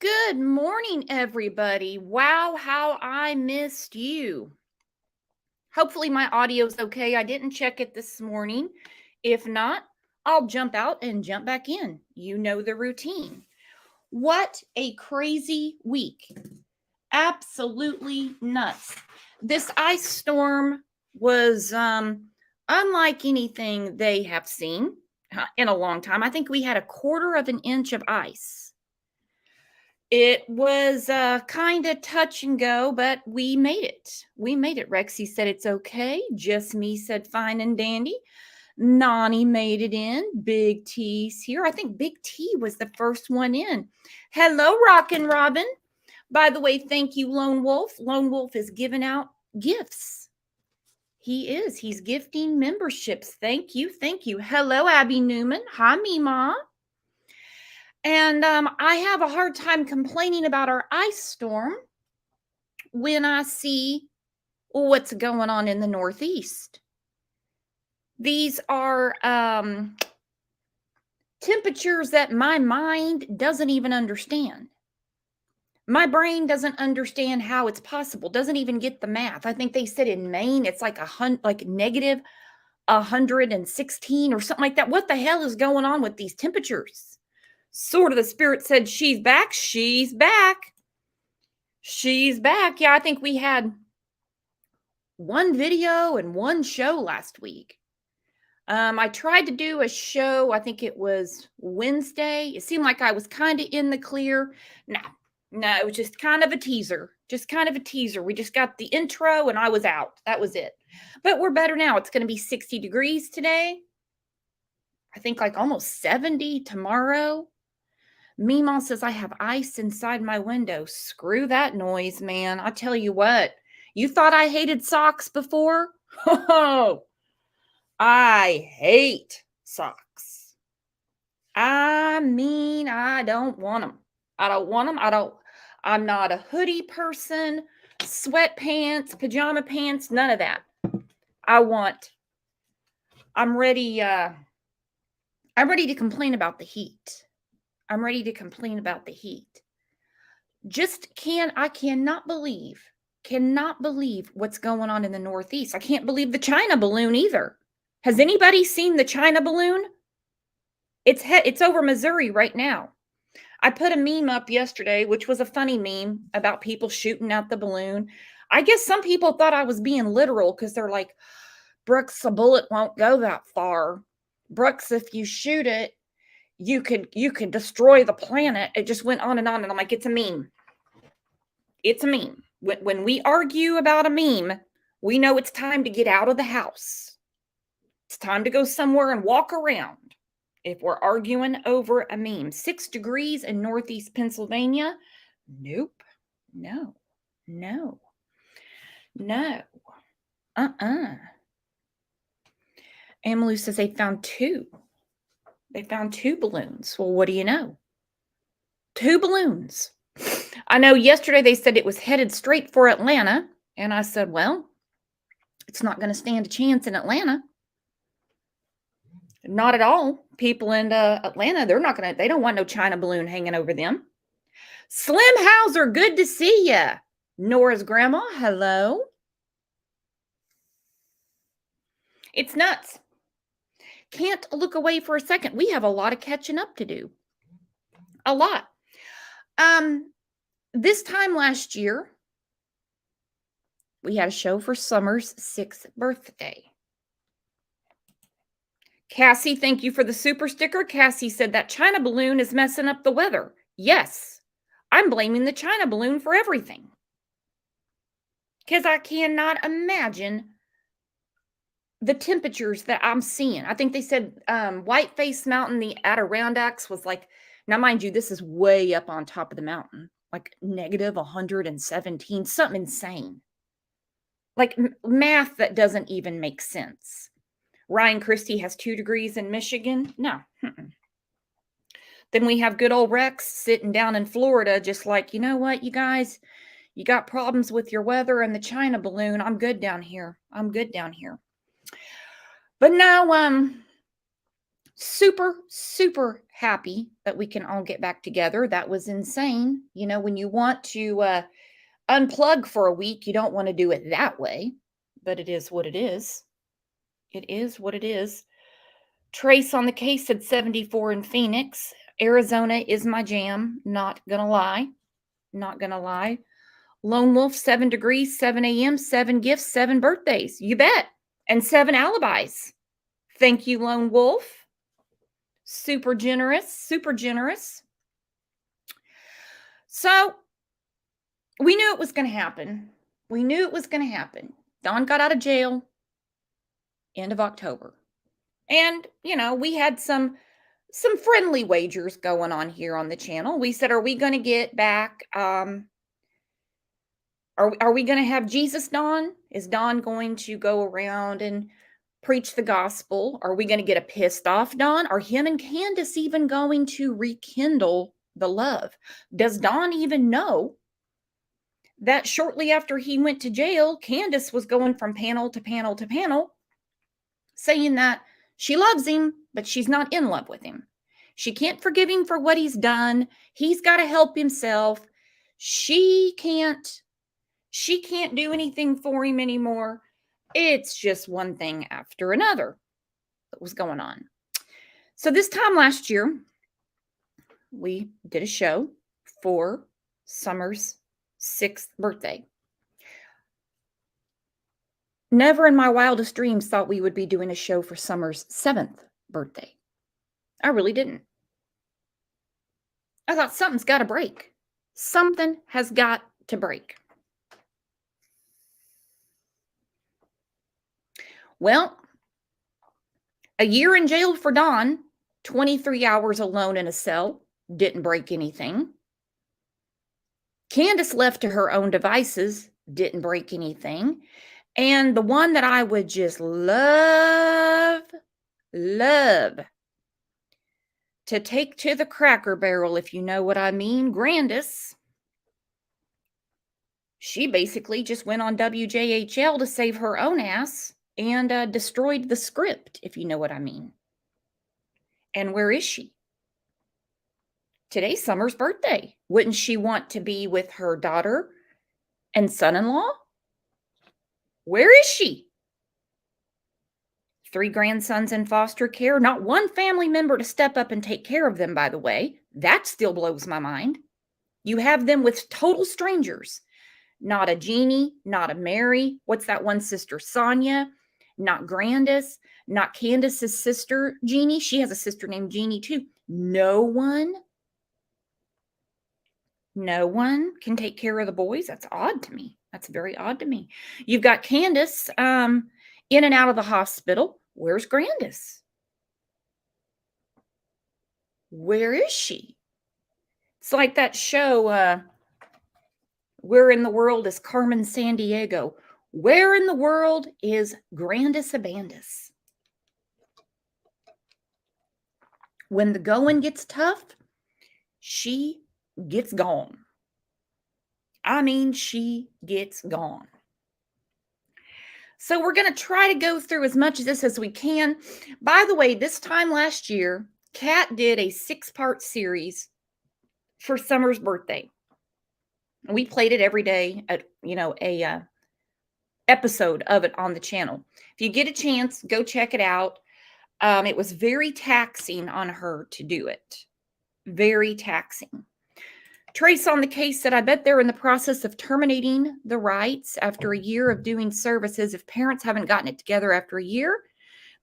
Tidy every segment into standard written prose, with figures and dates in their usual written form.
Good morning, everybody. Wow, how I missed you. Hopefully, my audio's okay. I didn't check it this morning. If not, I'll jump out and jump back in. You know the routine. What a crazy week. Absolutely nuts. This ice storm was unlike anything they have seen in a long time. I think we had a quarter of an inch of ice. It was kind of touch and go, but we made it. We made it. Rexy said it's okay. Just me said fine and dandy. Nani made it in. Big T's here. I think Big T was the first one in. Hello, Rockin' Robin. By the way, thank you, Lone Wolf. Lone Wolf is giving out gifts. He is. He's gifting memberships. Thank you. Thank you. Hello, Abby Newman. Hi, Mima. And I have a hard time complaining about our ice storm when I see what's going on in the Northeast. These are temperatures that my mind doesn't even understand. My brain doesn't understand how it's possible, doesn't even get the math. I think they said in Maine it's like negative 116 or something like that. What the hell is going on with these temperatures? Sort of the spirit said, she's back. She's back. She's back. Yeah, I think we had one video and one show last week. I tried to do a show. I think it was Wednesday. It seemed like I was kind of in the clear. No, it was just kind of a teaser. We just got the intro and I was out. That was it. But we're better now. It's going to be 60 degrees today. I think like almost 70 tomorrow. Meemaw says I have ice inside my window. Screw that noise, man. I tell you what. You thought I hated socks before? Oh, I hate socks. I mean, I don't want them. I'm not a hoodie person, sweatpants, pajama pants, none of that. I'm ready to complain about the heat. I cannot believe what's going on in the Northeast. I can't believe the China balloon either. Has anybody seen the China balloon? It's over Missouri right now. I put a meme up yesterday, which was a funny meme about people shooting out the balloon. I guess some people thought I was being literal because they're like, Brooks, a bullet won't go that far. Brooks, if you shoot it, you could destroy the planet. It just went on, and I'm like, it's a meme. It's a meme. When we argue about a meme, we know it's time to get out of the house. It's time to go somewhere and walk around. If we're arguing over a meme. 6 degrees in Northeast Pennsylvania. Nope. No. Amalu says they found two. They found 2 balloons. Well, what do you know? 2 balloons. I know yesterday they said it was headed straight for Atlanta. And I said, well, it's not going to stand a chance in Atlanta. Not at all. People in Atlanta, they don't want no China balloon hanging over them. Slim Hauser, good to see ya. Nora's grandma, hello. It's nuts. Can't look away for a second. We have a lot of catching up to do. A lot. This time last year, we had a show for Summer's 6th birthday. Cassie, thank you for the super sticker. Cassie said that China balloon is messing up the weather. Yes, I'm blaming the China balloon for everything. Because I cannot imagine the temperatures that I'm seeing. I think they said Whiteface Mountain, the Adirondacks was like, now mind you, this is way up on top of the mountain, like negative 117, something insane. Like math that doesn't even make sense. Ryan Christie has 2 degrees in Michigan. No. Then we have good old Rex sitting down in Florida, just like, you know what, you guys, you got problems with your weather and the China balloon. I'm good down here. But now, Super, super happy that we can all get back together. That was insane. When you want to unplug for a week, you don't want to do it that way, but it is what it is. It is what it is. Trace on the case at 74 in Phoenix. Arizona is my jam. Not gonna lie. Not gonna lie. Lone Wolf, 7 degrees, 7 a.m., 7 gifts, 7 birthdays. You bet. And 7 alibis. Thank you, Lone Wolf. Super generous, super generous. So we knew it was going to happen. We knew it was going to happen. Don got out of jail end of October. And, we had some friendly wagers going on here on the channel. We said, are we going to get back are we going to have Jesus Don? Is Don going to go around and preach the gospel? Are we going to get a pissed off Don? Are him and Candace even going to rekindle the love? Does Don even know that shortly after he went to jail, Candace was going from panel to panel to panel saying that she loves him, but she's not in love with him. She can't forgive him for what he's done. He's got to help himself. She can't do anything for him anymore. It's just one thing after another that was going on. So this time last year, we did a show for Summer's 6th birthday. Never in my wildest dreams thought we would be doing a show for Summer's 7th birthday. I really didn't. I thought something's got to break. Something has got to break. Well, a year in jail for Don, 23 hours alone in a cell, didn't break anything. Candace left to her own devices, didn't break anything. And the one that I would just love to take to the Cracker Barrel, if you know what I mean, Grandis, she basically just went on WJHL to save her own ass and destroyed the script, if you know what I mean. And where is she? Today's Summer's birthday. Wouldn't she want to be with her daughter and son-in-law? Where is she? 3 grandsons in foster care. Not one family member to step up and take care of them, by the way. That still blows my mind. You have them with total strangers. Not a Jeannie, not a Mary. What's that one sister, Sonia? Not Grandis, not Candace's sister, Jeannie. She has a sister named Jeannie too. No one can take care of the boys. That's odd to me. That's very odd to me. You've got Candace in and out of the hospital. Where's Grandis? Where is she? It's like that show, Where in the World is Carmen Sandiego? Where in the world is Grandis Abandis? When the going gets tough, she gets gone. I mean, she gets gone. So we're going to try to go through as much of this as we can. By the way, this time last year, Kat did a 6-part series for Summer's birthday. We played it every day at, a episode of it on the channel. If you get a chance, go check it out. It was very taxing on her to do it. Very taxing. Trace on the case said, I bet they're in the process of terminating the rights after a year of doing services. If parents haven't gotten it together after a year,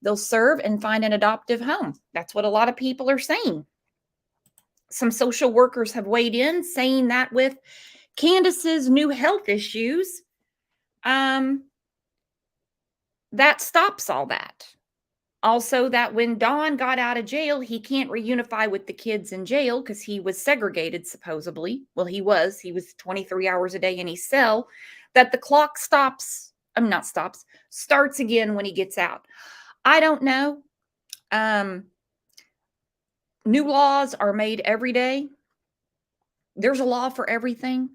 they'll serve and find an adoptive home. That's what a lot of people are saying. Some social workers have weighed in saying that with Candace's new health issues, that stops all that. Also, that when Don got out of jail, he can't reunify with the kids in jail because he was segregated, supposedly. Well, he was 23 hours a day in his cell. That the clock starts again when he gets out. I don't know. New laws are made every day. There's a law for everything.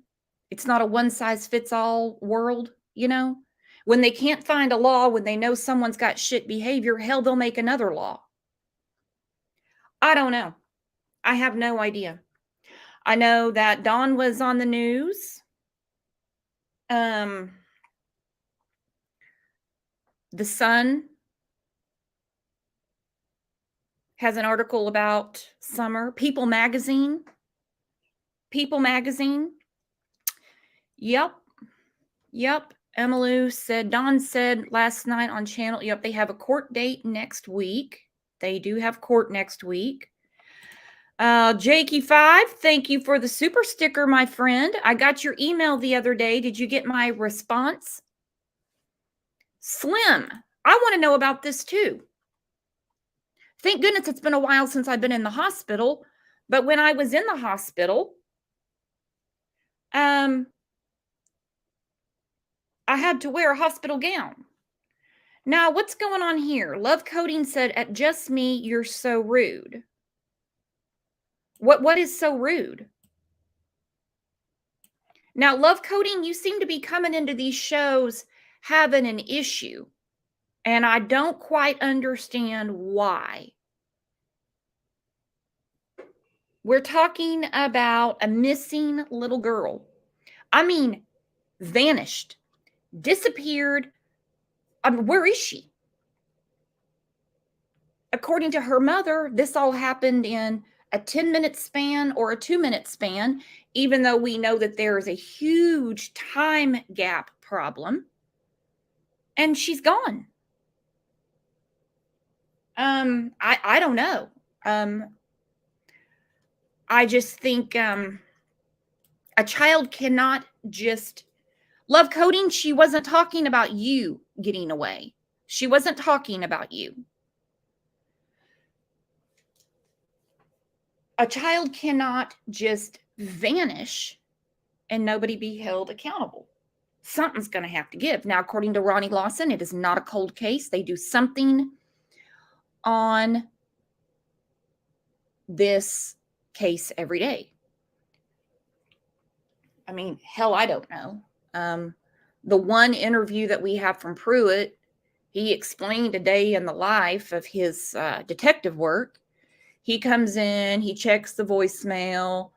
It's not a one-size-fits-all world, When they can't find a law, when they know someone's got shit behavior, hell, they'll make another law. I don't know. I have no idea. I know that Dawn was on the news. Um, the Sun has an article about Summer. People Magazine. People Magazine. Yep. Yep. Emmylou said, Dawn said last night on channel, yep, they have a court date next week. They do have court next week. Jakey5, thank you for the super sticker, my friend. I got your email the other day. Did you get my response? Slim, I want to know about this too. Thank goodness it's been a while since I've been in the hospital. But when I was in the hospital, I had to wear a hospital gown. Now, what's going on here? Love Coding said, at Just Me, you're so rude. What is so rude? Now, Love Coding, you seem to be coming into these shows having an issue, and I don't quite understand why. We're talking about a missing little girl. I mean, vanished, disappeared. Where is she? According to her mother, this all happened in a 10-minute span or a 2-minute span, even though we know that there is a huge time gap problem. And she's gone. I don't know. I just think a child cannot just Love Coding. She wasn't talking about you getting away. She wasn't talking about you. A child cannot just vanish and nobody be held accountable. Something's going to have to give. Now, according to Ronnie Lawson, it is not a cold case. They do something on this case every day. I mean, hell, I don't know. The one interview that we have from Pruitt, he explained a day in the life of his detective work. He comes in, he checks the voicemail,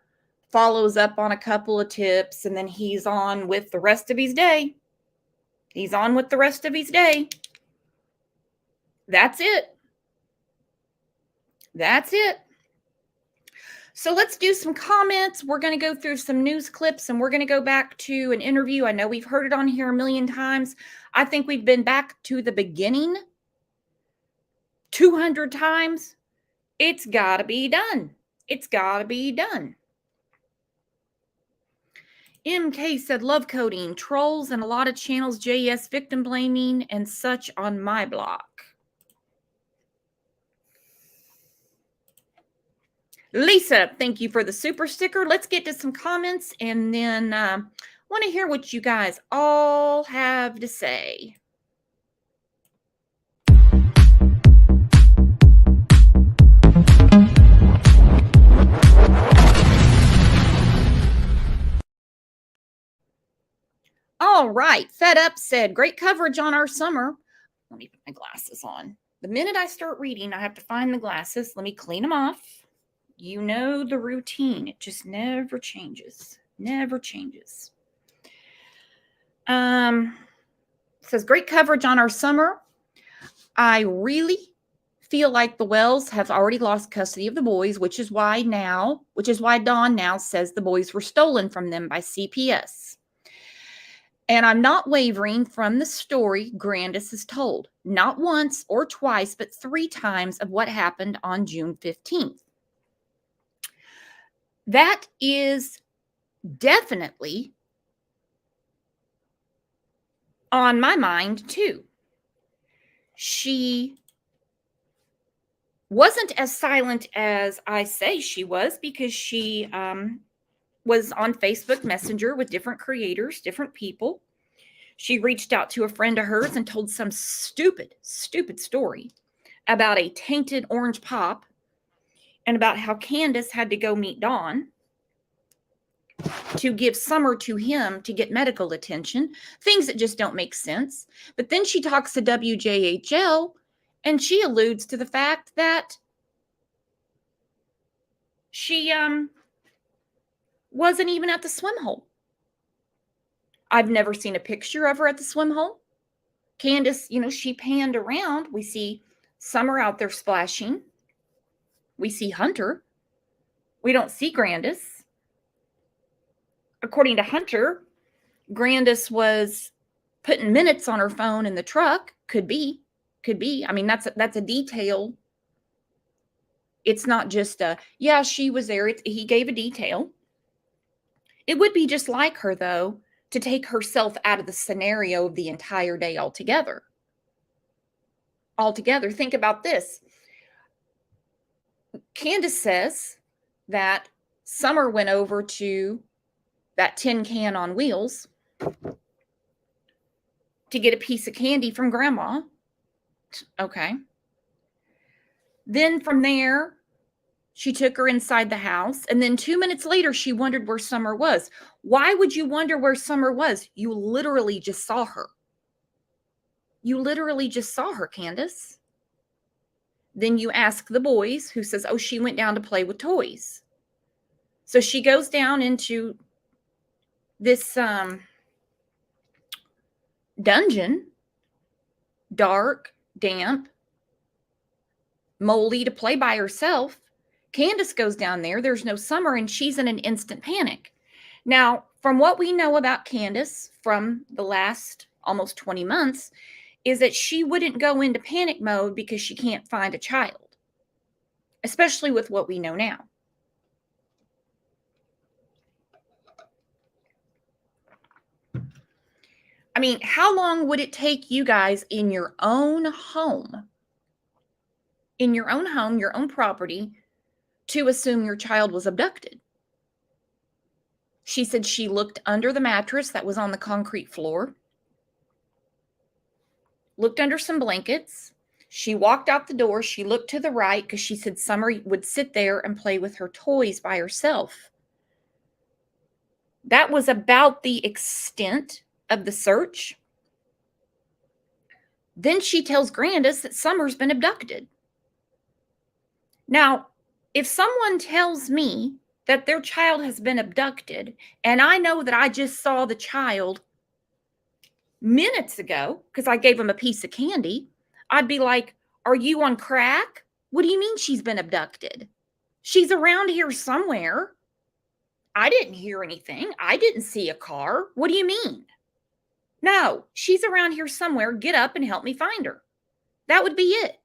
follows up on a couple of tips, and then he's on with the rest of his day. He's on with the rest of his day. That's it. That's it. So let's do some comments. We're going to go through some news clips, and we're going to go back to an interview. I know we've heard it on here a million times. I think we've been back to the beginning 200 times. It's got to be done. It's got to be done. MK said, Love Coding, trolls and a lot of channels, JS victim blaming and such on my block. Lisa, thank you for the super sticker. Let's get to some comments, and then want to hear what you guys all have to say. All right. Fed Up said, great coverage on our summer. Let me put my glasses on. The minute I start reading, I have to find the glasses. Let me clean them off. You know the routine. It just never changes. Never changes. Says, great coverage on our summer. I really feel like the Wells have already lost custody of the boys, which is why Dawn now says the boys were stolen from them by CPS. And I'm not wavering from the story Grandis has told, not once or twice, but 3 times of what happened on June 15th. That is definitely on my mind too. She wasn't as silent as I say she was, because she was on Facebook Messenger with different creators, different people. She reached out to a friend of hers and told some stupid story about a tainted orange pop and about how Candace had to go meet Dawn to give Summer to him to get medical attention, things that just don't make sense. But then she talks to WJHL and she alludes to the fact that She wasn't even at the swim hole. I've never seen a picture of her at the swim hole. Candace, she panned around. We see Summer out there splashing. We see Hunter. We don't see Grandis. According to Hunter, Grandis was putting minutes on her phone in the truck. Could be. I mean, that's a detail. It's not just yeah, she was there. He gave a detail. It would be just like her, though, to take herself out of the scenario of the entire day altogether. Think about this. Candace says that Summer went over to that tin can on wheels to get a piece of candy from Grandma. Okay. Then from there, she took her inside the house. And then 2 minutes later, she wondered where Summer was. Why would you wonder where Summer was? You literally just saw her. Candace. Then you ask the boys, who says, oh, she went down to play with toys. So she goes down into this dungeon, dark, damp, moldy, to play by herself. Candace goes down there. There's no Summer, and she's in an instant panic. Now, from what we know about Candace from the last almost 20 months, is that she wouldn't go into panic mode because she can't find a child, especially with what we know now. I mean, how long would it take you guys in your own home, your own property, to assume your child was abducted? She said she looked under the mattress that was on the concrete floor, looked under some blankets. She walked out the door. She looked to the right because she said Summer would sit there and play with her toys by herself. That was about the extent of the search. Then she tells Grandis that Summer's been abducted. Now, if someone tells me that their child has been abducted, and I know that I just saw the child minutes ago because I gave him a piece of candy, I'd be like, are you on crack? What do you mean she's been abducted? She's around here somewhere. I didn't hear anything. I didn't see a car. What do you mean? No, she's around here somewhere. Get up and help me find her. That would be it.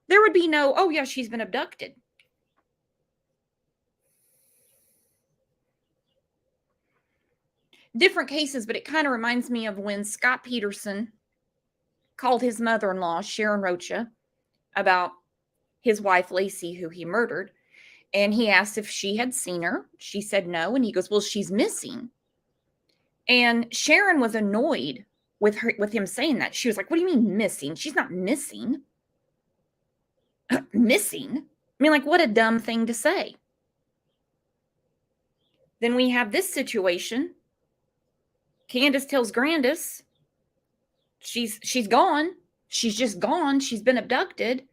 There would be no, oh yeah, she's been abducted. Different cases, but it kind of reminds me of when Scott Peterson called his mother-in-law, Sharon Rocha, about his wife, Lacey, who he murdered. And he asked if she had seen her. She said no. And he goes, well, she's missing. And Sharon was annoyed with him saying that. She was like, what do you mean missing? She's not missing. Missing? I mean, like, what a dumb thing to say. Then we have this situation. Candace tells Grandis she's gone. She's just gone. She's been abducted.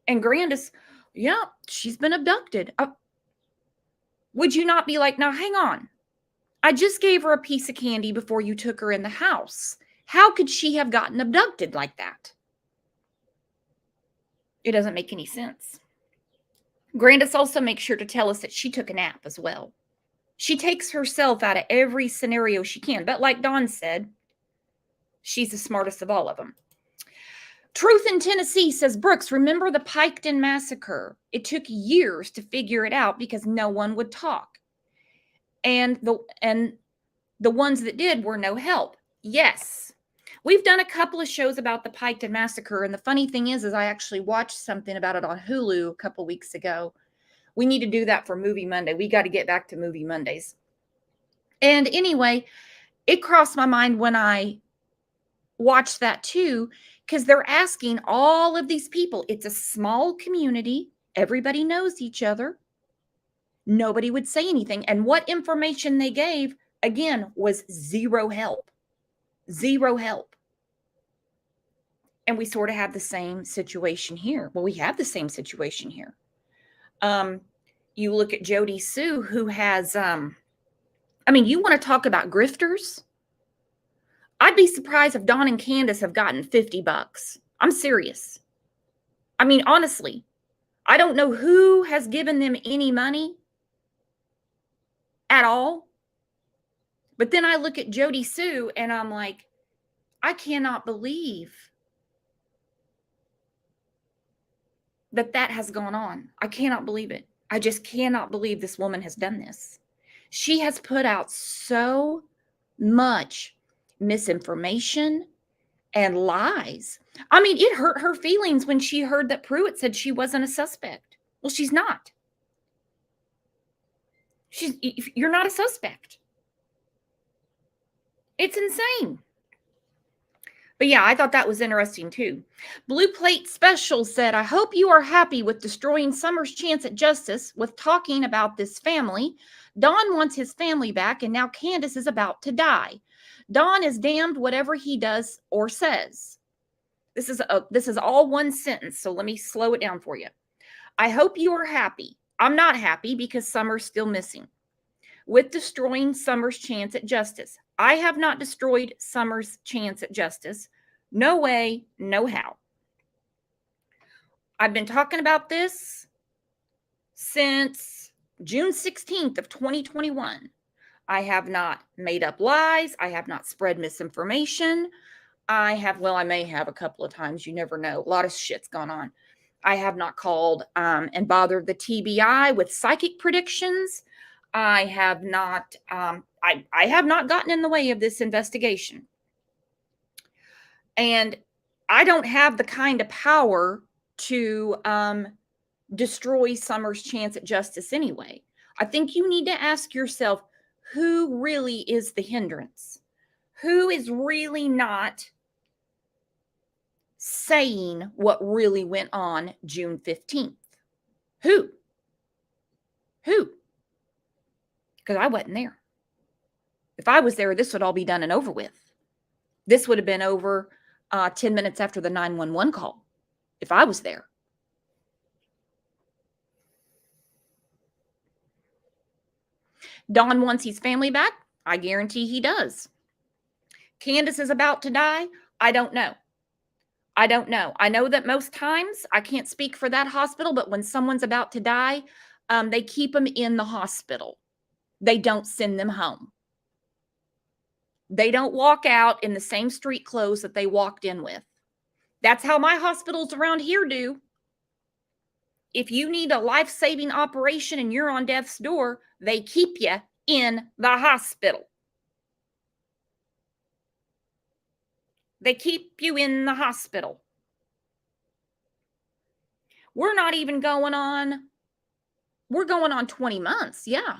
And Grandis, yeah, she's been abducted. Would you not be like, now hang on. I just gave her a piece of candy before you took her in the house. How could she have gotten abducted like that? It doesn't make any sense. Grandis also makes sure to tell us that she took a nap as well. She takes herself out of every scenario she can. But like Dawn said, she's the smartest of all of them. Truth in Tennessee says, Brooks, remember the Piketon massacre? It took years to figure it out because no one would talk. And the ones that did were no help. Yes. We've done a couple of shows about the Piketon massacre. And the funny thing is I actually watched something about it on Hulu a couple weeks ago. We need to do that for Movie Monday. We got to get back to Movie Mondays. And anyway, it crossed my mind when I watched that too, because they're asking all of these people. It's a small community. Everybody knows each other. Nobody would say anything. And what information they gave, again, was zero help. Zero help. And we sort of have the same situation here. Well, we have the same situation here. You look at Jody Sue, who has, I mean, you want to talk about grifters? I'd be surprised if Dawn and Candace have gotten $50. I'm serious. I mean, honestly, I don't know who has given them any money at all. But then I look at Jody Sue and I'm like, I cannot believe that has gone on. I cannot believe it. I just cannot believe this woman has done this. She has put out so much misinformation and lies. I mean, it hurt her feelings when she heard that Pruitt said she wasn't a suspect. Well, she's not. You're not a suspect. It's insane. But yeah, I thought that was interesting too. Blue Plate Special said, I hope you are happy with destroying Summer's chance at justice with talking about this family. Don wants his family back, and now Candace is about to die. Don is damned whatever he does or says. This is all one sentence, so let me slow it down for you. I hope you are happy. I'm not happy because Summer's still missing. With destroying Summer's chance at justice. I have not destroyed Summer's chance at justice. No way, no how. I've been talking about this since June 16th of 2021. I have not made up lies. I have not spread misinformation. I may have a couple of times. You never know. A lot of shit's gone on. I have not called and bothered the TBI with psychic predictions. I have not I have not gotten in the way of this investigation. And I don't have the kind of power to destroy Summer's chance at justice anyway. I think you need to ask yourself, who really is the hindrance? Who is really not saying what really went on June 15th? Who? Because I wasn't there. If I was there, this would all be done and over with. This would have been over 10 minutes after the 911 call, if I was there. Don wants his family back. I guarantee he does. Candace is about to die. I don't know. I know that most times, I can't speak for that hospital, but when someone's about to die, they keep them in the hospital. They don't send them home. They don't walk out in the same street clothes that they walked in with. That's how my hospitals around here do. If you need a life-saving operation and you're on death's door, they keep you in the hospital. They keep you in the hospital. We're not even going on, we're going on 20 months, yeah.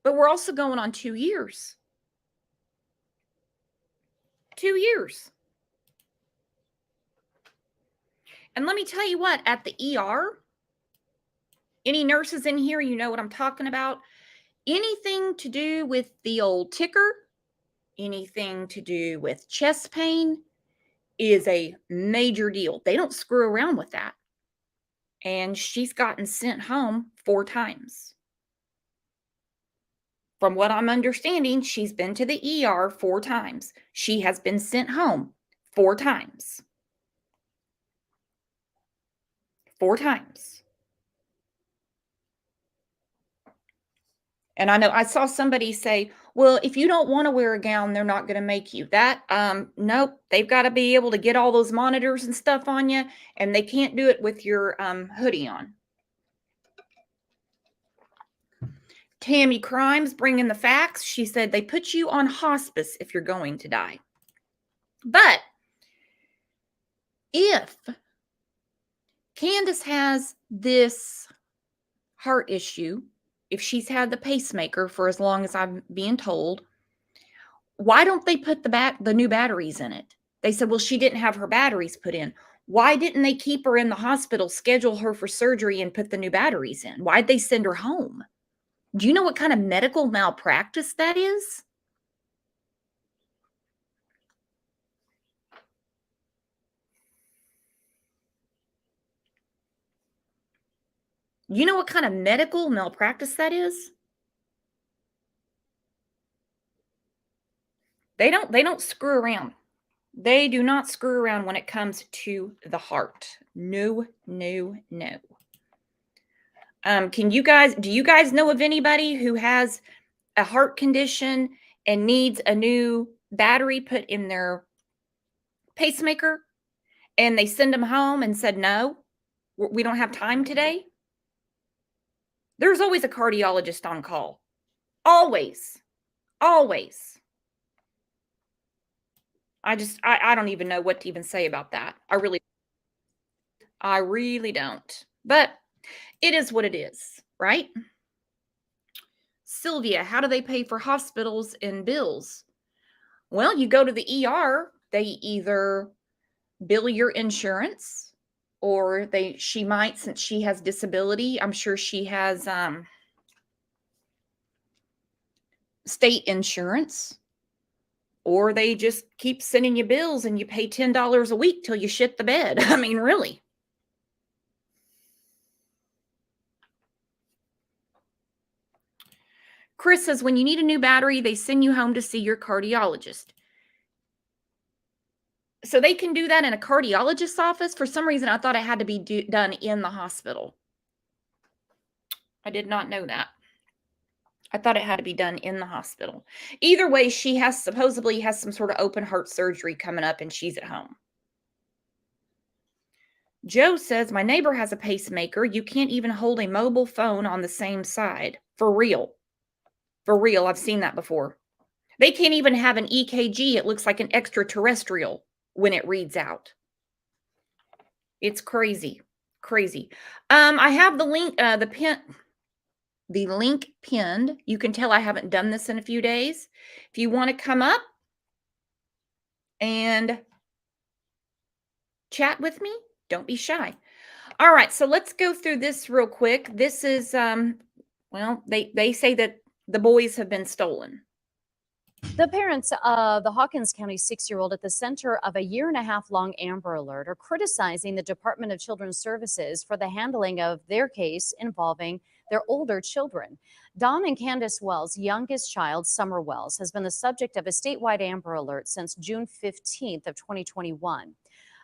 But we're also going on 2 years. 2 years. And let me tell you what, at the ER, any nurses in here, you know what I'm talking about. Anything to do with the old ticker, anything to do with chest pain is a major deal. They don't screw around with that. And she's gotten sent home 4 times. From what I'm understanding, she's been to the ER 4 times. She has been sent home 4 times. 4 times. And I know I saw somebody say, well, if you don't want to wear a gown, they're not going to make you. That, nope, they've got to be able to get all those monitors and stuff on you, and they can't do it with your hoodie on. Tammy Crimes bringing the facts. She said they put you on hospice if you're going to die. But if Candace has this heart issue, if she's had the pacemaker for as long as I'm being told, why don't they put the new batteries in it? They said, well, she didn't have her batteries put in. Why didn't they keep her in the hospital, schedule her for surgery, and put the new batteries in? Why'd they send her home? Do you know what kind of medical malpractice that is? You know what kind of medical malpractice that is? They don't screw around. They do not screw around when it comes to the heart. No, no, no. Do you guys know of anybody who has a heart condition and needs a new battery put in their pacemaker and they send them home and said, no, we don't have time today? There's always a cardiologist on call. Always. Always. I don't even know what to even say about that. I really don't. But it is what it is, right? Sylvia, how do they pay for hospitals and bills? Well, you go to the ER, they either bill your insurance or she might, since she has disability, I'm sure she has state insurance, or they just keep sending you bills and you pay $10 a week till you shit the bed. I mean, really. Chris says, when you need a new battery, they send you home to see your cardiologist. So they can do that in a cardiologist's office? For some reason, I thought it had to be done in the hospital. I did not know that. I thought it had to be done in the hospital. Either way, she supposedly has some sort of open heart surgery coming up and she's at home. Joe says, my neighbor has a pacemaker. You can't even hold a mobile phone on the same side. For real. For real. I've seen that before. They can't even have an EKG. It looks like an extraterrestrial when it reads out. It's crazy. Crazy. I have the link, the link pinned. You can tell I haven't done this in a few days. If you want to come up and chat with me, don't be shy. All right, so let's go through this real quick. This is, well, they say that the boys have been stolen. The parents of the Hawkins County 6-year-old at the center of a 1.5-year-long Amber Alert are criticizing the Department of Children's Services for the handling of their case involving their older children. Don and Candace Wells' youngest child, Summer Wells, has been the subject of a statewide Amber Alert since June 15th of 2021.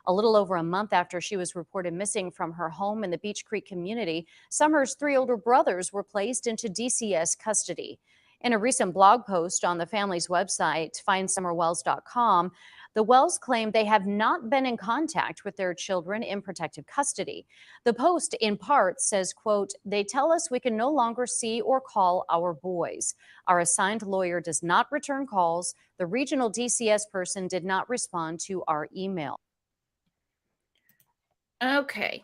A little over a month after she was reported missing from her home in the Beech Creek community, Summer's 3 older brothers were placed into DCS custody. In a recent blog post on the family's website, findsummerwells.com, the Wells claim they have not been in contact with their children in protective custody. The post, in part, says, quote, they tell us we can no longer see or call our boys. Our assigned lawyer does not return calls. The regional DCS person did not respond to our email. Okay.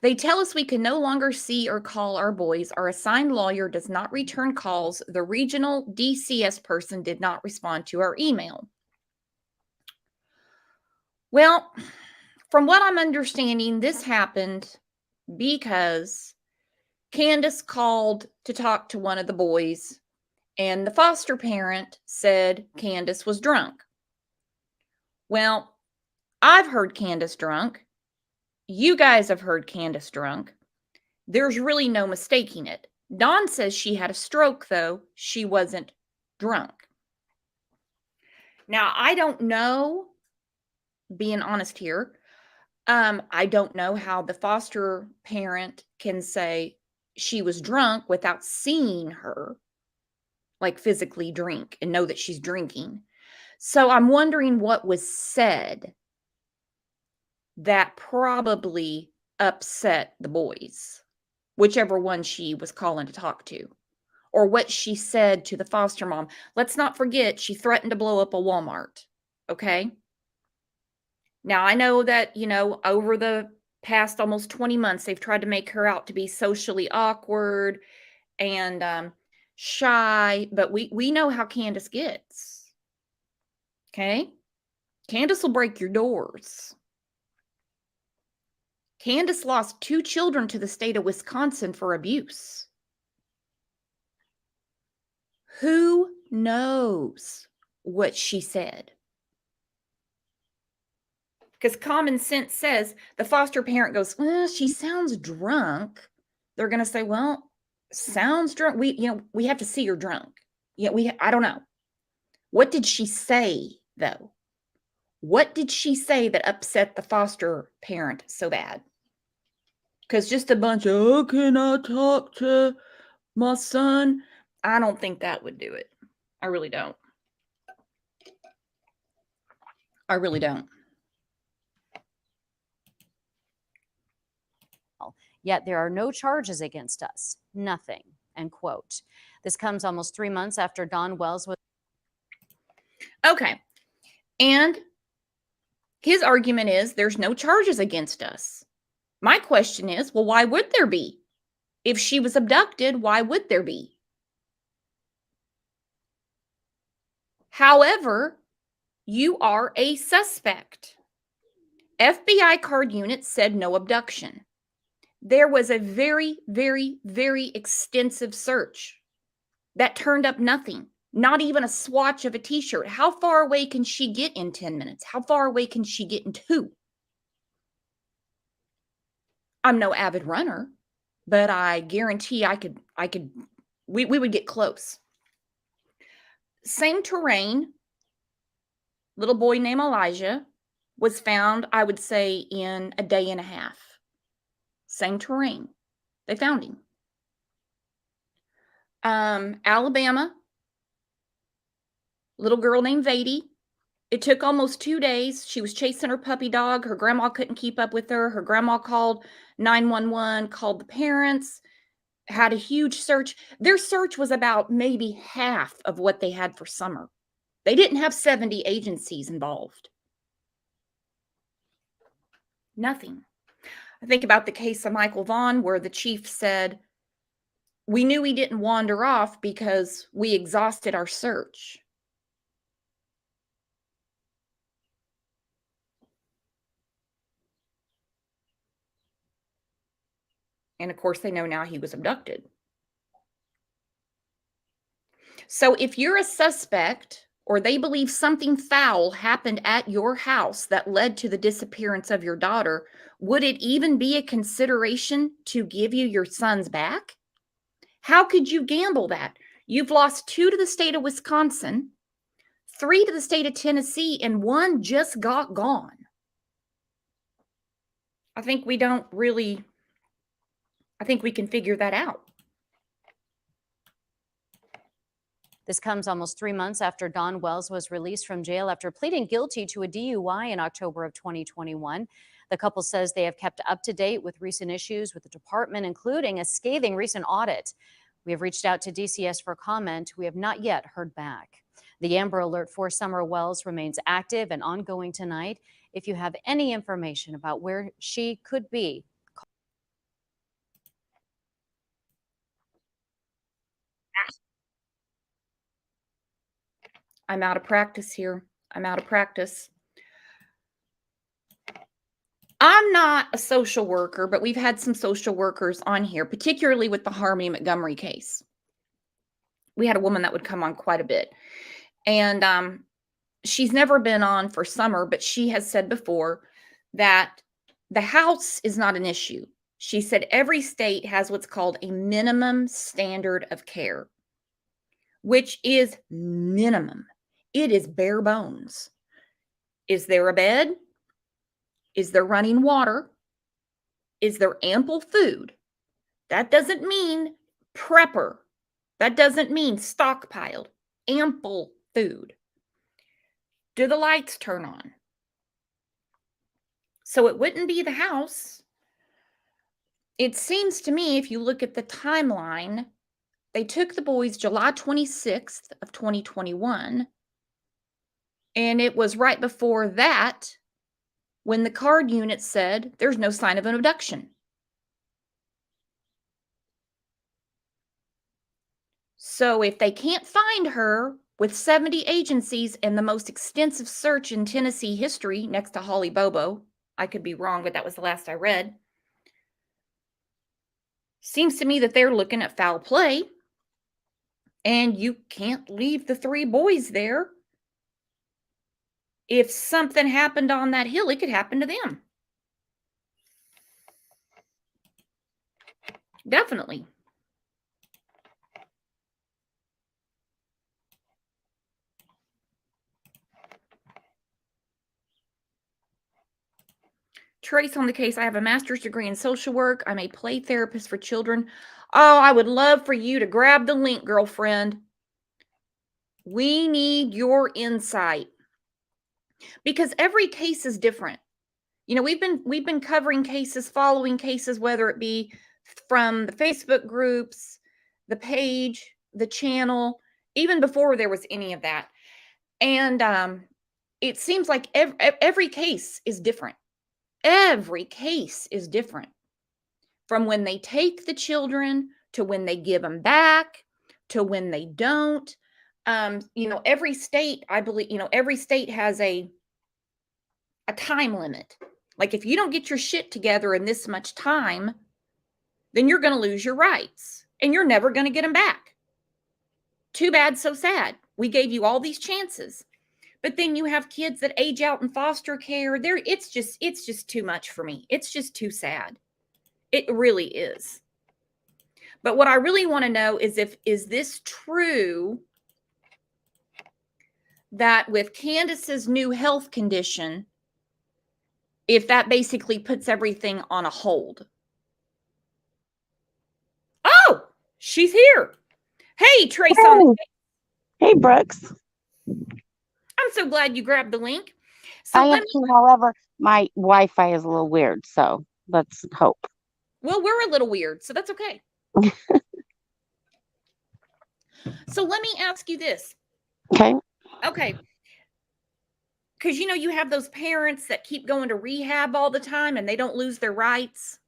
They tell us we can no longer see or call our boys. Our assigned lawyer does not return calls. The regional DCS person did not respond to our email. Well, from what I'm understanding, this happened because Candace called to talk to one of the boys, and the foster parent said Candace was drunk. Well, I've heard Candace drunk. You guys have heard Candace drunk. There's really no mistaking it. Dawn says she had a stroke, though. She wasn't drunk. Now, I don't know, being honest here, I don't know how the foster parent can say she was drunk without seeing her, like physically drink and know that she's drinking. So I'm wondering what was said that probably upset the boys, whichever one she was calling to talk to, or what she said to the foster mom. Let's not forget, she threatened to blow up a Walmart. Okay. Now, I know that, over the past almost 20 months, they've tried to make her out to be socially awkward and shy, but we know how Candace gets. Okay. Candace will break your doors. Candace lost 2 children to the state of Wisconsin for abuse. Who knows what she said? Because common sense says the foster parent goes, well, she sounds drunk. They're going to say, well, sounds drunk. We have to see her drunk. I don't know. What did she say, though? What did she say that upset the foster parent so bad? Because just a bunch of, oh, can I talk to my son? I don't think that would do it. I really don't. I really don't. Yet there are no charges against us. Nothing. End quote. This comes almost 3 months after Don Wells was. Okay. And his argument is there's no charges against us. My question is, well, why would there be? If she was abducted, why would there be? However, you are a suspect. FBI card unit said no abduction. There was a very, very, very extensive search that turned up nothing, not even a swatch of a t-shirt. How far away can she get in 10 minutes? How far away can she get in 2? I'm no avid runner, but I guarantee we would get close. Same terrain, little boy named Elijah was found, I would say, in a day and a half. Same terrain. They found him. Alabama, little girl named Vady. It took almost 2 days. She was chasing her puppy dog. Her grandma couldn't keep up with her. Her grandma called 911, called the parents, had a huge search. Their search was about maybe half of what they had for summer. They didn't have 70 agencies involved. Nothing. I think about the case of Michael Vaughn, where the chief said, we knew he didn't wander off because we exhausted our search. And of course, they know now he was abducted. So if you're a suspect or they believe something foul happened at your house that led to the disappearance of your daughter, would it even be a consideration to give you your sons back? How could you gamble that? You've lost 2 to the state of Wisconsin, 3 to the state of Tennessee, and 1 just got gone. I think we can figure that out. This comes almost 3 months after Don Wells was released from jail after pleading guilty to a DUI in October of 2021. The couple says they have kept up to date with recent issues with the department, including a scathing recent audit. We have reached out to DCS for comment. We have not yet heard back. The Amber Alert for Summer Wells remains active and ongoing tonight. If you have any information about where she could be, I'm out of practice here. I'm out of practice. I'm not a social worker, but we've had some social workers on here, particularly with the Harmony Montgomery case. We had a woman that would come on quite a bit. And she's never been on for summer, but she has said before that the house is not an issue. She said every state has what's called a minimum standard of care, which is minimum. It is bare bones. Is there a bed? Is there running water? Is there ample food? That doesn't mean prepper. That doesn't mean stockpiled. Ample food. Do the lights turn on? So it wouldn't be the house. It seems to me, if you look at the timeline, they took the boys July 26th of 2021. And it was right before that when the card unit said there's no sign of an abduction. So if they can't find her with 70 agencies and the most extensive search in Tennessee history next to Holly Bobo, I could be wrong, but that was the last I read. Seems to me that they're looking at foul play, and you can't leave the 3 boys there. If something happened on that hill, it could happen to them. Definitely. Trace on the case. I have a master's degree in social work. I'm a play therapist for children. Oh, I would love for you to grab the link, girlfriend. We need your insight because every case is different. You know, we've been covering cases, following cases, whether it be from the Facebook groups, the page, the channel, even before there was any of that. And it seems like every case is different. Every case is different from when they take the children to when they give them back to when they don't. Every state, I believe, every state has a time limit. Like if you don't get your shit together in this much time, then you're going to lose your rights and you're never going to get them back. Too bad, so sad. We gave you all these chances. But then you have kids that age out in foster care. It's just too much for me. It's just too sad. It really is. But what I really want to know is this true that with Candace's new health condition, if that basically puts everything on a hold? Oh, she's here. Hey, Trace. Hey, Brooks. I'm so glad you grabbed the link. So I am too. However, my Wi-Fi is a little weird, so let's hope. Well, we're a little weird, so that's okay. So let me ask you this. Okay. Because you have those parents that keep going to rehab all the time and they don't lose their rights.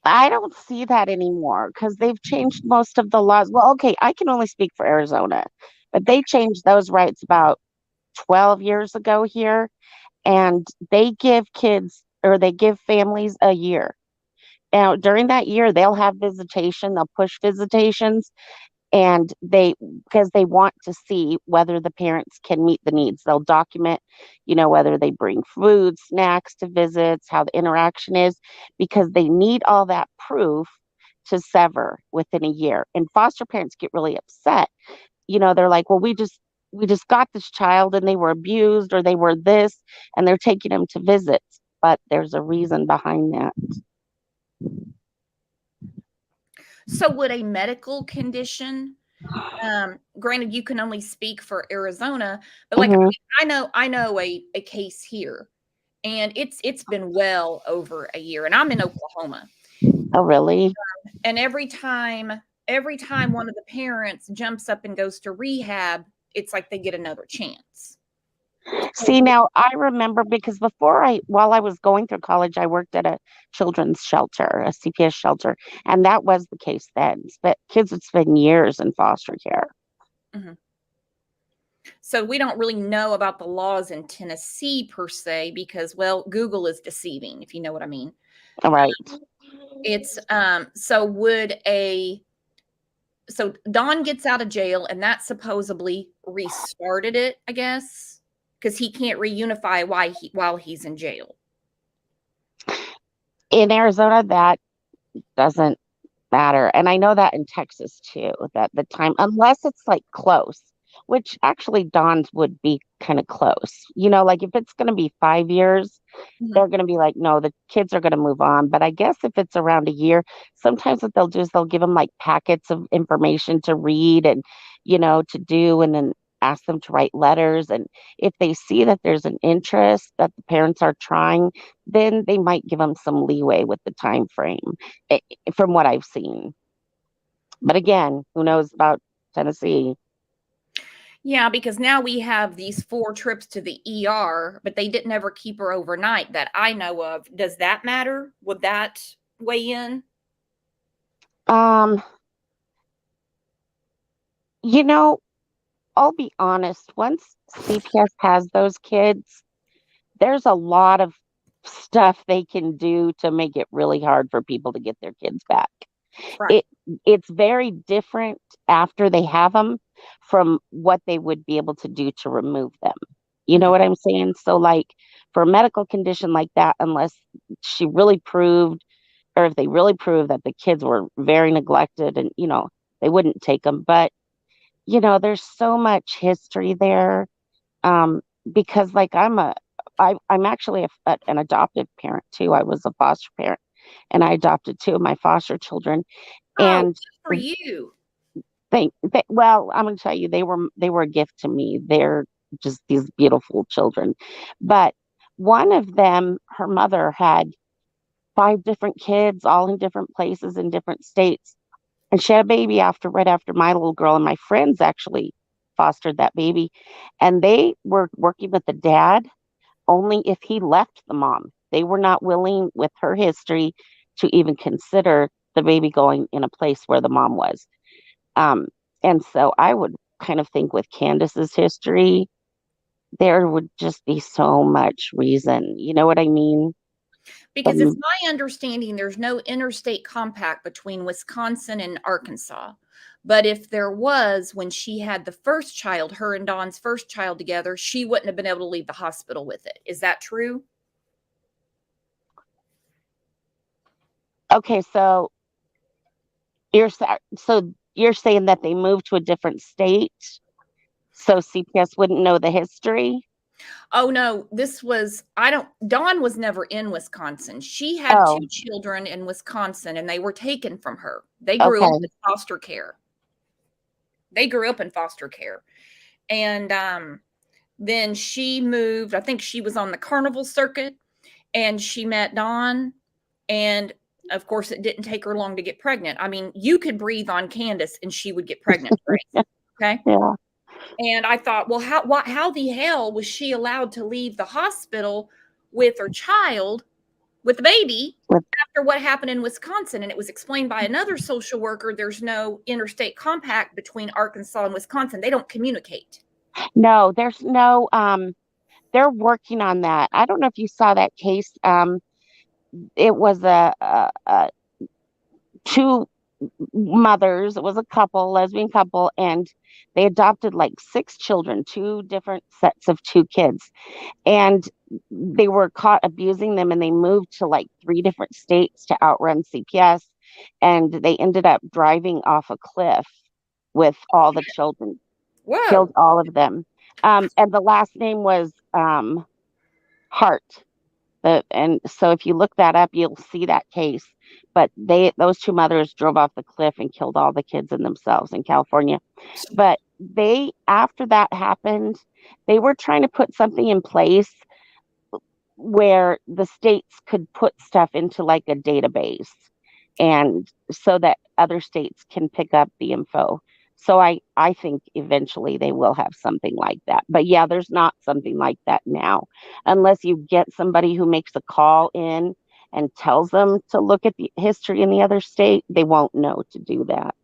I don't see that anymore because they've changed most of the laws. Well, okay, I can only speak for Arizona, but they changed those rights about 12 years ago here, and they give kids or they give families a year. Now, during that year, they'll have visitation, they'll push visitations, and because they want to see whether the parents can meet the needs. They'll document, whether they bring food, snacks to visits, how the interaction is, because they need all that proof to sever within a year. And foster parents get really upset. They're like, well, we just got this child and they were abused or they were this, and they're taking them to visits. But there's a reason behind that. So would a medical condition, granted you can only speak for Arizona, but like I know a case here, and it's been well over a year, and I'm in Oklahoma. Oh, really? And every time one of the parents jumps up and goes to rehab, it's like they get another chance. See, now I remember because while I was going through college, I worked at a children's shelter, a CPS shelter, and that was the case then. But kids would spend years in foster care. Mm-hmm. So we don't really know about the laws in Tennessee per se, because, well, Google is deceiving, if you know what I mean. Right. It's so Don gets out of jail, and that supposedly restarted it, I guess, because he can't reunify while he's in jail. In Arizona, that doesn't matter. And I know that in Texas too, that the time, unless it's like close, which actually Don's would be kind of close. Like if it's going to be 5 years, they're going to be like, no, the kids are going to move on. But I guess if it's around a year, sometimes what they'll do is they'll give them like packets of information to read and, to do, and then ask them to write letters. And if they see that there's an interest, that the parents are trying, then they might give them some leeway with the time frame, from what I've seen. But again, who knows about Tennessee? Yeah, because now we have these 4 trips to the ER, but they didn't ever keep her overnight that I know of. Does that matter? Would that weigh in? I'll be honest, once CPS has those kids, there's a lot of stuff they can do to make it really hard for people to get their kids back. Right. It's very different after they have them from what they would be able to do to remove them. You know what I'm saying? So like for a medical condition like that, unless she really proved, or if they really proved that the kids were very neglected and, they wouldn't take them. But, there's so much history there. Um, because like I'm actually an adoptive parent too. I was a foster parent and I adopted two of my foster children. Oh, And good for you. well, I'm going to tell you, they were a gift to me. They're just these beautiful children. But one of them, her mother had five different kids, all in different places in different states. And she had a baby right after my little girl. And my friends actually fostered that baby. And they were working with the dad only if he left the mom. They were not willing, with her history, to even consider the baby going in a place where the mom was. Um, and so I would kind of think with Candace's history, there would just be so much reason. You know what I mean? Because it's my understanding there's no interstate compact between Wisconsin and Arkansas. But if there was, when she had the first child, her and Dawn's first child together, she wouldn't have been able to leave the hospital with it. Is that true? Okay, so you're saying that they moved to a different state, so CPS wouldn't know the history? Oh no, Dawn was never in Wisconsin. She had Oh, two children in Wisconsin and they were taken from her. They grew up okay. in foster care. And then she moved. I think she was on the carnival circuit and she met Dawn. And of course, it didn't take her long to get pregnant. I mean, you could breathe on Candace and she would get pregnant, right? Okay. Yeah. And I thought, well, how the hell was she allowed to leave the hospital with her child, with the baby, after what happened in Wisconsin? And it was explained by another social worker. There's no interstate compact between Arkansas and Wisconsin. They don't communicate. No, there's no, they're working on that. I don't know if you saw that case. It was two mothers. It was a couple, lesbian couple, and they adopted like six children, two different sets of two kids. And they were caught abusing them and they moved to like three different states to outrun CPS. And they ended up driving off a cliff with all the children, Whoa. killed all of them. And the last name was Hart. And so if you look that up, you'll see that case. But those two mothers drove off the cliff and killed all the kids and themselves in California. But after that happened, they were trying to put something in place where the states could put stuff into like a database, and so that other states can pick up the info. So I think eventually they will have something like that. But yeah, there's not something like that now. Unless you get somebody who makes a call in and tells them to look at the history in the other state, they won't know to do that.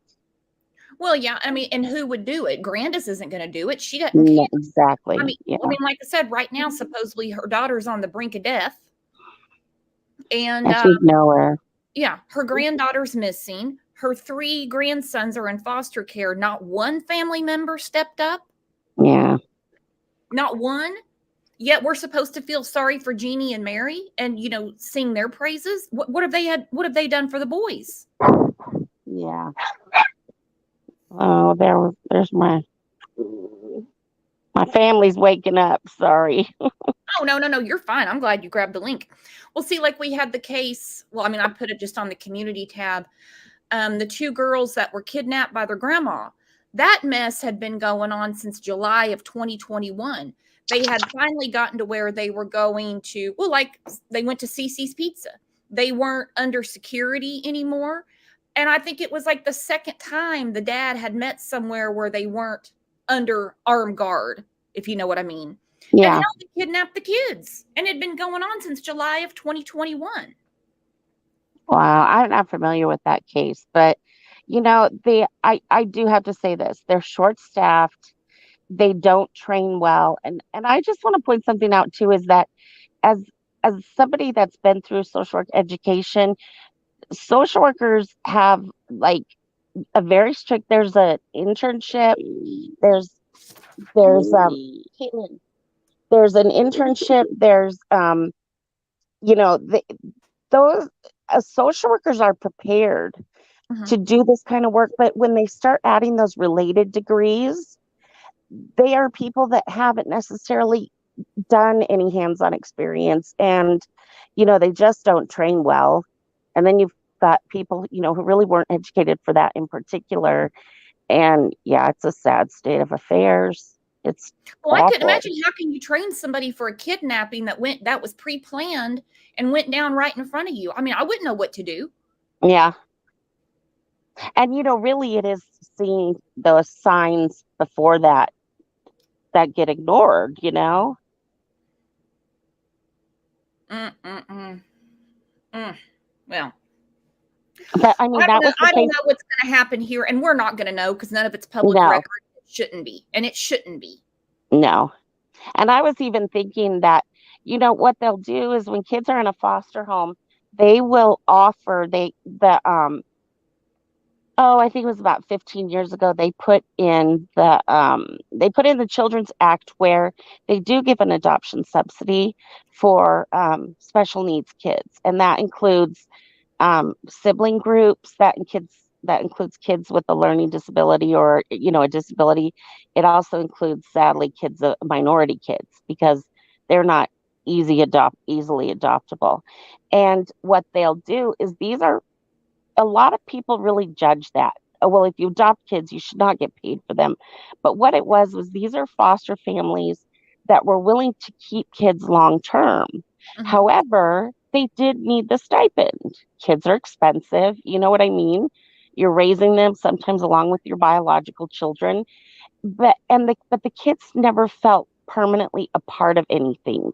Well, yeah, I mean, and who would do it? Grandis isn't going to do it. She doesn't No, care. exactly. Yeah. I mean, like I said, right now, supposedly her daughter's on the brink of death. And she's nowhere. yeah, her granddaughter's missing. Her three grandsons are in foster care. Not one family member stepped up. Yeah. Not one. Yet we're supposed to feel sorry for Jeannie and Mary and, sing their praises. What have they done for the boys? Yeah. Oh, there's my family's waking up. Sorry. Oh, no, you're fine. I'm glad you grabbed the link. Well, see, like we had the case. Well, I mean, I put it just on the community tab. The two girls that were kidnapped by their grandma. That mess had been going on since July of 2021. They had finally gotten to where they were going to, they went to Cece's Pizza. They weren't under security anymore. And I think it was like the second time the dad had met somewhere where they weren't under armed guard, if you know what I mean. Yeah. And how they kidnapped the kids. And it had been going on since July of 2021. Wow, I'm not familiar with that case, but I do have to say this. They're short-staffed. They don't train well. And I just want to point something out too, is that as somebody that's been through social work education, social workers have like a very strict, there's an internship, there's Caitlin, there's an internship, there's you know, those social workers are prepared Mhm. to do this kind of work, but when they start adding those related degrees, they are people that haven't necessarily done any hands-on experience, and they just don't train well. And then you've got people who really weren't educated for that in particular, and yeah, it's a sad state of affairs. It's Well, I couldn't awful. imagine how can you train somebody for a kidnapping that was pre-planned and went down right in front of you. I mean, I wouldn't know what to do. Yeah. And really it is seeing those signs before that get ignored. Mm-mm-mm. Mm. Well, But I mean, that was the I don't case. know what's going to happen here, and we're not going to know because none of it's public No, record. It shouldn't be, and it shouldn't be. no. And I was even thinking that, what they'll do is when kids are in a foster home, they will offer I think it was about 15 years ago, they put in the Children's Act where they do give an adoption subsidy for special needs kids. And that includes sibling groups, that includes kids with a learning disability or a disability. It also includes, sadly, minority kids, because they're not easily adoptable. And what they'll do is, these are a lot of people really judge that. Oh, well, if you adopt kids, you should not get paid for them. But what it was these are foster families that were willing to keep kids long term. Mhm. However, they did need the stipend. Kids are expensive. You know what I mean? You're raising them sometimes along with your biological children, but the kids never felt permanently a part of anything.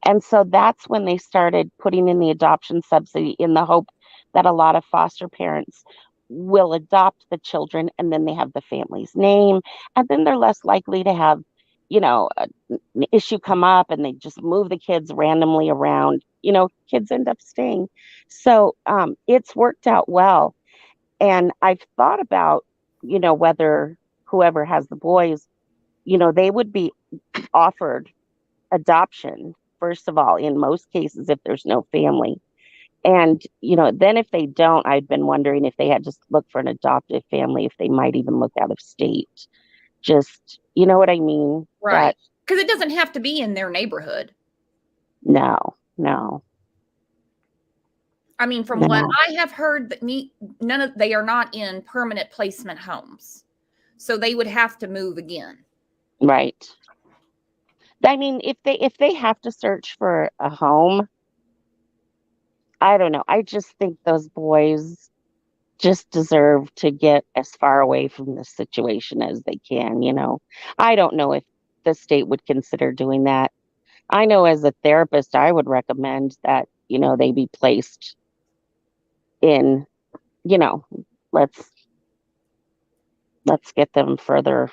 And so that's when they started putting in the adoption subsidy, in the hope that a lot of foster parents will adopt the children, and then they have the family's name, and then they're less likely to have, an issue come up and they just move the kids randomly around. Kids end up staying. So it's worked out well. And I've thought about, whether whoever has the boys, they would be offered adoption, first of all, in most cases, if there's no family. And, then if they don't, I've been wondering if they had just looked for an adoptive family, if they might even look out of state. Just, you know what I mean? Right. Because it doesn't have to be in their neighborhood. No, no, I mean, from what no. I have heard, that they are not in permanent placement homes, so they would have to move again. Right. I mean, if they have to search for a home, I don't know. I just think those boys just deserve to get as far away from this situation as they can. I don't know if the state would consider doing that. I know, as a therapist, I would recommend that, they be placed in, you know, let's get them further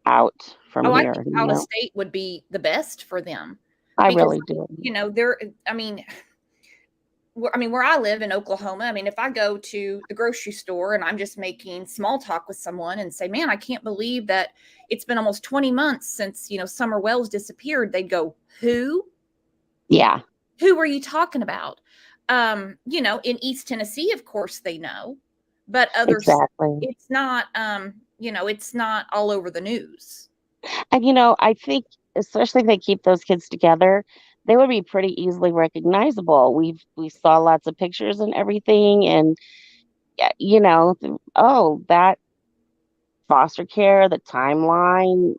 out from I here, think out of state would be the best for them I because, really do. where I live in Oklahoma, I mean, if I go to the grocery store and I'm just making small talk with someone and say, man, I can't believe that it's been almost 20 months since, Summer Wells disappeared, they'd go, who? Yeah, Who are you talking about? In East Tennessee, of course they know, but others, exactly. it's not, it's not all over the news. And I think, especially if they keep those kids together, they would be pretty easily recognizable. We saw lots of pictures and everything, and yeah, that foster care, the timeline.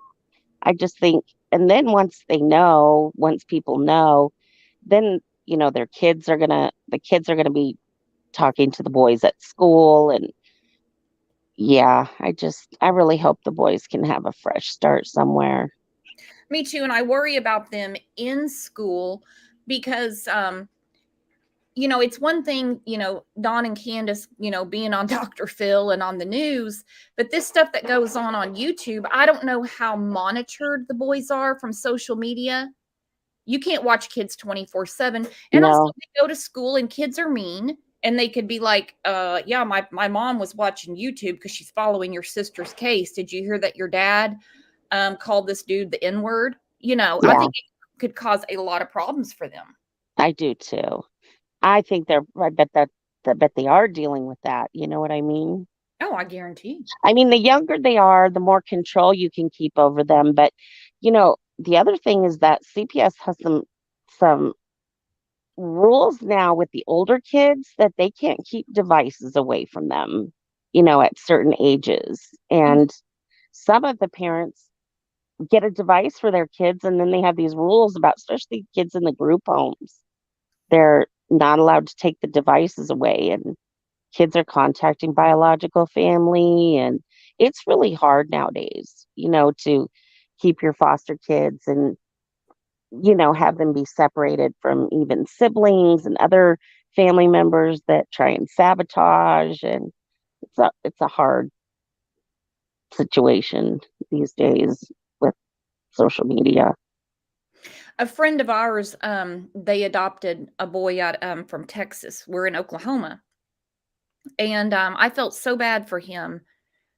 I just think, and then once people know, then the kids are gonna be talking to the boys at school. And yeah, I really hope the boys can have a fresh start somewhere. Me too, and I worry about them in school because, it's one thing, Don and Candace, being on Dr. Phil and on the news, but this stuff that goes on YouTube, I don't know how monitored the boys are from social media. You can't watch kids 24/7. And also, No, they go to school and kids are mean. And they could be like, yeah, my mom was watching YouTube because she's following your sister's case. Did you hear that your dad called this dude the N-word? I yeah, think it could cause a lot of problems for them. I do too. I think I bet they are dealing with that. You know what I mean? Oh, I guarantee. I mean, the younger they are, the more control you can keep over them. But, the other thing is that CPS has some rules now with the older kids that they can't keep devices away from them, at certain ages. Mm. And some of the parents get a device for their kids, and then they have these rules about, especially kids in the group homes. They're not allowed to take the devices away, and kids are contacting biological family. And it's really hard nowadays, to keep your foster kids and, have them be separated from even siblings and other family members that try and sabotage. And it's a hard situation these days with social media. A friend of ours, they adopted a boy out from Texas. We're in Oklahoma, and I felt so bad for him.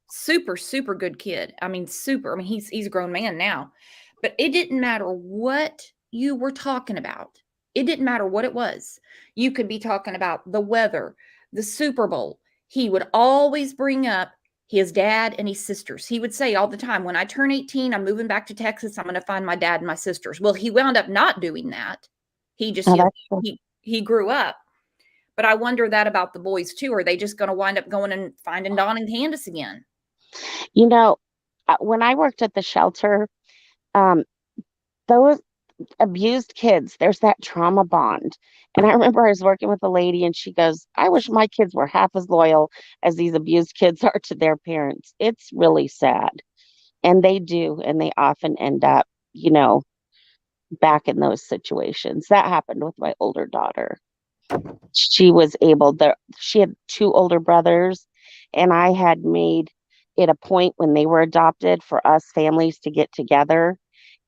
Super, super good kid. I mean, super. I mean, he's a grown man now, but it didn't matter what you were talking about. It didn't matter what it was. You could be talking about the weather, the Super Bowl. He would always bring up his dad and his sisters. He would say all the time, "When I turn 18, I'm moving back to Texas. I'm going to find my dad and my sisters." Well, he wound up not doing that. He just, Oh, that's true. he grew up. But I wonder that about the boys too. Are they just going to wind up going and finding Don and Candace again? You know, when I worked at the shelter, um, those abused kids, there's that trauma bond. And I remember I was working with a lady and she goes, I wish my kids were half as loyal as these abused kids are to their parents. It's really sad. And they do. And they often end up, back in those situations. That happened with my older daughter. She had two older brothers, and I had made it a point when they were adopted for us families to get together.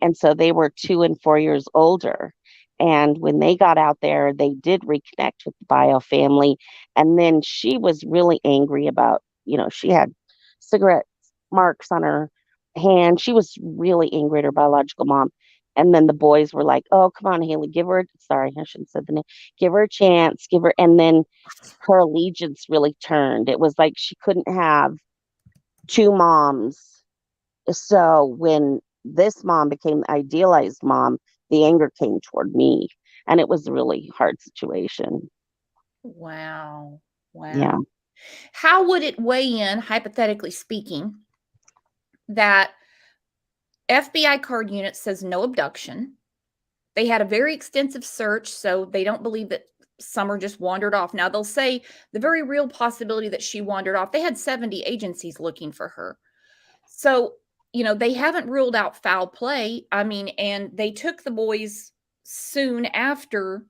And so they were 2 and 4 years older. And when they got out there, they did reconnect with the bio family. And then she was really angry about, she had cigarette marks on her hand. She was really angry at her biological mom. And then the boys were like, "Oh, come on, Haley, sorry, I shouldn't have said the name, give her a chance, give her." And then her allegiance really turned. It was like she couldn't have two moms. So when this mom became the idealized mom, the anger came toward me. And it was a really hard situation. Wow. Yeah. Wow. How would it weigh in, hypothetically speaking, that FBI card unit says no abduction? They had a very extensive search, so they don't believe that Summer just wandered off. Now, they'll say the very real possibility that she wandered off. They had 70 agencies looking for her. So, they haven't ruled out foul play. I mean, and they took the boys soon after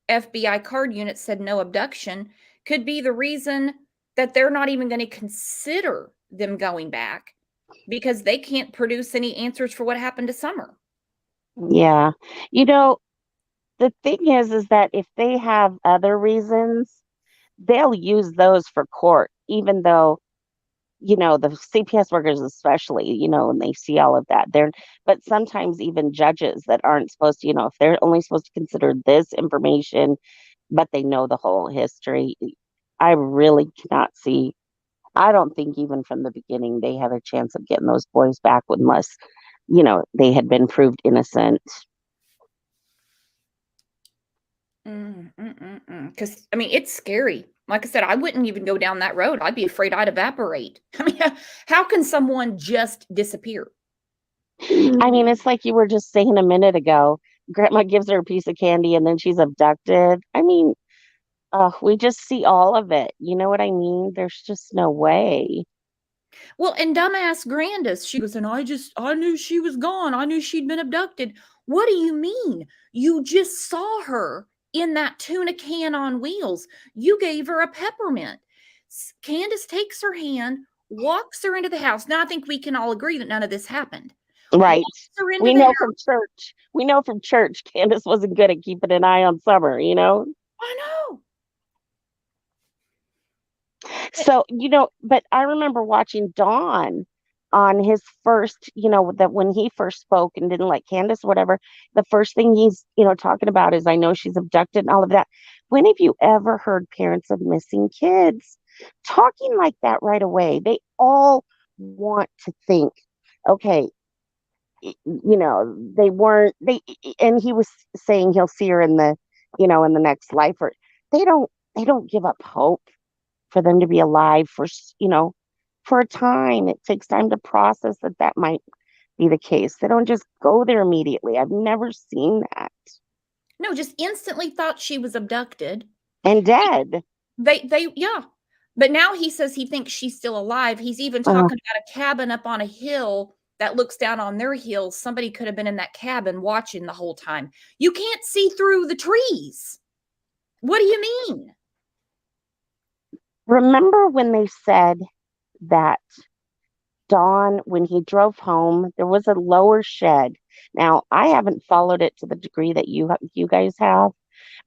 FBI card unit said no abduction. Could be the reason that they're not even going to consider them going back because they can't produce any answers for what happened to Summer. Yeah. You know, the thing is that if they have other reasons, they'll use those for court, even though the CPS workers especially, and they see all of that. But sometimes even judges that aren't supposed to, if they're only supposed to consider this information, but they know the whole history, I really cannot see. I don't think even from the beginning they had a chance of getting those boys back unless, they had been proved innocent. Because, I mean, it's scary. Like I said, I wouldn't even go down that road. I'd be afraid I'd evaporate. I mean, how can someone just disappear? I mean, it's like you were just saying a minute ago. Grandma gives her a piece of candy and then she's abducted. I mean, we just see all of it. You know what I mean? There's just no way. Well, and dumbass Grandis, she goes, and I knew she was gone. I knew she'd been abducted. What do you mean? You just saw her in that tuna can on wheels. You gave her a peppermint. Candace takes her hand, walks her into the house. Now, I think we can all agree that none of this happened. Right. Walks her into We the know house. from church. We know from church Candace wasn't good at keeping an eye on Summer, I know. So, but I remember watching Dawn on his first, that when he first spoke and didn't like Candace or whatever, the first thing he's, talking about is, I know she's abducted and all of that. When have you ever heard parents of missing kids talking like that right away? They all want to think, okay, they weren't, and he was saying he'll see her in the, in the next life, or they don't give up hope for them to be alive for a time. It takes time to process that might be the case. They don't just go there immediately. I've never seen that. No, just instantly thought she was abducted. And dead. Yeah. But now he says he thinks she's still alive. He's even talking about a cabin up on a hill that looks down on their hills. Somebody could have been in that cabin watching the whole time. You can't see through the trees. What do you mean? Remember when they said that Don, when he drove home, there was a lower shed. Now, I haven't followed it to the degree that you guys have,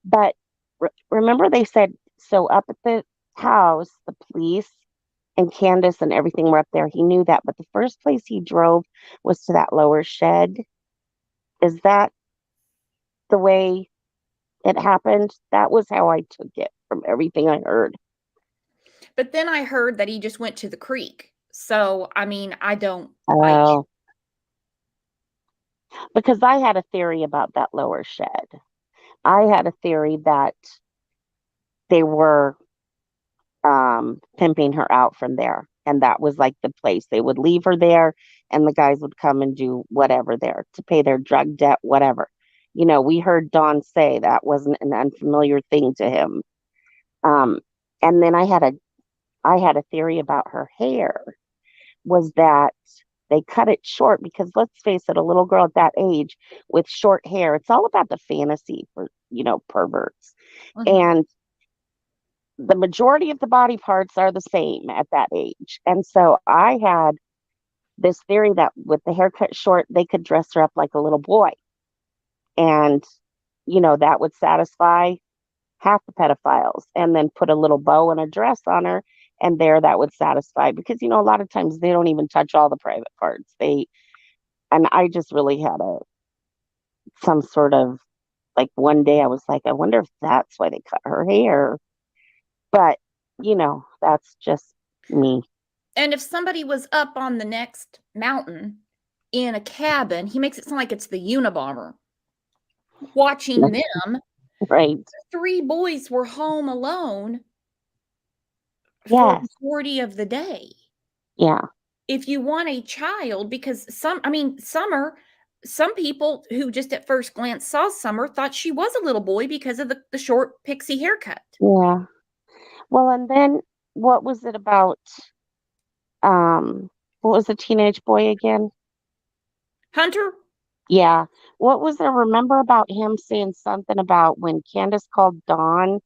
but remember they said, so up at the house, the police and Candace and everything were up there. He knew that, but the first place he drove was to that lower shed. Is that the way it happened? That was how I took it from everything I heard. But then I heard that he just went to the creek. So, I mean, I don't. Because I had a theory about that lower shed. I had a theory that they were pimping her out from there. And that was like the place. They would leave her there and the guys would come and do whatever there to pay their drug debt, whatever. We heard Don say that wasn't an unfamiliar thing to him. And then I had a theory about her hair, was that they cut it short because, let's face it, a little girl at that age with short hair, it's all about the fantasy for, perverts. And the majority of the body parts are the same at that age. And so I had this theory that with the haircut short, they could dress her up like a little boy. And, that would satisfy half the pedophiles, and then put a little bow and a dress on her. And that would satisfy, because, a lot of times they don't even touch all the private parts. And I just really had some sort of, like, one day I was like, I wonder if that's why they cut her hair. But, that's just me. And if somebody was up on the next mountain in a cabin, he makes it sound like it's the Unabomber watching them. Right. 3 boys were home alone for Yes. the majority of the day. Yeah. If you want a child, because some people who just at first glance saw Summer thought she was a little boy because of the short pixie haircut. Yeah. Well, and then what was it about? What was the teenage boy again? Hunter? Yeah. What was there? Remember about him saying something about when Candace called Dawn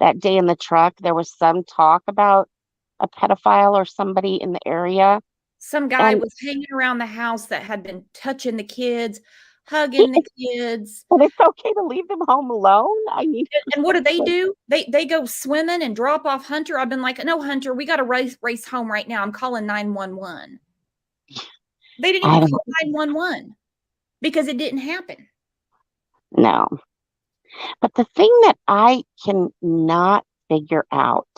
that day in the truck, there was some talk about a pedophile or somebody in the area. Some guy was hanging around the house that had been touching the kids, hugging the kids. But it's okay to leave them home alone? I mean, and what do? They go swimming and drop off Hunter. I've been like, no, Hunter, we got to race home right now. I'm calling 911. They didn't even call 911 because it didn't happen. No. But the thing that I cannot figure out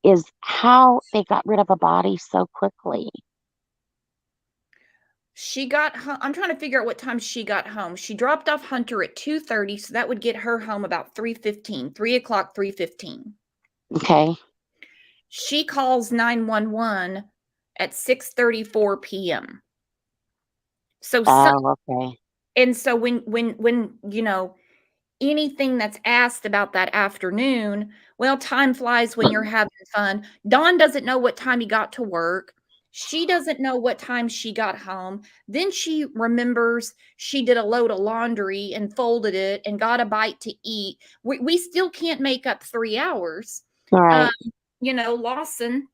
is how they got rid of a body so quickly. She got home. I'm trying to figure out what time she got home. She dropped off Hunter at 2:30, so that would get her home about 3:15, 3 o'clock, 3:15. Okay. She calls 911 at 6:34 p.m. So, okay. And so when anything that's asked about that afternoon, well, time flies when you're having fun. Dawn doesn't know what time he got to work. She doesn't know what time she got home. Then she remembers she did a load of laundry and folded it and got a bite to eat. We still can't make up 3 hours. All right. Lawson,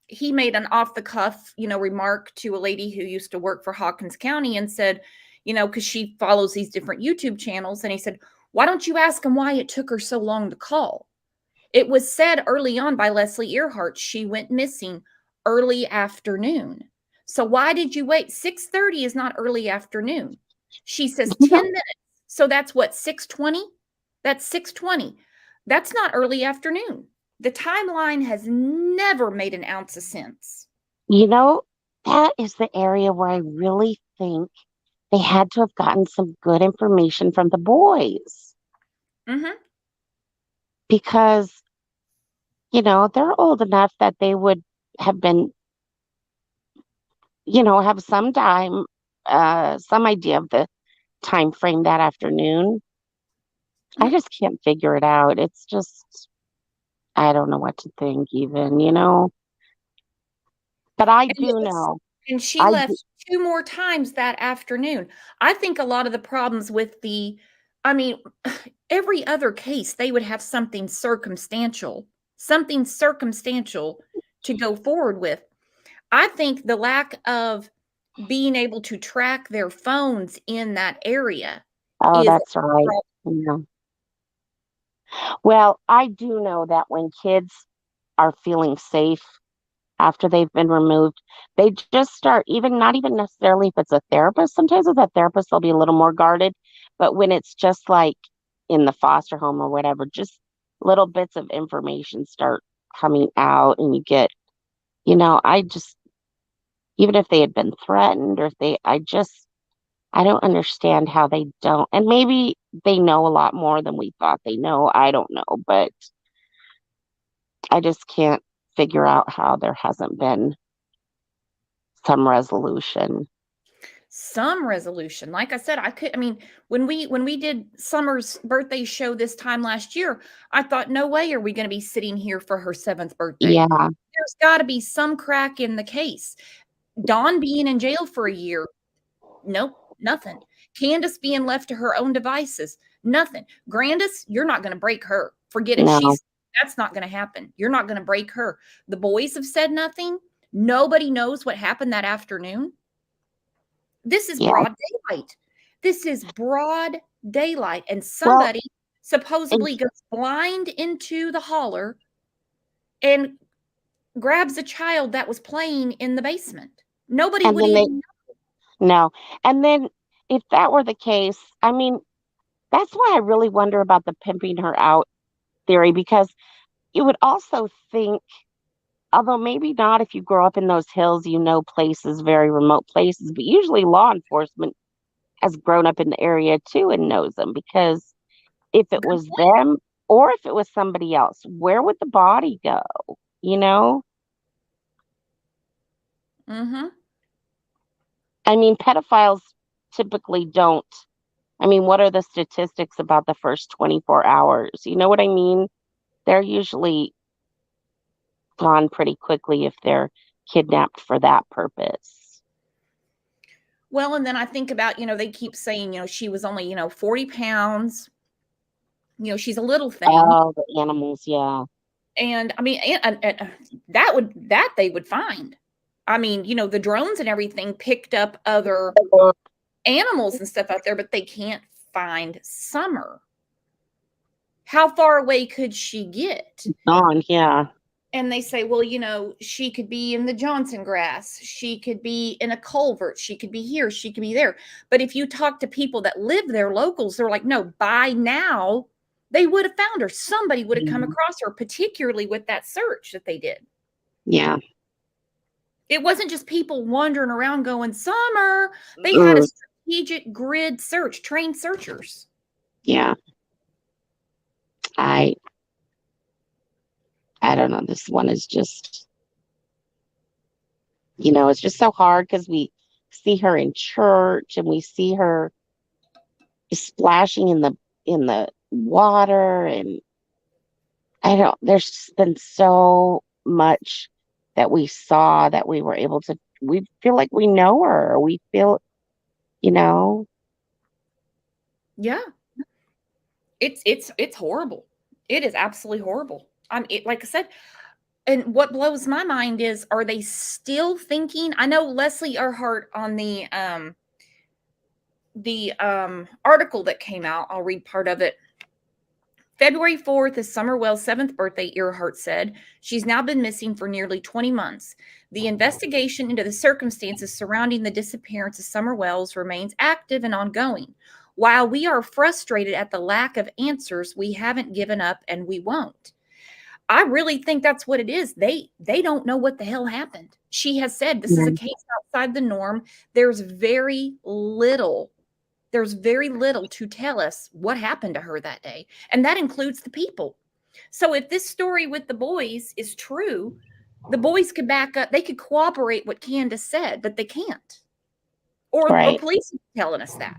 he made an off the cuff, remark to a lady who used to work for Hawkins County and said, because she follows these different YouTube channels. And he said, why don't you ask him why it took her so long to call? It was said early on by Leslie Earhart, she went missing early afternoon. So why did you wait? 6:30 is not early afternoon. She says You 10 know, minutes. So that's what, 6:20? That's 6:20. That's not early afternoon. The timeline has never made an ounce of sense. you know, that is the area where I really think they had to have gotten some good information from the boys Mhm. because, they're old enough that they would have been, have some idea of the time frame that afternoon. I Mhm. just can't figure it out. It's just, I don't know what to think even. But I And it do was know, and she I do, left 2 more times that afternoon. I think a lot of the problems with I mean, every other case, they would have something circumstantial to go forward with. I think the lack of being able to track their phones in that area oh, is a that's right. prob Yeah. Well, I do know that when kids are feeling safe after they've been removed, they just start, even not even necessarily if it's a therapist. Sometimes with a therapist, they'll be a little more guarded. But when it's just like in the foster home or whatever, just little bits of information start coming out, and you get, I just, even if they had been threatened or if I don't understand how they don't. And maybe they know a lot more than we thought they know. I don't know, but I just can't figure out how there hasn't been some resolution. some resolution. Like I said, I mean, when we did Summer's birthday show this time last year, I thought, "No way are we gonna be sitting here for her 7th birthday. Yeah, There's gotta be some crack in the case." Dawn being in jail for a year, nope, nothing. Candace being left to her own devices, nothing. Grandis, you're not gonna break her. Forget it. no, That's not gonna happen. You're not gonna break her. The boys have said nothing. Nobody knows what happened that afternoon. This is yeah. broad daylight. This is broad daylight, and Well, somebody and supposedly goes blind into the holler and grabs a child that was playing in the basement. Nobody and would then they even no. And then if that were the case, I mean, that's why I really wonder about the pimping her out theory, because you would also think, although maybe not if you grow up in those hills, places, very remote places, but usually law enforcement has grown up in the area too and knows them, because if it good was point. them or if it was somebody else, where would the body go? You know? Mhm. I mean, pedophiles typically don't. I mean, what are the statistics about the first 24 hours? You know what I mean? They're usually gone pretty quickly if they're kidnapped for that purpose. Well, and then I think about, they keep saying, she was only, 40 pounds. She's a little thing. Oh, the animals, yeah. And I mean, that they would find. I mean, the drones and everything picked up other animals and stuff out there, but they can't find Summer. How far away could she get? On, yeah. And they say, well, she could be in the Johnson grass. She could be in a culvert. She could be here. She could be there. But if you talk to people that live there, locals, they're like, no, by now they would have found her. Somebody would have come Yeah. across her, particularly with that search that they did. Yeah. It wasn't just people wandering around going, Summer. They had a Mm, strategic grid search, trained searchers. yeah. I I don't know. This one is just, it's just so hard because we see her in church and we see her splashing in the water, and I don't there's just been so much that we saw that we feel like we know her. We feel, you know, Yeah. It's horrible. It is absolutely horrible. Like I said, and what blows my mind is, are they still thinking? I know Leslie Earhart on the article that came out, I'll read part of it. February 4th is Summer Wells' 7th birthday, Earhart said. She's now been missing for nearly 20 months. The investigation into the circumstances surrounding the disappearance of Summer Wells remains active and ongoing. While we are frustrated at the lack of answers, we haven't given up and we won't. I really think that's what it is. They don't know what the hell happened. She has said this is a case outside the norm. There's very little to tell us what happened to her that day, and that includes the people. So if this story with the boys is true, the boys could back up. They could corroborate what Candace said, but they can't. Or police are telling us that.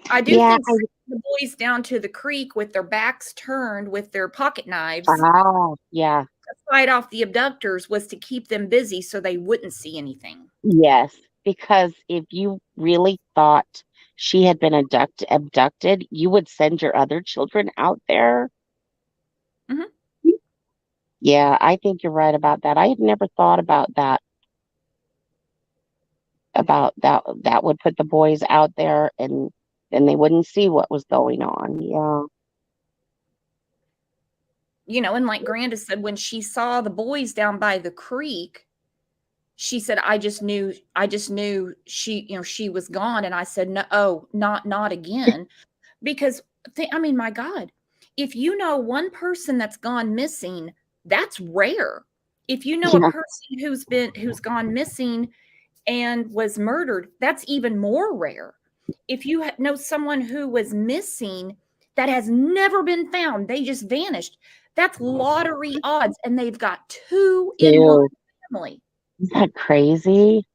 I do think the boys down to the creek with their backs turned with their pocket knives Oh, yeah. to fight off the abductors was to keep them busy so they wouldn't see anything. Yes, because if you really thought she had been abducted, you would send your other children out there. Mhm. Yeah, I think you're right about that. I had never thought about that. That would put the boys out there and then they wouldn't see what was going on. Yeah. You know, and like Granda said, when she saw the boys down by the creek, she said, I just knew she was gone. And I said, no, not again. Because I mean, my God, if you know one person that's gone missing, that's rare. If you know a person who's gone missing and was murdered, that's even more rare. If you know someone who was missing that has never been found, they just vanished. That's lottery odds, and they've got two in one family. Isn't that crazy?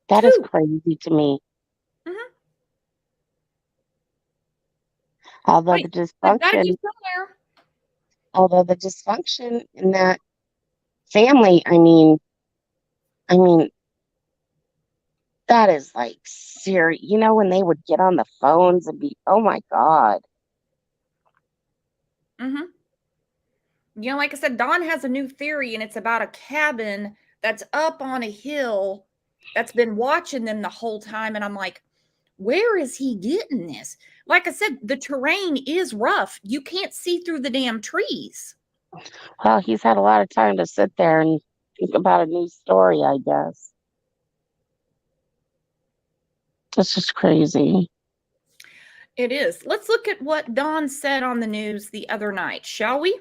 That is crazy to me. Mm-hmm. Although the dysfunction in that family, I mean, that is like serious. You know, when they would get on the phones and be, oh my God. Mm-hmm. You know, like I said, Dawn has a new theory, and it's about a cabin that's up on a hill that's been watching them the whole time. And I'm like, where is he getting this? Like I said, the terrain is rough. You can't see through the damn trees. Well, he's had a lot of time to sit there and think about a new story, I guess. It's just crazy. It is. Let's look at what Dawn said on the news the other night, shall we?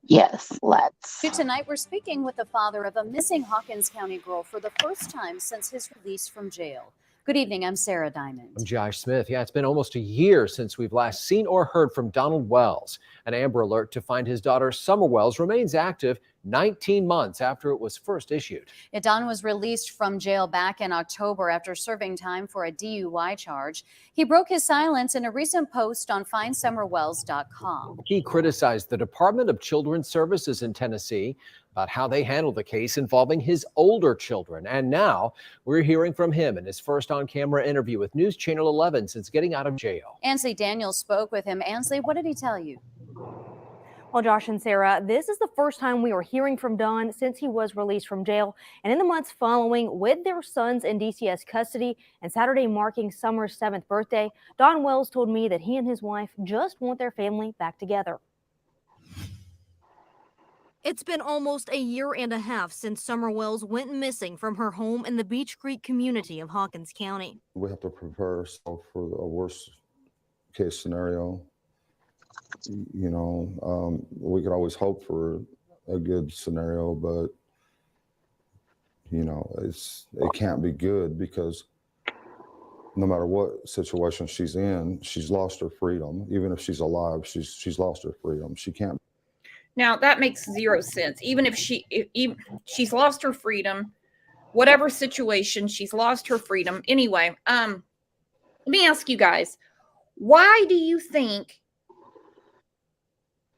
Yes, let's. Tonight, we're speaking with the father of a missing Hawkins County girl for the first time since his release from jail. Good evening. I'm Sarah Diamond. I'm Josh Smith. Yeah, it's been almost a year since we've last seen or heard from Donald Wells. An Amber Alert to find his daughter Summer Wells remains active 19 months after it was first issued. Don was released from jail back in October after serving time for a DUI charge. He broke his silence in a recent post on findsummerwells.com. He criticized the Department of Children's Services in Tennessee about how they handle the case involving his older children. And now we're hearing from him in his first on-camera interview with News Channel 11 since getting out of jail. Ansley Daniels spoke with him. Ansley, what did he tell you? Well, Josh and Sarah, this is the first time we are hearing from Don since he was released from jail. And in the months following, with their sons in DCS custody and Saturday marking Summer's 7th birthday, Don Wells told me that he and his wife just want their family back together. It's been almost a year and a half since Summer Wells went missing from her home in the Beech Creek community of Hawkins County. We have to prepare ourselves for a worst case scenario. You know, we could always hope for a good scenario, but you know, it can't be good because no matter what situation she's in, she's lost her freedom. Even if she's alive, she's lost her freedom. She can't. Now that makes zero sense. Even if she's lost her freedom, whatever situation, she's lost her freedom. Anyway, let me ask you guys, why do you think,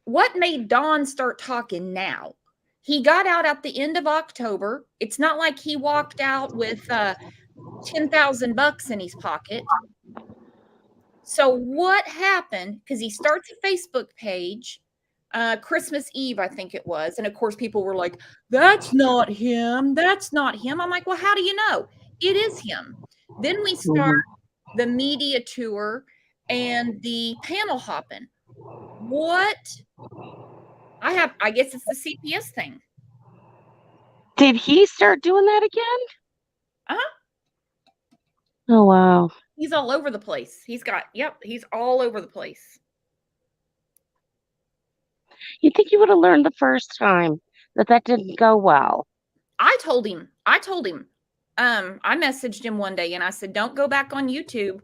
what made Don start talking now? He got out at the end of October. It's not like he walked out with $10,000 in his pocket. So what happened? Because he starts a Facebook page, Christmas Eve, I think it was. And of course, people were like, that's not him. That's not him. I'm like, well, how do you know? It is him. Then we start the media tour and the panel hopping. What? I guess it's the CPS thing. Did he start doing that again? Uh-huh. Oh, wow. He's all over the place. He's all over the place. You think you would have learned the first time that didn't go well? I told him, I messaged him one day and I said, don't go back on YouTube.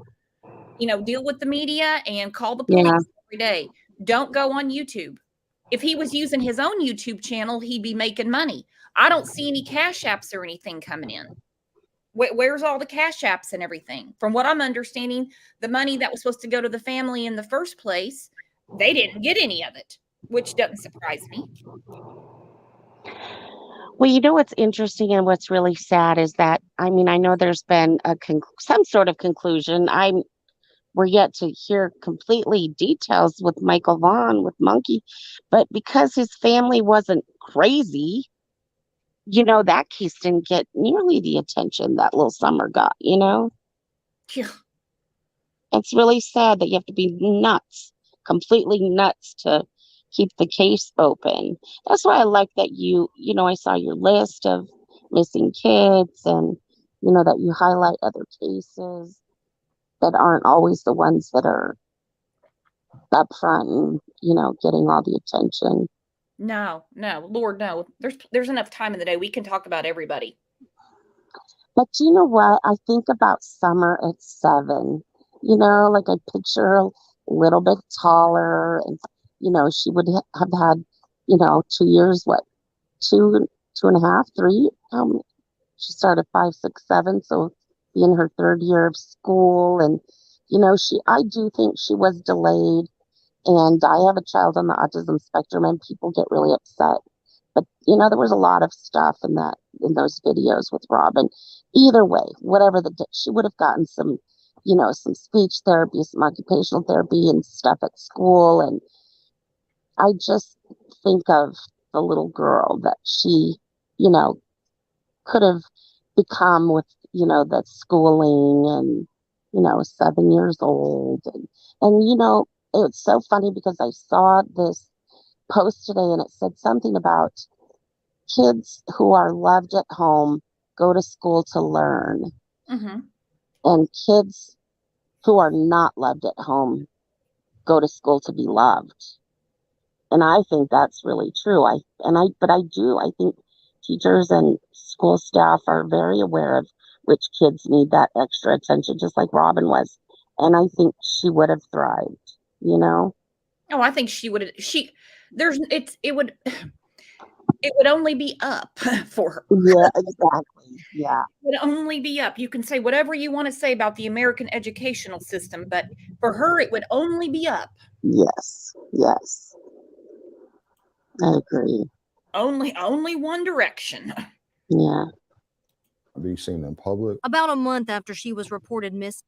Deal with the media and call the police Yeah. every day. Don't go on YouTube. If he was using his own YouTube channel, he'd be making money. I don't see any cash apps or anything coming in. Where's all the cash apps and everything? From what I'm understanding, the money that was supposed to go to the family in the first place, they didn't get any of it, which doesn't surprise me. Well, you know what's interesting and what's really sad is that, I mean, I know there's been some sort of conclusion. We're yet to hear completely details with Michael Vaughn with Monkey, but because his family wasn't crazy, that case didn't get nearly the attention that Lil Summer got, Yeah. It's really sad that you have to be nuts, completely nuts to keep the case open. That's why I like that I saw your list of missing kids and, that you highlight other cases that aren't always the ones that are up front and, getting all the attention. No, Lord, no. There's enough time in the day. We can talk about everybody. But you know what? I think about Summer at 7. Like I picture her a little bit taller and, she would have had, 2 years, 2.5, 3? She started 5, 6, 7. So be in her 3rd year of school. And, I do think she was delayed. And I have a child on the autism spectrum and people get really upset. But, there was a lot of stuff in those videos with Robin. Either way, whatever she would have gotten some, some speech therapy, some occupational therapy and stuff at school. And I just think of the little girl that she, could have become with, the schooling and, 7 years old. And it's so funny because I saw this post today and it said something about kids who are loved at home go to school to learn. Mm-hmm. And kids who are not loved at home go to school to be loved. And I think that's really true. I think teachers and school staff are very aware of which kids need that extra attention, just like Robin was. And I think she would have thrived, Oh, I think she would. It would only be up for her. Yeah, exactly. Yeah. It would only be up. You can say whatever you want to say about the American educational system, but for her, it would only be up. Yes. Yes. I agree. Only one direction. Yeah. Be seen in public. About a month after she was reported missing.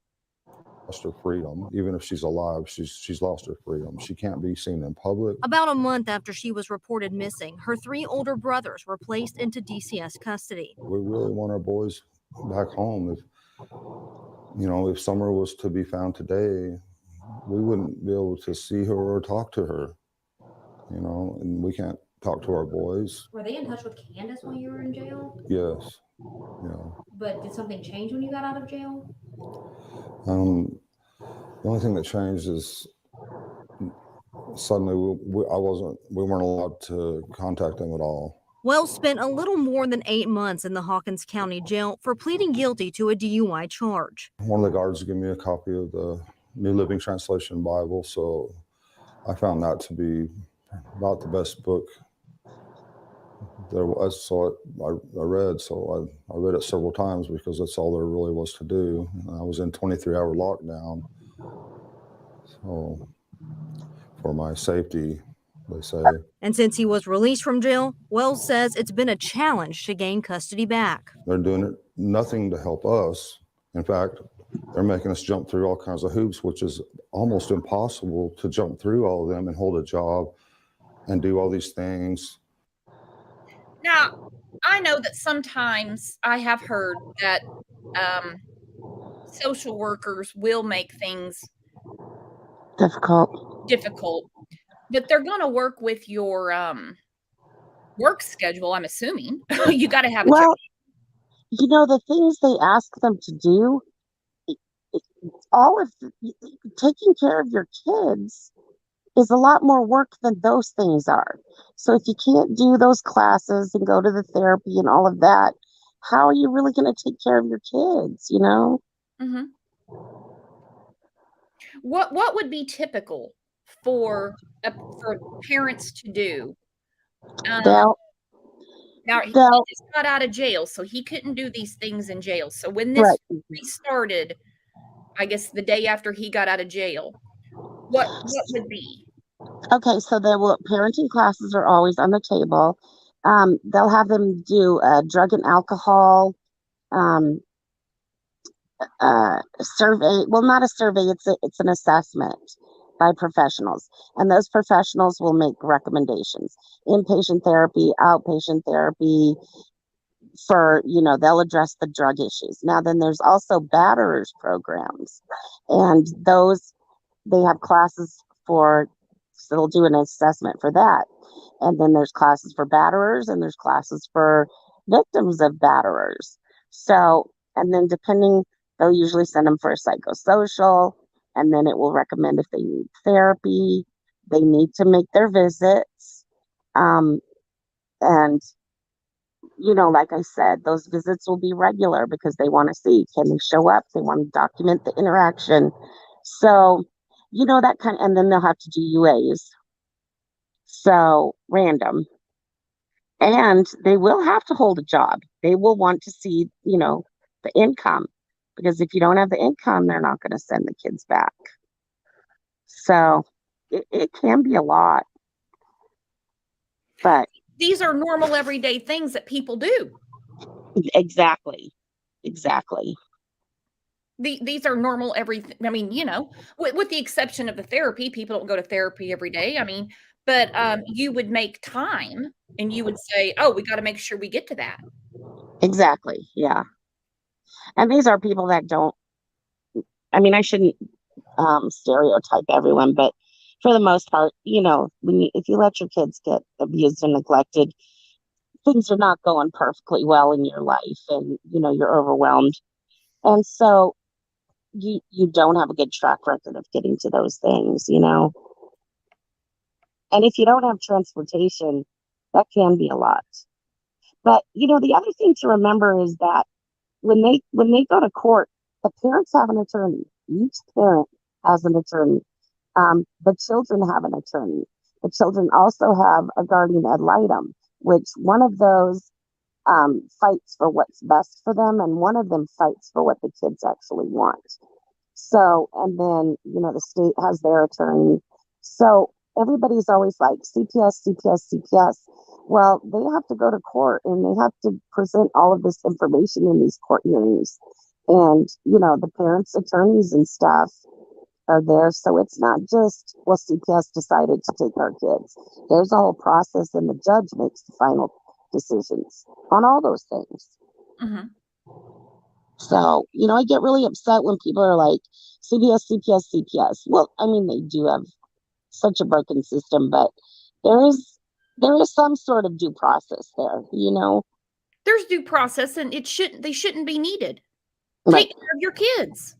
Lost her freedom. Even if she's alive, she's lost her freedom. She can't be seen in public. About a month after she was reported missing, her 3 older brothers were placed into DCS custody. We really want our boys back home. If Summer was to be found today, we wouldn't be able to see her or talk to her. And we can't talk to our boys. Were they in touch with Candace while you were in jail? Yes. Yeah. But did something change when you got out of jail? The only thing that changed is suddenly we weren't allowed to contact them at all. Wells spent a little more than 8 months in the Hawkins County Jail for pleading guilty to a DUI charge. One of the guards gave me a copy of the New Living Translation Bible, so I found that to be about the best book there was. So I read it several times because that's all there really was to do. I was in 23-hour lockdown. So for my safety, they say. And since he was released from jail, Wells says it's been a challenge to gain custody back. They're doing nothing to help us. In fact, they're making us jump through all kinds of hoops, which is almost impossible to jump through all of them and hold a job and do all these things. Now, I know that sometimes I have heard that social workers will make things Difficult. but they're going to work with your work schedule, I'm assuming. You got to have a job. Well, you know, the things they ask them to do, all of taking care of your kids is a lot more work than those things are. So if you can't do those classes and go to the therapy and all of that, how are you really going to take care of your kids, you know? Mhm. What would be typical for parents to do? They'll, Now he they'll, just got out of jail, so he couldn't do these things in jail. So when this right. restarted, I guess the day after he got out of jail, what would be? Okay, so parenting classes are always on the table. They'll have them do a drug and alcohol um, survey. Well, not a survey; it's an assessment by professionals, and those professionals will make recommendations: inpatient therapy, outpatient therapy. They'll address the drug issues. Now, then there's also batterers programs, and those they have classes for. So they'll do an assessment for that. And then there's classes for batterers and there's classes for victims of batterers. So, and then they'll usually send them for a psychosocial, and then it will recommend if they need therapy, they need to make their visits. And, like I said, those visits will be regular because they want to see, can they show up? They want to document the interaction. So, that and then they'll have to do UAs. So random. And they will have to hold a job. They will want to see, the income, because if you don't have the income, they're not going to send the kids back. So it can be a lot. But These are normal everyday things that people do. exactly. These are normal everything. I mean, with the exception of the therapy, people don't go to therapy every day. I mean, but you would make time and you would say, oh, we got to make sure we get to that. Exactly. Yeah. And these are people that I shouldn't stereotype everyone, but for the most part, if you let your kids get abused and neglected, things are not going perfectly well in your life, and you're overwhelmed, and so you don't have a good track record of getting to those things, and if you don't have transportation, that can be a lot. But the other thing to remember is that when they go to court, the parents have an attorney. Each parent has an attorney. The children have an attorney. The children also have a guardian ad litem, which one of those fights for what's best for them, and one of them fights for what the kids actually want. So, and then, the state has their attorney. So everybody's always like, CPS, CPS, CPS. Well, they have to go to court and they have to present all of this information in these court hearings. And, the parents' attorneys and stuff are there. So it's not just, well, CPS decided to take our kids. There's a whole process, and the judge makes the final decisions on all those things. Mm-hmm. So, I get really upset when people are like, CPS, CPS, CPS. Well, they do have such a broken system, but there is some sort of due process there, There's due process, and they shouldn't be needed. Right. Take care of your kids.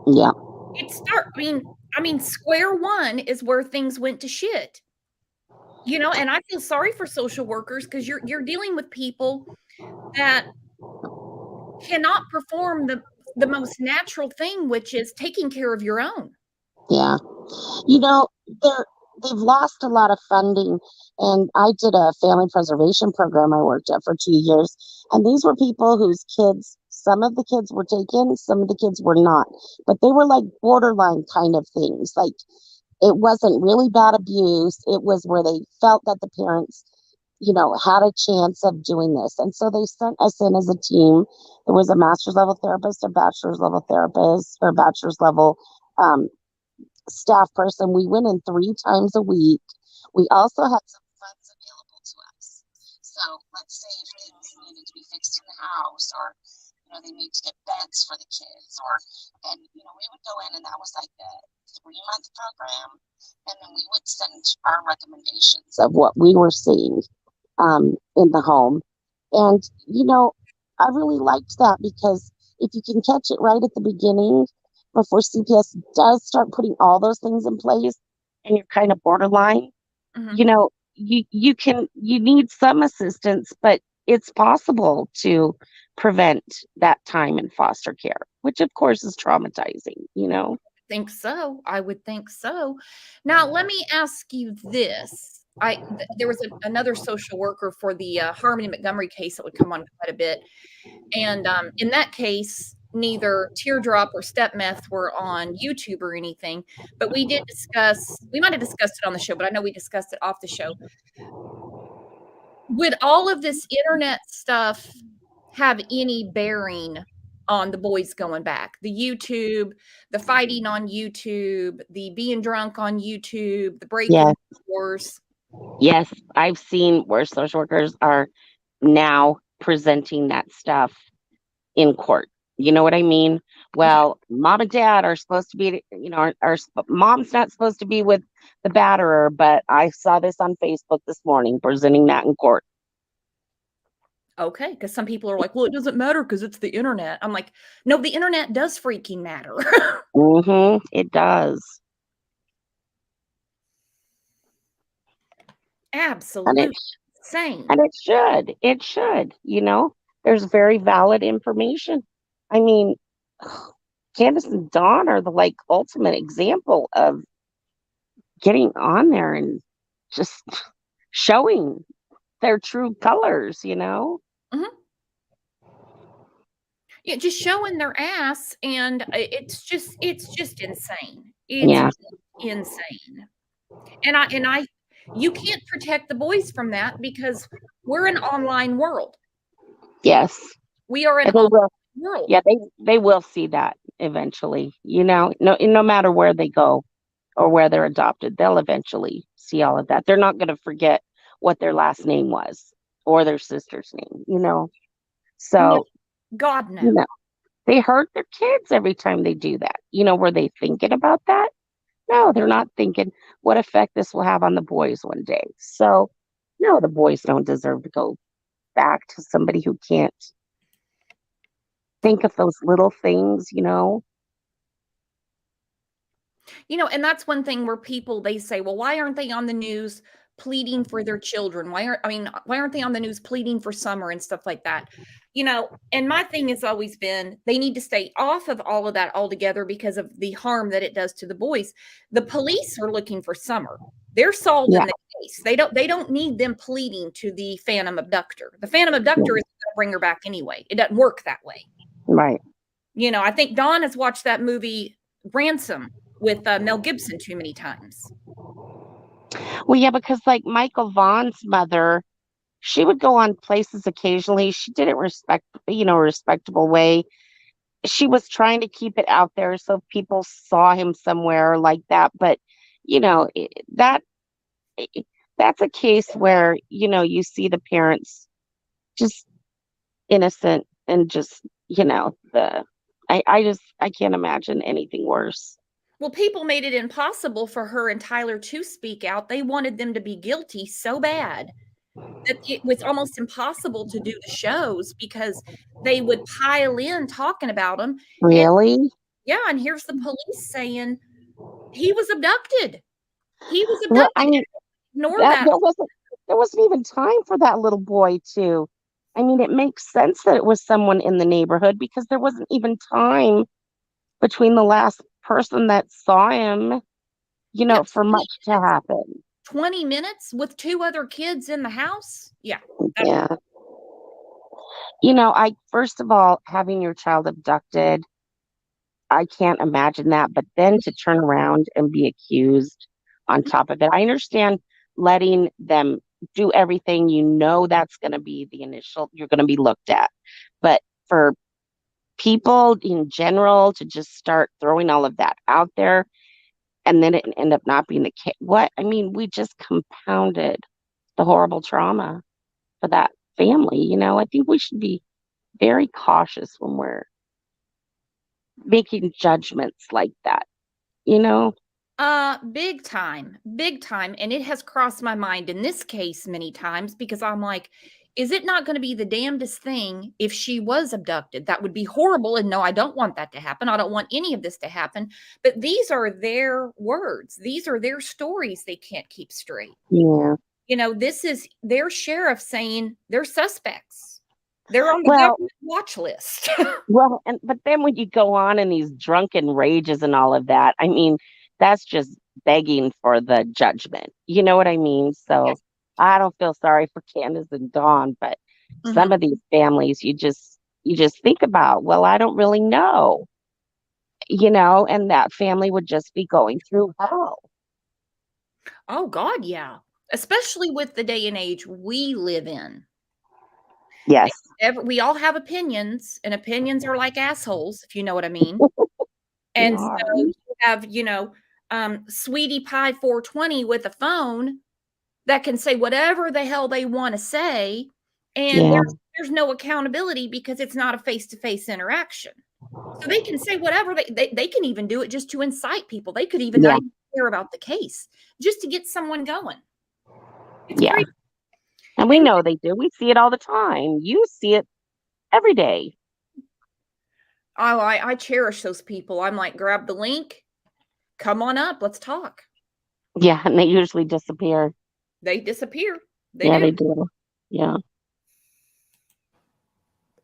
Yeah. Square one is where things went to shit. And I feel sorry for social workers, because you're dealing with people that cannot perform the most natural thing, which is taking care of your own. Yeah. They've lost a lot of funding, and I did a family preservation program I worked at for 2 years, and these were people whose kids, some of the kids were taken, some of the kids were not, but they were like borderline kind of things. Like, it wasn't really bad abuse. It was where they felt that the parents, had a chance of doing this. And so they sent us in as a team. There was a master's level therapist, a bachelor's level therapist, or a bachelor's level staff person. We went in 3 times a week. We also had some funds available to us. So let's say if things needed to be fixed in the house, or they need to get beds for the kids, and we would go in, and that was like a 3-month program, and then we would send our recommendations of what we were seeing in the home. And I really liked that, because if you can catch it right at the beginning before CPS does start putting all those things in place, and you're kind of borderline, Mhm. you need some assistance, but it's possible to prevent that time in foster care, which of course is traumatizing. Think so. I would think so. Now, let me ask you this. There was another social worker for the Harmony Montgomery case that would come on quite a bit, and in that case, neither Teardrop or Step Meth were on YouTube or anything, but we did discuss. We might have discussed it on the show, but I know we discussed it off the show. Would all of this internet stuff have any bearing on the boys going back? The YouTube, the fighting on YouTube, the being drunk on YouTube, the breaking Yes, wars. yes, I've seen where social workers are now presenting that stuff in court. You know what I mean? Well, mom and dad are supposed to be, mom's not supposed to be with the batterer, but I saw this on Facebook this morning, presenting that in court. Okay, because some people are like, well, it doesn't matter because it's the internet. I'm like, no, the internet does freaking matter. It does. And Absolutely it insane. and it should, there's very valid information. I mean, Candace and Dawn are the ultimate example of getting on there and just showing their true colors. Mhm. Yeah, just showing their ass, and it's just insane. It's Yeah. insane. And you can't protect the boys from that because we're an online world. Yes. We are an And they online will. world. Yeah, they will see that eventually. No matter where they go or where they're adopted, they'll eventually see all of that. They're not going to forget what their last name was or their sister's name. No, So, God you no. know, they hurt their kids every time they do that. Were they thinking about that? No, they're not thinking what effect this will have on the boys one day. So, no, the boys don't deserve to go back to somebody who can't think of those little things. And that's one thing where people, they say, well, why aren't they on the news pleading for their children? Why aren't they on the news pleading for Summer and stuff like that? And my thing has always been they need to stay off of all of that altogether because of the harm that it does to the boys. The police are looking for Summer. They're solving Yeah. the case. They don't need them pleading to the Phantom Abductor. The Phantom Abductor is going to bring her back anyway. It doesn't work that way. Right. I think Dawn has watched that movie Ransom with Mel Gibson too many times. Well, yeah, because Michael Vaughn's mother, she would go on places occasionally. She did it respectable way. She was trying to keep it out there so people saw him somewhere like that. But that's a case where you see the parents just innocent and just I can't imagine anything worse. Well, people made it impossible for her and Tyler to speak out. They wanted them to be guilty so bad that it was almost impossible to do the shows because they would pile in talking about them. Really? And here's the police saying he was abducted. He was Well, abducted. I mean, Ignore that that. there wasn't even time for that little boy to. I mean, it makes sense that it was someone in the neighborhood because there wasn't even time between the last person that saw him, for much to happen. 20 minutes with 2 other kids in the house? Yeah. Yeah. First of all, having your child abducted, I can't imagine that. But then to turn around and be accused on top of it, I understand letting them do everything. That's going to be the initial, you're going to be looked at. But for people in general to just start throwing all of that out there and then it end up not being the case, we just compounded the horrible trauma for that family. You know, I think we should be very cautious when we're making judgments like that, you know? Big time, big time. And it has crossed my mind in this case many times because I'm like, is it not going to be the damnedest thing if she was abducted? That would be horrible. And no, I don't want that to happen. I don't want any of this to happen. But these are their words, these are their stories they can't keep straight. Yeah. You know, this is their sheriff saying they're suspects. They're on the Well, government watch list. well, but then when you go on in these drunken rages and all of that, I mean, that's just begging for the judgment. You know what I mean? So Yes. I don't feel sorry for Candace and Dawn, but some of these families you just think about, well, I don't really know, you know, and that family would just be going through hell. Oh God, yeah. Especially with the day and age we live in. Yes. We all have opinions, and opinions are like assholes, if you know what I mean. They And so are. you have, Sweetie Pie 420 with a phone that can say whatever the hell they want to say, and Yeah. there's no accountability because it's not a face-to-face interaction. So they can say whatever they can even do it just to incite people. They could even Yeah. not even care about the case just to get someone going. It's Yeah. crazy. And we know they do. We see it all the time. You see it every day. Oh, I cherish those people. I'm like, grab the link, come on up, let's talk. Yeah, and they usually disappear. They disappear. Yeah, do. they do. Yeah.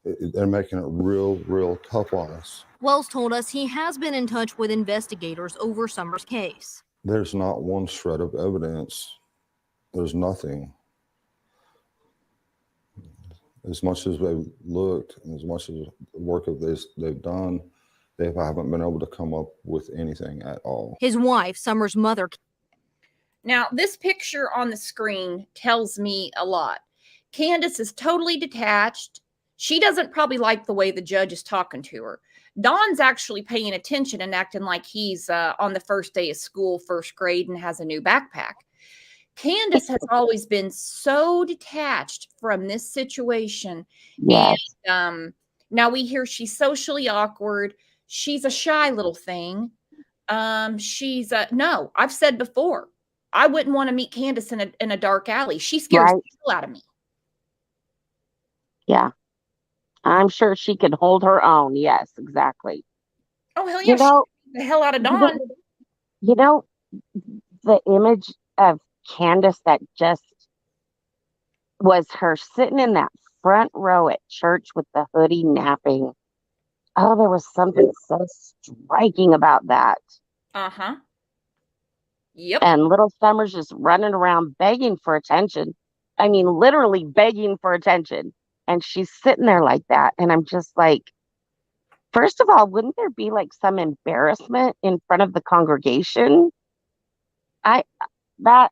They're making it real tough on us. Wells told us he has been in touch with investigators over Summer's case. There's not one shred of evidence. There's nothing. As much as they've looked, and as much as the work of this they've done, they haven't been able to come up with anything at all. His wife, Summer's mother. Now, this picture on the screen tells me a lot. Candace is totally detached. She doesn't probably like the way the judge is talking to her. Don's actually paying attention and acting like he's on the first day of school, first grade, and has a new backpack. Candace has always been so detached from this situation. Yes. And now we hear she's socially awkward. She's a shy little thing. No, I've said before, I wouldn't want to meet Candace in a dark alley. She scares Right. the hell out of me. Yeah. I'm sure she can hold her own. Yes, exactly. Oh, hell yeah. You know, She the hell out of you know, Dawn. you know, the image of Candace that just was her sitting in that front row at church with the hoodie napping. Oh, there was something so striking about that. Uh-huh. Yep. And little Summer's just running around begging for attention. I mean, literally begging for attention. And she's sitting there like that. And I'm just like, first of all, wouldn't there be like some embarrassment in front of the congregation? That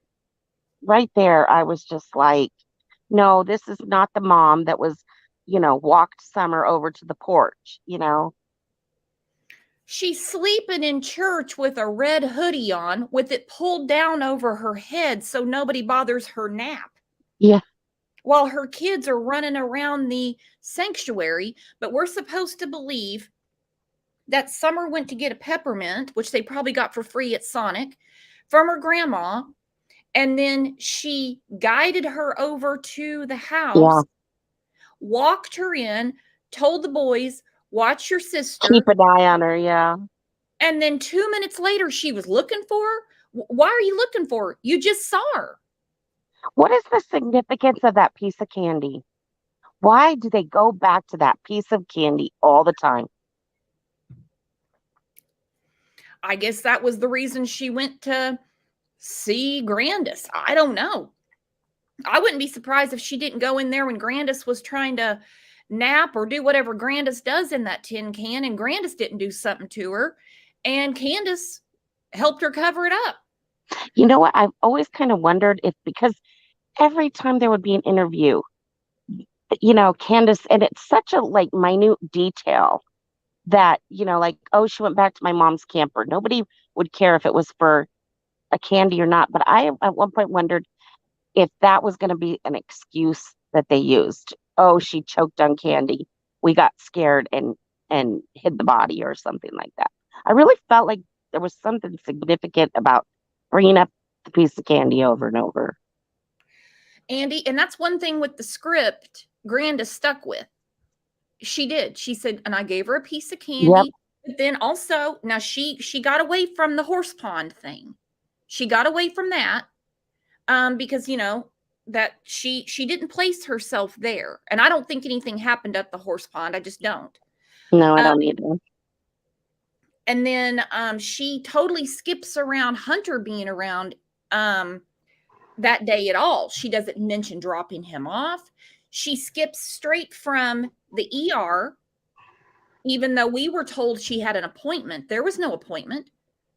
right there, I was just like, no, this is not the mom that was, walked Summer over to the porch, She's sleeping in church with a red hoodie on with it pulled down over her head so nobody bothers her nap. Yeah. While her kids are running around the sanctuary, but we're supposed to believe that Summer went to get a peppermint, which they probably got for free at Sonic, from her grandma, and then she guided her over to the house, Yeah. walked her in, told the boys, watch your sister. Keep an eye on her. Yeah. And then 2 minutes later, she was looking for her. Why are you looking for her? You just saw her. What is the significance of that piece of candy? Why do they go back to that piece of candy all the time? I guess that was the reason she went to see Grandis. I don't know. I wouldn't be surprised if she didn't go in there when Grandis was trying to nap or do whatever Grandis does in that tin can, and Grandis didn't do something to her, and Candace helped her cover it up. You know what? I've always kind of wondered if, because every time there would be an interview, Candace, and it's such a like minute detail that, like, oh, she went back to my mom's camper. Nobody would care if it was for a candy or not. But I at one point wondered if that was going to be an excuse that they used. Oh, she choked on candy. We got scared and hid the body or something like that. I really felt like there was something significant about bringing up the piece of candy over and over. Andy, and that's one thing with the script Granda stuck with. She did. She said, and I gave her a piece of candy. Yep. But then also, now she got away from the horse pond thing. She got away from that because, you know, that she didn't place herself there. And I don't think anything happened at the horse pond. I just don't. No, I don't either. And then she totally skips around Hunter being around that day at all. She doesn't mention dropping him off. She skips straight from the ER, even though we were told she had an appointment. There was no appointment.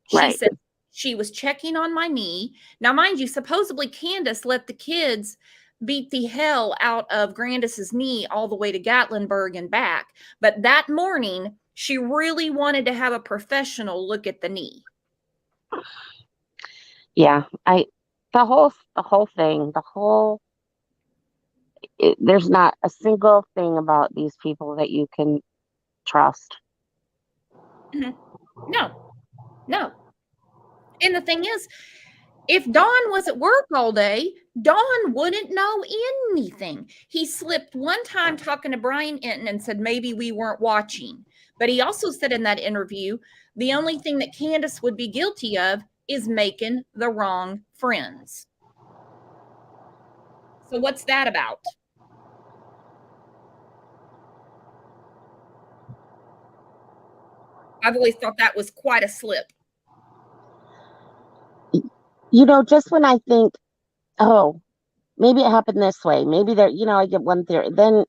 She Right. said she was checking on my knee. Now, mind you, supposedly Candace let the kids beat the hell out of Grandis's knee all the way to Gatlinburg and back. But that morning, she really wanted to have a professional look at the knee. Yeah, the whole thing, there's not a single thing about these people that you can trust. No. And the thing is, if Don was at work all day, Don wouldn't know anything. He slipped one time talking to Brian Enton and said maybe we weren't watching. But he also said in that interview, the only thing that Candace would be guilty of is making the wrong friends. So what's that about? I've always thought that was quite a slip. You know, just when I think, oh, maybe it happened this way, maybe there, you know, I get one theory, then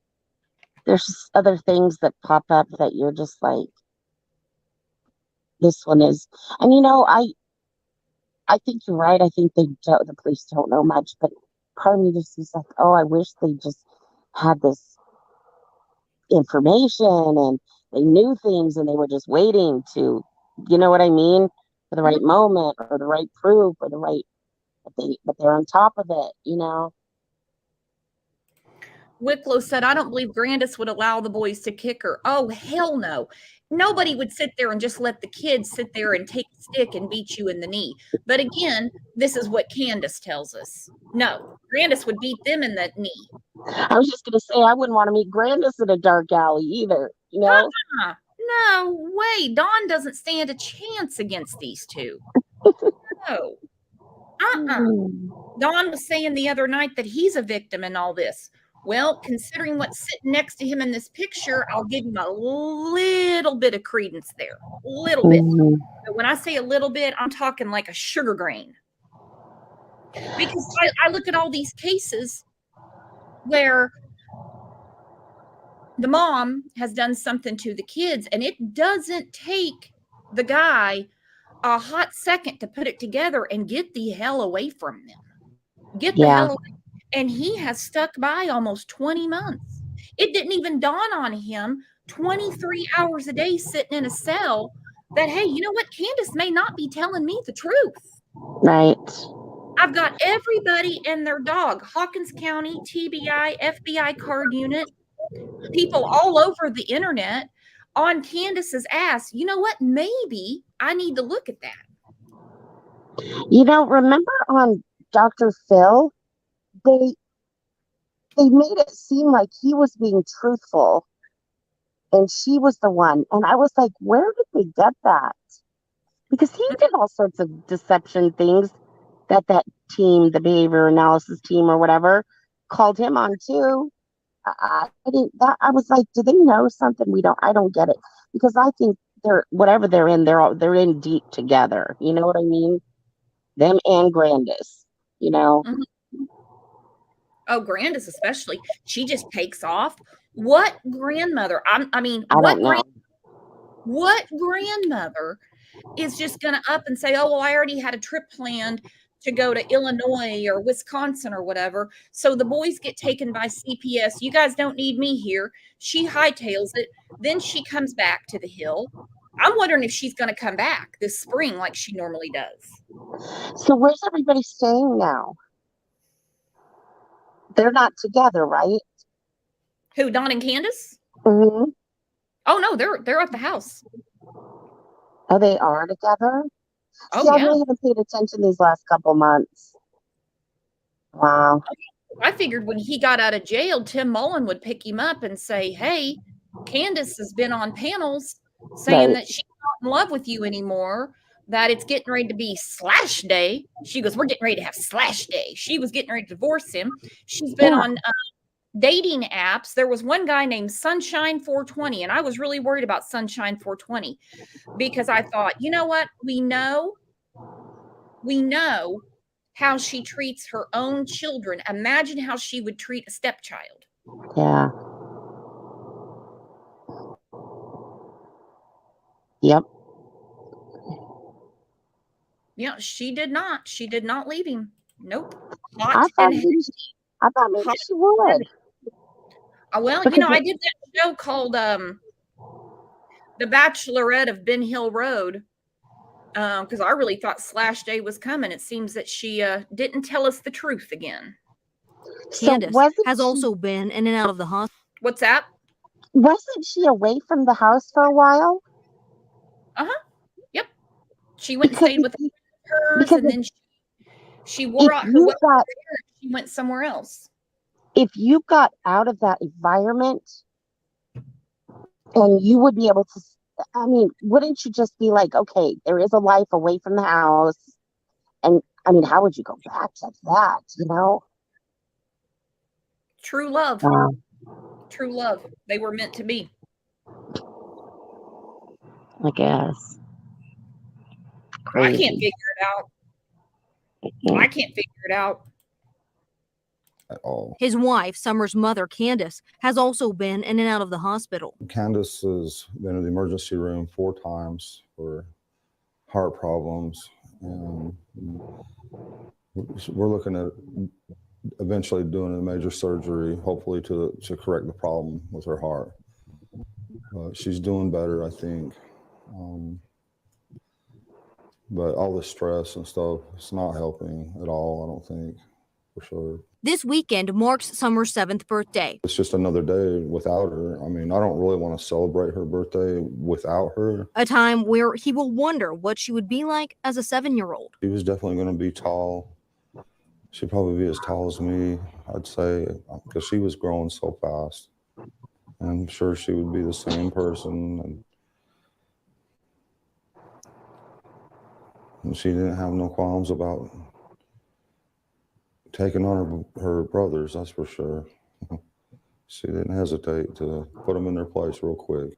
there's just other things that pop up that you're just like, this one is, and you know, I think you're right. I think the police don't know much, but part of me just is like, oh, I wish they just had this information and they knew things and they were just waiting to, you know what I mean? For the right moment or the right proof or the right, but they're on top of it, you know? Wicklow said, I don't believe Grandis would allow the boys to kick her. Oh, hell no. Nobody would sit there and just let the kids sit there and take a stick and beat you in the knee. But again, this is what Candace tells us. No, Grandis would beat them in the knee. I was just going to say, I wouldn't want to meet Grandis in a dark alley either, you know? No way. Dawn doesn't stand a chance against these two. No. Dawn was saying the other night that he's a victim in all this. Well, considering what's sitting next to him in this picture, I'll give him a little bit of credence there. A little bit. But when I say a little bit, I'm talking like a sugar grain. Because I look at all these cases where the mom has done something to the kids, and it doesn't take the guy a hot second to put it together and get the hell away from them. Get the hell away. And he has stuck by almost 20 months. It didn't even dawn on him 23 hours a day sitting in a cell that, hey, you know what? Candace may not be telling me the truth. Right. I've got everybody and their dog, Hawkins County, TBI, FBI card unit, people all over the internet on Candace's ass. You know what? Maybe I need to look at that. You know, remember on Dr. Phil? They made it seem like he was being truthful and she was the one. And I was like, where did they get that? Because he did all sorts of deception things that team, the behavior analysis team or whatever, called him on too. I was like, do they know something we don't? I don't get it. Because I think whatever they're in, they're in deep together. You know what I mean? Them and Grandis, you know? Oh, Grandis especially. She just takes off. What grandmother? I don't know. What grandmother is just going to up and say, oh, well, I already had a trip planned to go to Illinois or Wisconsin or whatever. So the boys get taken by CPS. You guys don't need me here. She hightails it. Then she comes back to the Hill. I'm wondering if she's going to come back this spring like she normally does. So where's everybody staying now? They're not together, right? Who, Don and Candace? Mm-hmm. Oh no, they're at the house. Oh, they are together? See, Oh I yeah. really haven't paid attention these last couple months. Wow. I figured when he got out of jail, Tim Mullen would pick him up and say, "Hey, Candace has been on panels saying Right. that she's not in love with you anymore, that it's getting ready to be slash day." She goes, "We're getting ready to have slash day." She was getting ready to divorce him. She's been Yeah. on dating apps. There was one guy named Sunshine 420, and I was really worried about Sunshine 420 because I thought, you know what? We know how she treats her own children. Imagine how she would treat a stepchild. Yeah. Yep. Yeah, she did not. She did not leave him. Nope. I Hot thought and maybe hot. she would. Well, Because I did that show called The Bachelorette of Ben Hill Road because I really thought slash day was coming. It seems that she didn't tell us the truth again. so Candace wasn't has she, also been in and out of the hospital. What's that? wasn't she away from the house for a while? Yep. She went and Because stayed with hers, because and then she wore if out her you welcome got there and she went somewhere else. if you got out of that environment and you would be able to, I mean, wouldn't you just be like, okay, there is a life away from the house? And I mean, how would you go back to that, you know? True love. Wow. True love. They were meant to be. I guess. I can't Crazy. figure it out. Yeah. I can't figure it out. At all. His wife, Summer's mother, Candace, has also been in and out of the hospital. Candace has been in the emergency room 4 times for heart problems. And we're looking at eventually doing a major surgery, hopefully to correct the problem with her heart. She's doing better, I think. But all the stress and stuff, it's not helping at all, I don't think, for sure. This weekend marks Summer's 7th birthday. It's just another day without her. I mean, I don't really want to celebrate her birthday without her. A time where he will wonder what she would be like as a 7-year-old. She was definitely going to be tall. She'd probably be as tall as me, I'd say, because she was growing so fast. And I'm sure she would be the same person. And she didn't have no qualms about taking on her brothers, that's for sure. She didn't hesitate to put them in their place real quick.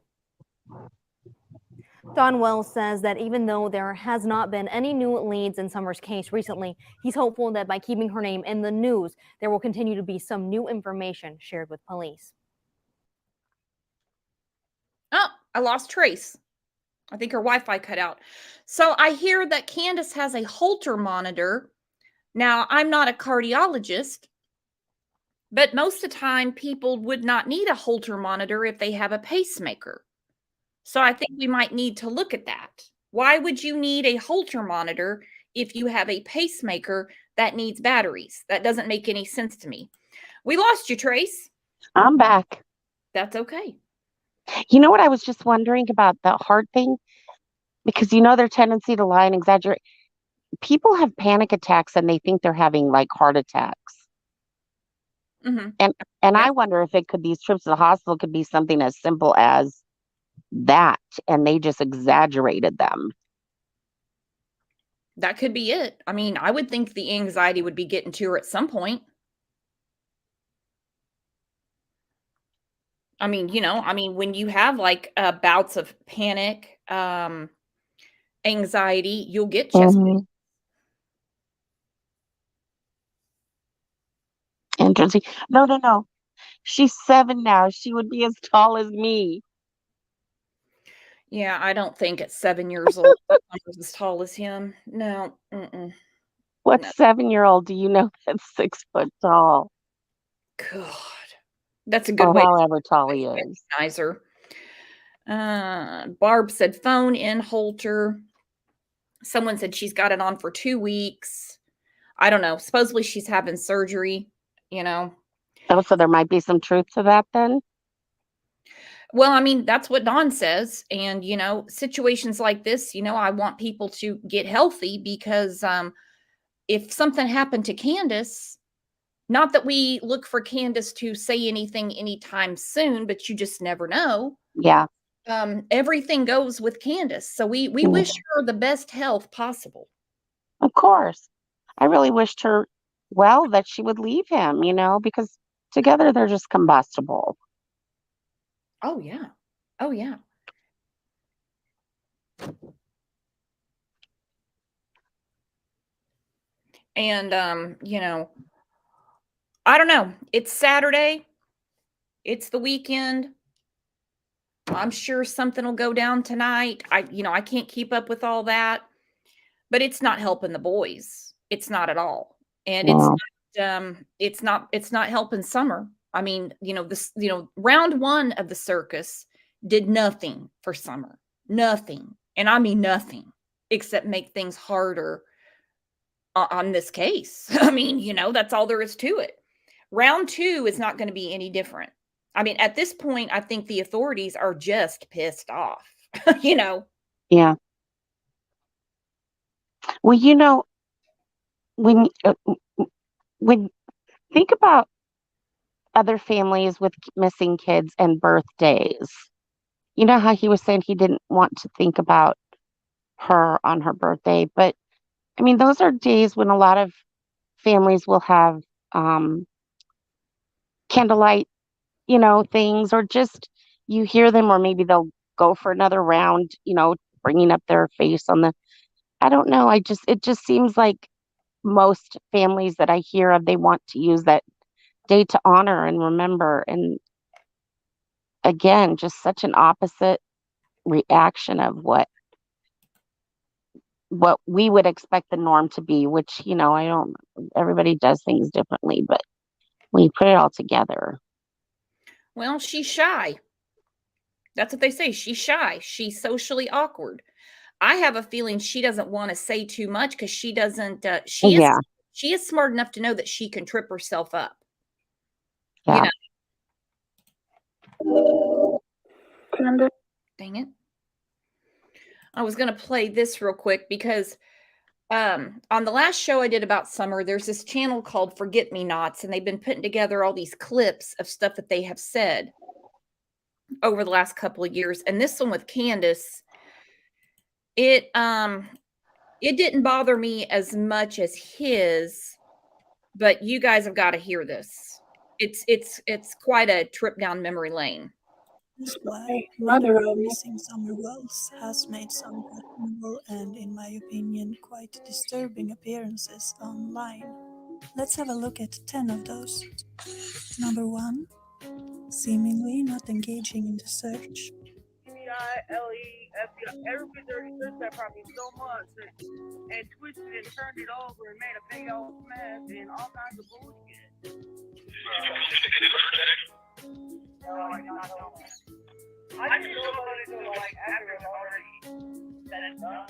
Don Wells says that even though there has not been any new leads in Summer's case recently, he's hopeful that by keeping her name in the news, there will continue to be some new information shared with police. Oh, I lost Trace. I think her Wi-Fi cut out. So I hear that Candace has a Holter monitor. Now, I'm not a cardiologist, but most of the time people would not need a Holter monitor if they have a pacemaker. So I think we might need to look at that. Why would you need a Holter monitor if you have a pacemaker that needs batteries? That doesn't make any sense to me. We lost you, Trace. I'm back. That's okay. You know what I was just wondering about the heart thing? Because you know their tendency to lie and exaggerate. People have panic attacks and they think they're having like heart attacks. Mm-hmm. And Yeah. I wonder if it could, these trips to the hospital could be something as simple as that, and they just exaggerated them. That could be it. I mean, I would think the anxiety would be getting to her at some point. I mean, when you have like bouts of panic, anxiety, you'll get chest pain. Mhm. Interesting. No. She's 7 now. She would be as tall as me. Yeah, I don't think at 7 years old I'm as tall as him. No. Mm-mm. What No. 7-year-old do you know that's 6 foot tall? God, that's a good Or way to however tall he is. recognize her. Barb said phone in Holter. Someone said she's got it on for 2 weeks. I don't know. Supposedly she's having surgery, Oh, so there might be some truth to that then? Well, I mean, that's what Dawn says. And, situations like this, I want people to get healthy because if something happened to Candace, not that we look for Candace to say anything anytime soon, but you just never know. Yeah. Everything goes with Candace. So we Mm. wish her the best health possible. Of course. I really wished her well that she would leave him, because together they're just combustible. Oh, yeah. Oh, yeah. And, I don't know. It's Saturday. It's the weekend. I'm sure something will go down tonight. I can't keep up with all that, but it's not helping the boys. It's not at all. And No. it's not helping Summer. I mean, round 1 of the circus did nothing for Summer. Nothing. And I mean nothing except make things harder on this case. I mean, that's all there is to it. Round 2 is not going to be any different. I mean, at this point, I think the authorities are just pissed off, Yeah. Well, when think about other families with missing kids and birthdays. You know how he was saying he didn't want to think about her on her birthday, but I mean, those are days when a lot of families will have candlelight, things, or just you hear them, or maybe they'll go for another round, bringing up their face on the, I don't know. It just seems like most families that I hear of, they want to use that day to honor and remember. And again, just such an opposite reaction of what we would expect the norm to be, which, I don't, everybody does things differently, but when you put it all together. Well, she's shy. That's what they say. She's shy. She's socially awkward. I have a feeling she doesn't want to say too much because she doesn't. Yeah. She is smart enough to know that she can trip herself up. Yeah. Dang it. I was going to play this real quick because on the last show I did about Summer, there's this channel called Forget Me Nots, and they've been putting together all these clips of stuff that they have said over the last couple of years. And this one with Candace, it didn't bother me as much as his, but you guys have got to hear this. It's quite a trip down memory lane. That's why mother of missing Summer Wells has made some questionable and, in my opinion, quite disturbing appearances online. Let's have a look at 10 of those. Number 1, seemingly not engaging in the search. Everybody's already searched that property so much and twisted and turned it over and made a big old mess and all kinds of bullshit. I just know about it like after it's already said and done.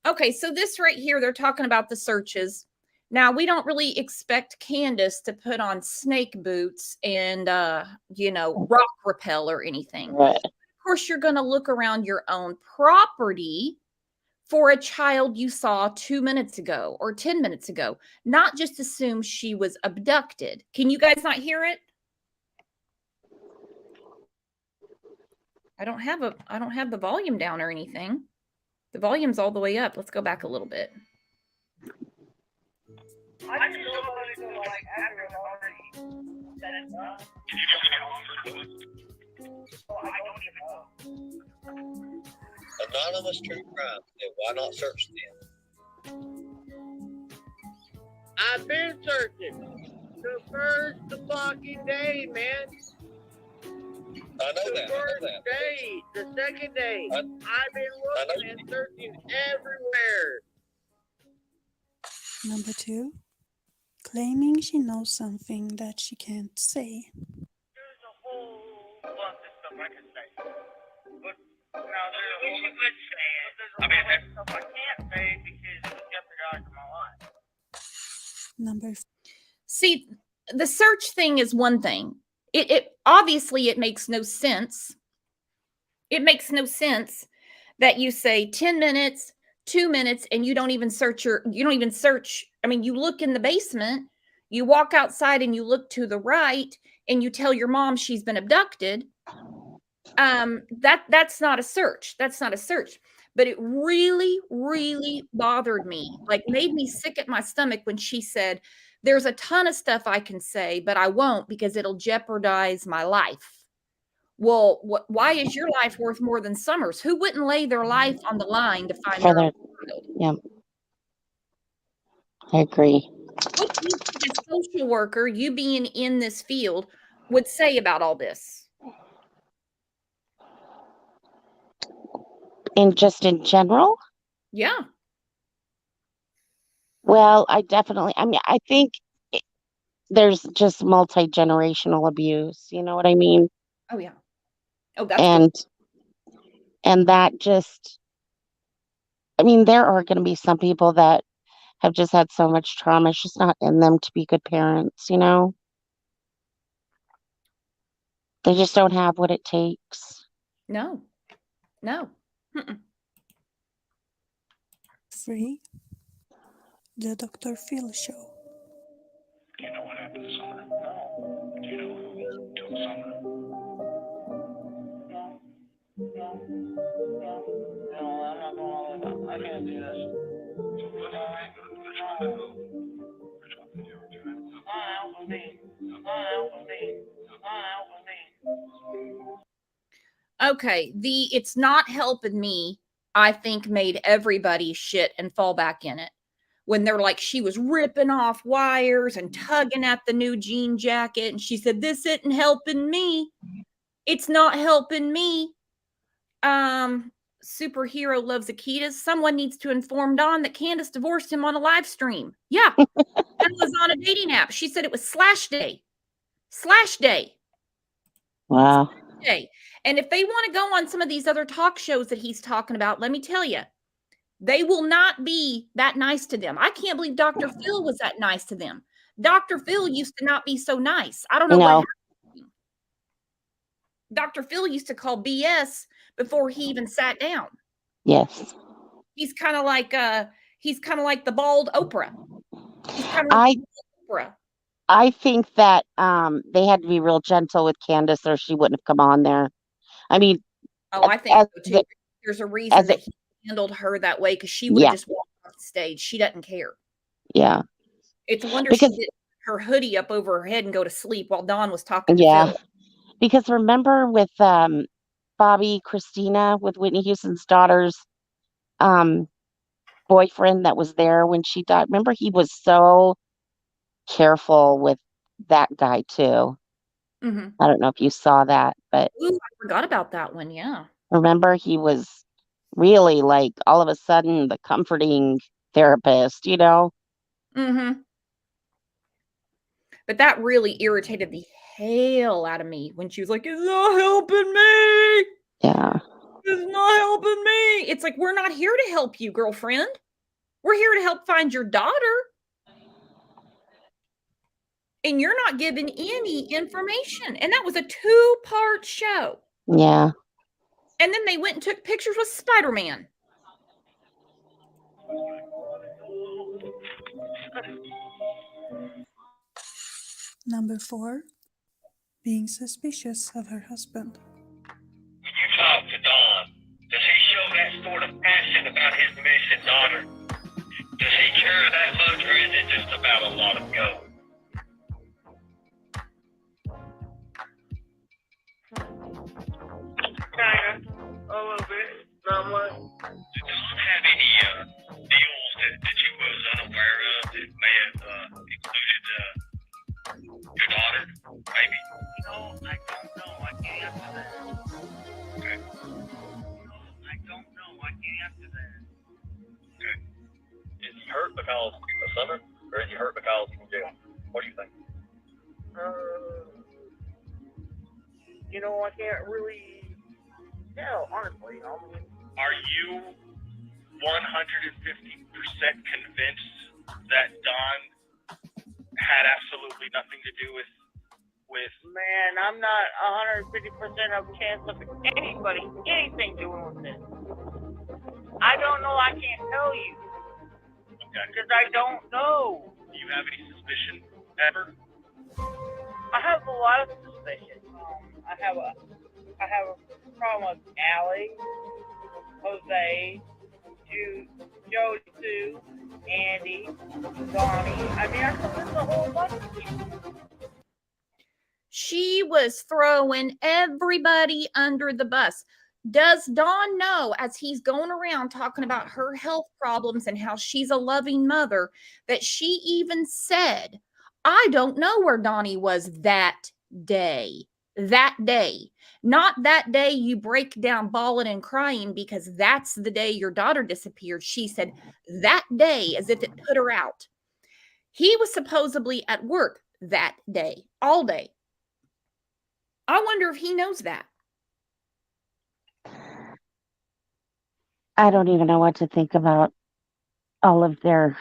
Okay, so this right here, they're talking about the searches. Now, we don't really expect Candace to put on snake boots and, rock rappel or anything. Right. Of course, you're going to look around your own property for a child you saw 2 minutes ago or 10 minutes ago, not just assume she was abducted. Can you guys not hear it? I don't have the volume down or anything. The volume's all the way up. Let's go back a little bit. I just know about it like after it's already said and done. So I don't even know. Anonymous true crime. Then why not search them? I've been searching the first fucking day, man. I know that. The first day, the second day. I've been looking and searching everywhere. Number 2, claiming she knows something that she can't say. There's a whole bunch of stuff I can say. But now there's a whole bunch of say it. There's a whole bunch of stuff I can't say because it would jeopardize my life. Number See, the search thing is one thing. It obviously it makes no sense. It makes no sense that you say 10 minutes, 2 minutes, and you don't even search. I mean, you look in the basement, you walk outside and you look to the right and you tell your mom she's been abducted. That's not a search. That's not a search. But it really, really bothered me, like made me sick at my stomach when she said, there's a ton of stuff I can say, but I won't because it'll jeopardize my life. Well, why is your life worth more than Summer's? Who wouldn't lay their life on the line to find For their their, child? yeah, I agree. What do you think a social worker, you being in this field, would say about all this? And just in general, Yeah. well, I mean, I think there's just multi-generational abuse. You know what I mean? Oh, yeah. Oh, that's good. And that just, I mean, there are going to be some people that have just had so much trauma. It's just not in them to be good parents, you know? They just don't have what it takes. No. Mm-mm. 3, The Dr. Phil Show. You know what happened to Summer? No. Do you know who took Summer? No, I'm not going all the way. I can't do this. Okay, the it's not helping me, I think, made everybody shit and fall back in it. When they're like, she was ripping off wires and tugging at the new jean jacket, and she said, this isn't helping me. It's not helping me. Superhero loves Akitas. Someone needs to inform Don that Candace divorced him on a live stream. Yeah. That was on a dating app. She said it was Slash Day. Slash Day. Wow. Day. And if they want to go on some of these other talk shows that he's talking about, let me tell you, they will not be that nice to them. I can't believe Dr. Phil was that nice to them. Dr. Phil used to not be so nice. I don't know what happened. Dr. Phil used to call BS before he even sat down. Yes. He's kind of like the bald Oprah. He's kind of like Oprah. I think that they had to be real gentle with Candace or she wouldn't have come on there. I mean, I think so too. There's a reason that he handled her that way because she would have just walked off the stage. She doesn't care. Yeah. It's a wonder she did her hoodie up over her head and go to sleep while Dawn was talking to Phil. Because remember with Bobby Christina, with Whitney Houston's daughter's boyfriend that was there when she died. Remember, he was so careful with that guy too. Mm-hmm. I don't know if you saw that, but I forgot about that one. Yeah. Remember, he was really like all of a sudden the comforting therapist, you know? Mm-hmm. But that really irritated the hell out of me when she was like, it's not helping me. Yeah. It's not helping me. It's like, we're not here to help you, girlfriend. We're here to help find your daughter. And you're not giving any information. And that was a 2-part show. Yeah. And then they went and took pictures with Spider-Man. Number 4, being suspicious of her husband. When you talk to Don, does he show that sort of passion about his missing daughter? Does he care that much, or is it just about a lot of gold? Kinda. A little bit. Not much. Did Don have any deals that you was unaware of that may have included your daughter, maybe? No, I don't know. I can't answer that. Okay. No, I don't know. I can't answer that. Okay. Is he hurt because of Summer, or is he hurt because he's in jail? What do you think? You know, I can't really tell, honestly. Are you 150% convinced that Don had absolutely nothing to do with. Man, I'm not 150% of chance of anybody, anything doing with this. I don't know. I can't tell you. Okay. Because I don't know. Do you have any suspicion ever? I have a lot of suspicion. I have a problem with Allie, Jose, Jody, Sue, Andy, Donnie. I mean, I can list a whole bunch of people. She was throwing everybody under the bus. Does Don know, as he's going around talking about her health problems and how she's a loving mother, that she even said, I don't know where Donnie was that day. That day. Not that day you break down bawling and crying because that's the day your daughter disappeared. She said that day as if it put her out. He was supposedly at work that day, all day. I wonder if he knows that. I don't even know what to think about all of their.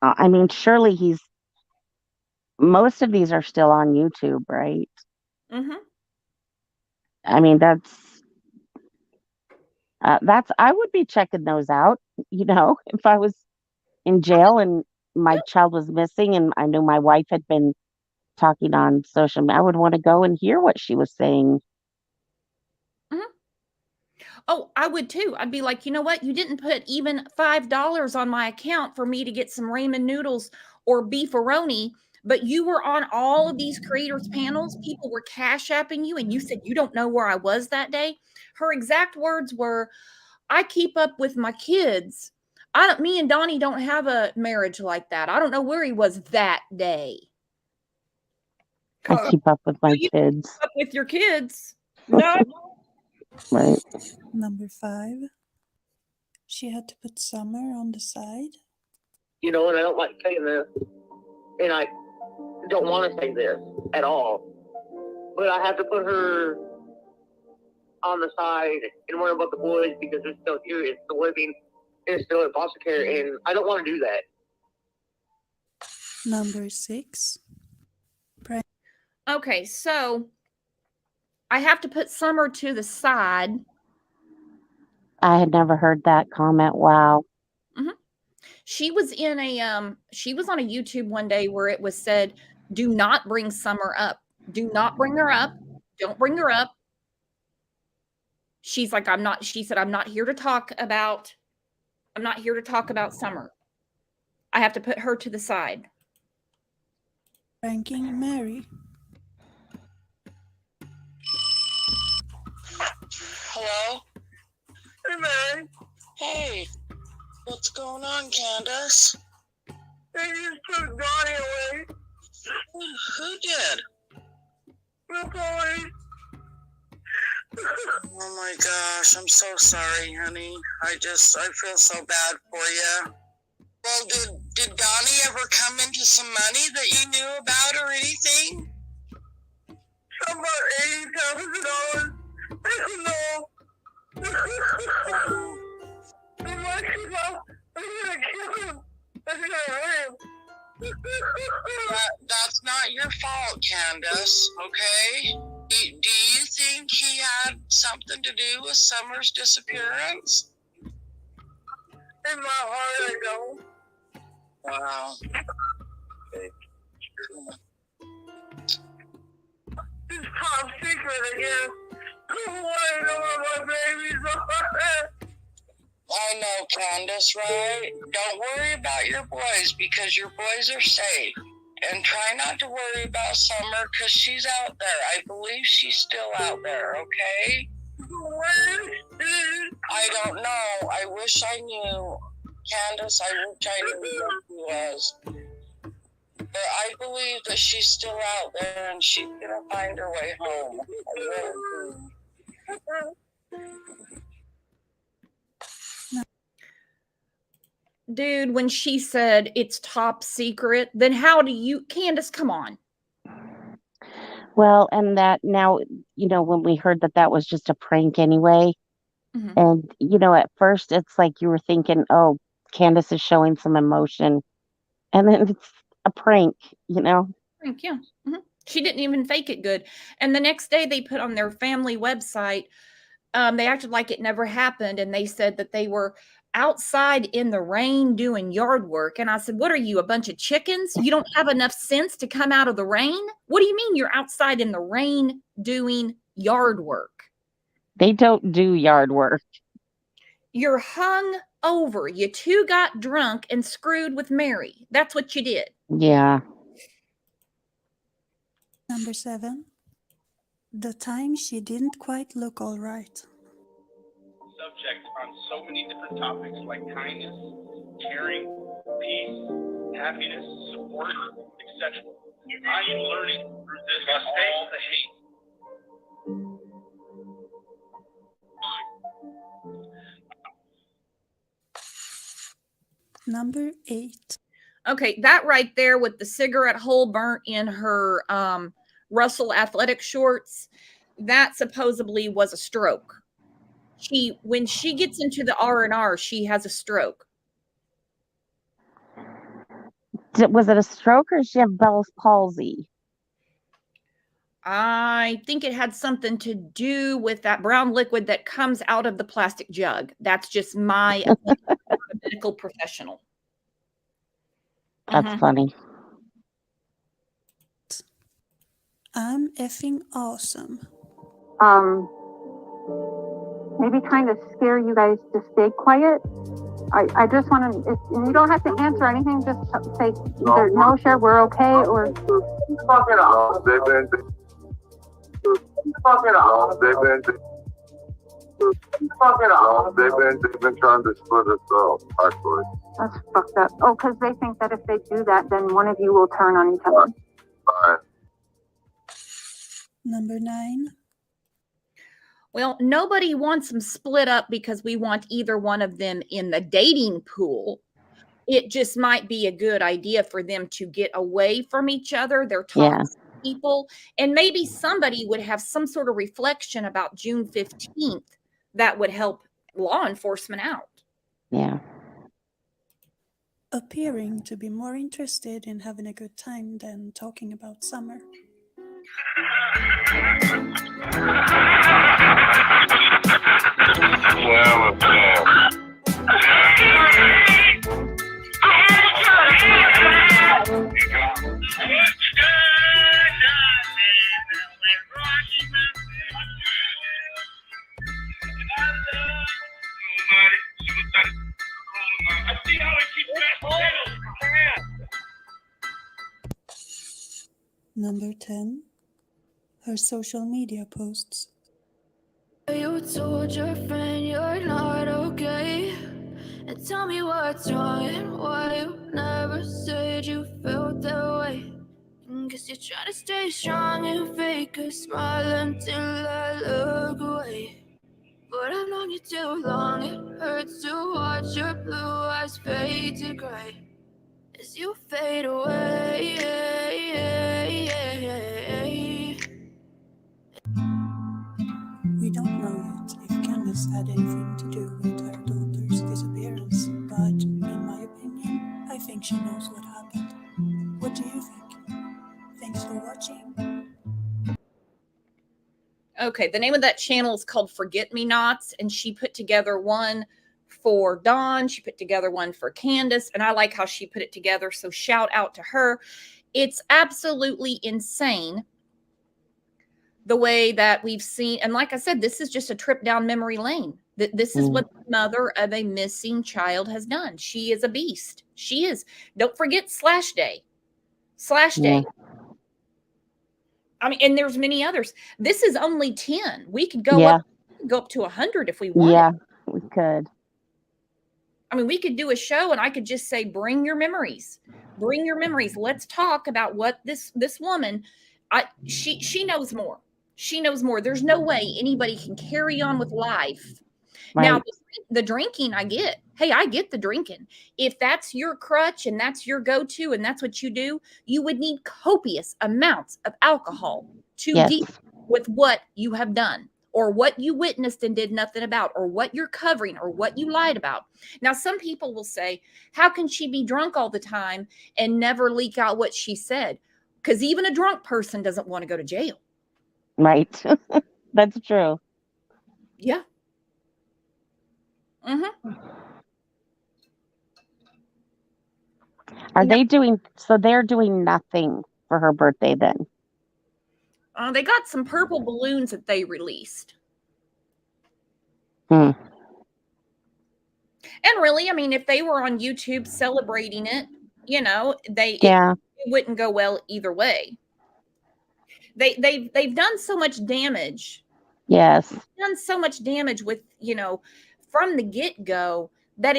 I mean, surely most of these are still on YouTube, right? Mm-hmm. I mean, I would be checking those out, if I was in jail and my child was missing and I knew my wife had been talking on social media, I would want to go and hear what she was saying. Mm-hmm. Oh, I would too. I'd be like, you know what? You didn't put even $5 on my account for me to get some ramen noodles or beefaroni, but you were on all of these creators panels. People were cash apping you and you said you don't know where I was that day. Her exact words were, I keep up with my kids. Me and Donnie don't have a marriage like that. I don't know where he was that day. I keep up with my kids. Keep up with your kids. No. Right. Number 5. She had to put Summer on the side. And I don't like saying this, and I don't want to say this at all, but I have to put her on the side and worry about the boys because they're still here, it's still living, it's still in foster care, and I don't want to do that. Number 6. Okay, so I have to put Summer to the side. I had never heard that comment. Wow. Mm-hmm. She was on a YouTube one day where it was said, do not bring Summer up. Do not bring her up. Don't bring her up. She's like, she said, I'm not here to talk about Summer. I have to put her to the side. Ranking Mary. Hello? Hey, Mary. Hey. What's going on, Candace? They just took Donnie away. Who did? The police. Oh my gosh, I'm so sorry, honey. I feel so bad for you. Well, did Donnie ever come into some money that you knew about or anything? About $80,000. I don't know. I'm gonna kill him. I'm gonna hurt him. That's not your fault, Candace, okay? Do you think he had something to do with Summer's disappearance? In my heart, I don't. Wow. Okay. It's top secret again. I want to know where my babies are. I know, Candace, right? Don't worry about your boys because your boys are safe. And try not to worry about Summer because she's out there. I believe she's still out there, okay? I don't know. I wish I knew. Candace, I wish I knew where she was. But I believe that she's still out there and she's going to find her way home. I really do. Dude, when she said it's top secret, then how do you, Candace, come on. Well, and that now, when we heard that was just a prank anyway, and, at first it's like you were thinking, oh, Candace is showing some emotion. And then it's a prank, you know? Prank, yeah. She didn't even fake it good. And the next day they put on their family website, they acted like it never happened. And they said that they were outside in the rain doing yard work. And I said, what are you, a bunch of chickens? You don't have enough sense to come out of the rain? What do you mean you're outside in the rain doing yard work? They don't do yard work. You're hung over. You two got drunk and screwed with Mary. That's what you did. Yeah. Number 7. The time she didn't quite look all right. Subject on so many different topics like kindness, caring, peace, happiness, support, etc. I am learning through this all the hate. Number 8. Okay, that right there with the cigarette hole burnt in her Russell athletic shorts, that supposedly was a stroke. When she gets into the R&R, she has a stroke. Was it a stroke or did she have Bell's palsy? I think it had something to do with that brown liquid that comes out of the plastic jug. That's just my opinion. I'm not a medical professional. That's funny. I'm effing awesome. Maybe trying to scare you guys to stay quiet. I just want to, you don't have to answer anything, just say either no, share, we're okay, or... Fuck it off. They've been... Fuck it off. They've been... Fuck it off. They've been trying to split us up, actually. That's fucked up. Oh, because they think that if they do that, then one of you will turn on each other. Bye. Number 9. Well, nobody wants them split up because we want either one of them in the dating pool. It just might be a good idea for them to get away from each other. They're toxic people. And maybe somebody would have some sort of reflection about June 15th that would help law enforcement out. Yeah. Appearing to be more interested in having a good time than talking about summer. Number 10. Her social media posts. You told your friend you're not okay, and tell me what's wrong and why you never said you felt that way. Guess you're trying to stay strong and fake a smile until I look away. But I've known you too long, it hurts to watch your blue eyes fade to gray as you fade away. We don't know yet if Candace had anything to do with her daughter's disappearance, but in my opinion, I think she knows what happened. What do you think? Thanks for watching. Okay, the name of that channel is called Forget Me Nots, and she put together one for Dawn. She put together one for Candace, and I like how she put it together, so shout out to her. It's absolutely insane the way that we've seen, and like I said, this is just a trip down memory lane. This is what the mother of a missing child has done. She is a beast. She is. Don't forget Slash Day. Slash Day. I mean, and there's many others. This is only 10. We could go up to 100 if we wanted. Yeah, we could. I mean, we could do a show and I could just say, bring your memories. Bring your memories. Let's talk about what this woman, she knows more. She knows more. There's no way anybody can carry on with life. Right. Now, the drinking, I get. Hey, I get the drinking. If that's your crutch and that's your go-to and that's what you do, you would need copious amounts of alcohol to deal with what you have done or what you witnessed and did nothing about, or what you're covering, or what you lied about. Now, some people will say, how can she be drunk all the time and never leak out what she said? Because even a drunk person doesn't want to go to jail. Right. That's true. Yeah. Mm-hmm. They're doing nothing for her birthday then? They got some purple balloons that they released. Hmm. And really, I mean, if they were on YouTube celebrating it, you know, it wouldn't go well either way. They've done so much damage. Yes. Done so much damage with, you know, from the get-go that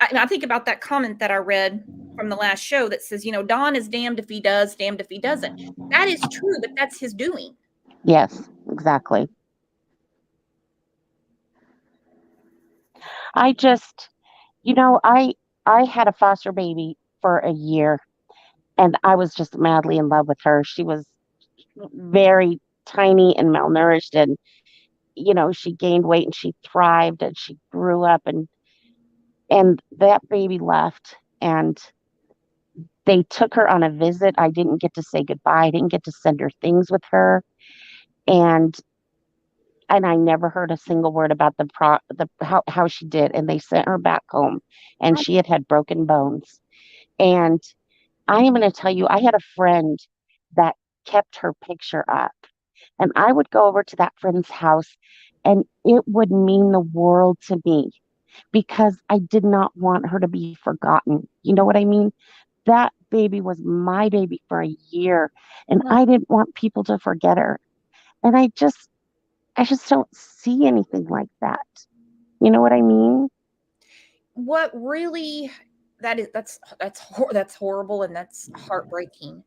I think about that comment that I read from the last show that says, you know, Don is damned if he does, damned if he doesn't. That is true, but that's his doing. Yes, exactly. I just, you know, I had a foster baby for a year, and I was just madly in love with her. She was very tiny and malnourished, and, you know, she gained weight and she thrived and she grew up, and that baby left, and they took her on a visit. I didn't get to say goodbye. I didn't get to send her things with her. And I never heard a single word about how she did. And they sent her back home, and she had broken bones. And I am going to tell you, I had a friend that kept her picture up, and I would go over to that friend's house, and it would mean the world to me because I did not want her to be forgotten. You know what I mean? That baby was my baby for a year, and I didn't want people to forget her. And I just don't see anything like that. You know what I mean? What really that's horrible, and that's heartbreaking.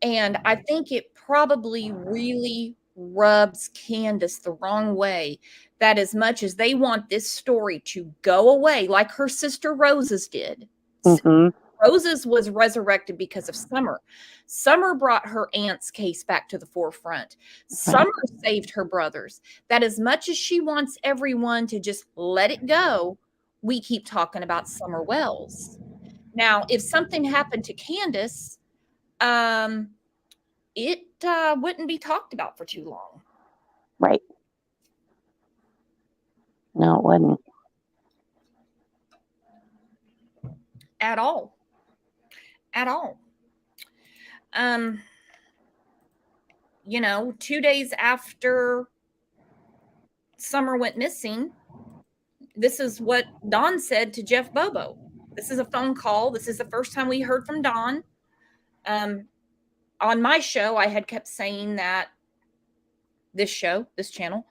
And I think it probably really rubs Candace the wrong way, that as much as they want this story to go away, like her sister Rose's did. Mm-hmm. Rose's was resurrected because of Summer. Summer brought her aunt's case back to the forefront. Summer saved her brothers. That as much as she wants everyone to just let it go, we keep talking about Summer Wells. Now, if something happened to Candace, it wouldn't be talked about for too long. Right. No, it wouldn't. At all. At all. You know, 2 days after Summer went missing, this is what Don said to Jeff Bobo. This is a phone call. This is the first time we heard from Don. On my show, I had kept saying that this channel,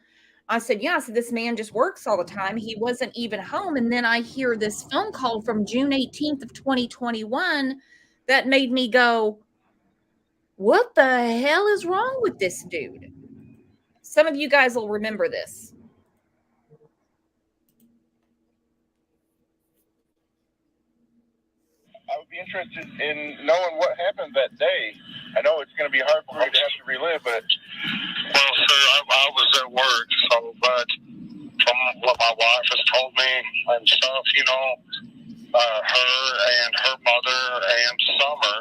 I said, yeah, so this man just works all the time. He wasn't even home. And then I hear this phone call from June 18th of 2021 that made me go, what the hell is wrong with this dude? Some of you guys will remember this. I would be interested in knowing what happened that day. I know it's going to be hard for me to have to relive, but... Well, sir, I was at work, but from what my wife has told me and stuff, you know, her and her mother and Summer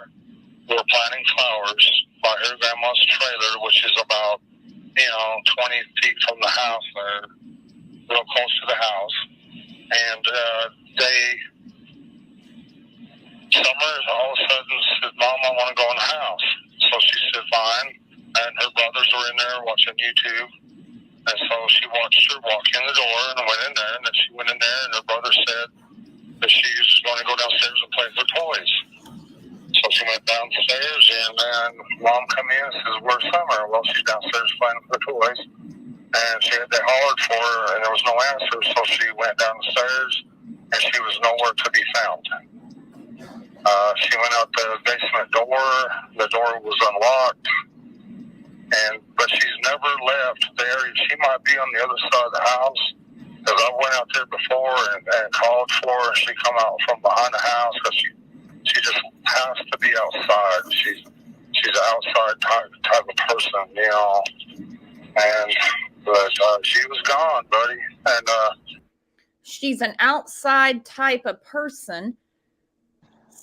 were planting flowers by her grandma's trailer, which is about, 20 feet from the house there, real close to the house. And Summer all of a sudden said, Mom, I want to go in the house. So she said, fine. And her brothers were in there watching YouTube. And so she watched her walk in the door and went in there. And then she went in there, and her brother said that she was going to go downstairs and play with her toys. So she went downstairs, and then Mom come in and says, where's Summer? Well, she's downstairs playing with her toys. And they hollered for her, and there was no answer. So she went downstairs, and she was nowhere to be found. She went out the basement door. The door was unlocked. But she's never left there. She might be on the other side of the house, because I went out there before and called for her. She come out from behind the house, because she just has to be outside. She's an outside type type of person, you know. But she was gone, buddy. And She's an outside type of person.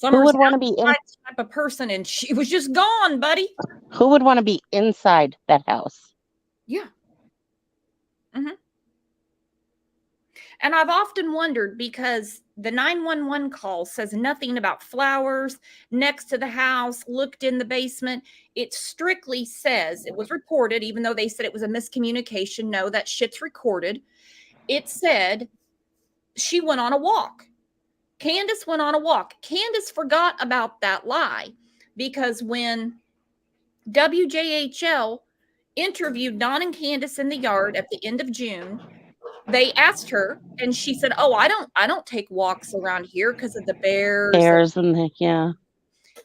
Who would want to be in? Type of person, and she was just gone, buddy. Who would want to be inside that house? Yeah. And I've often wondered, because the 911 call says nothing about flowers next to the house, looked in the basement. It strictly says it was reported, even though they said it was a miscommunication. No, that shit's recorded. It said she went on a walk. Candace went on a walk. Candace forgot about that lie, because when WJHL interviewed Don and Candace in the yard at the end of June, they asked her, and she said, "Oh, I don't take walks around here because of the bears and the,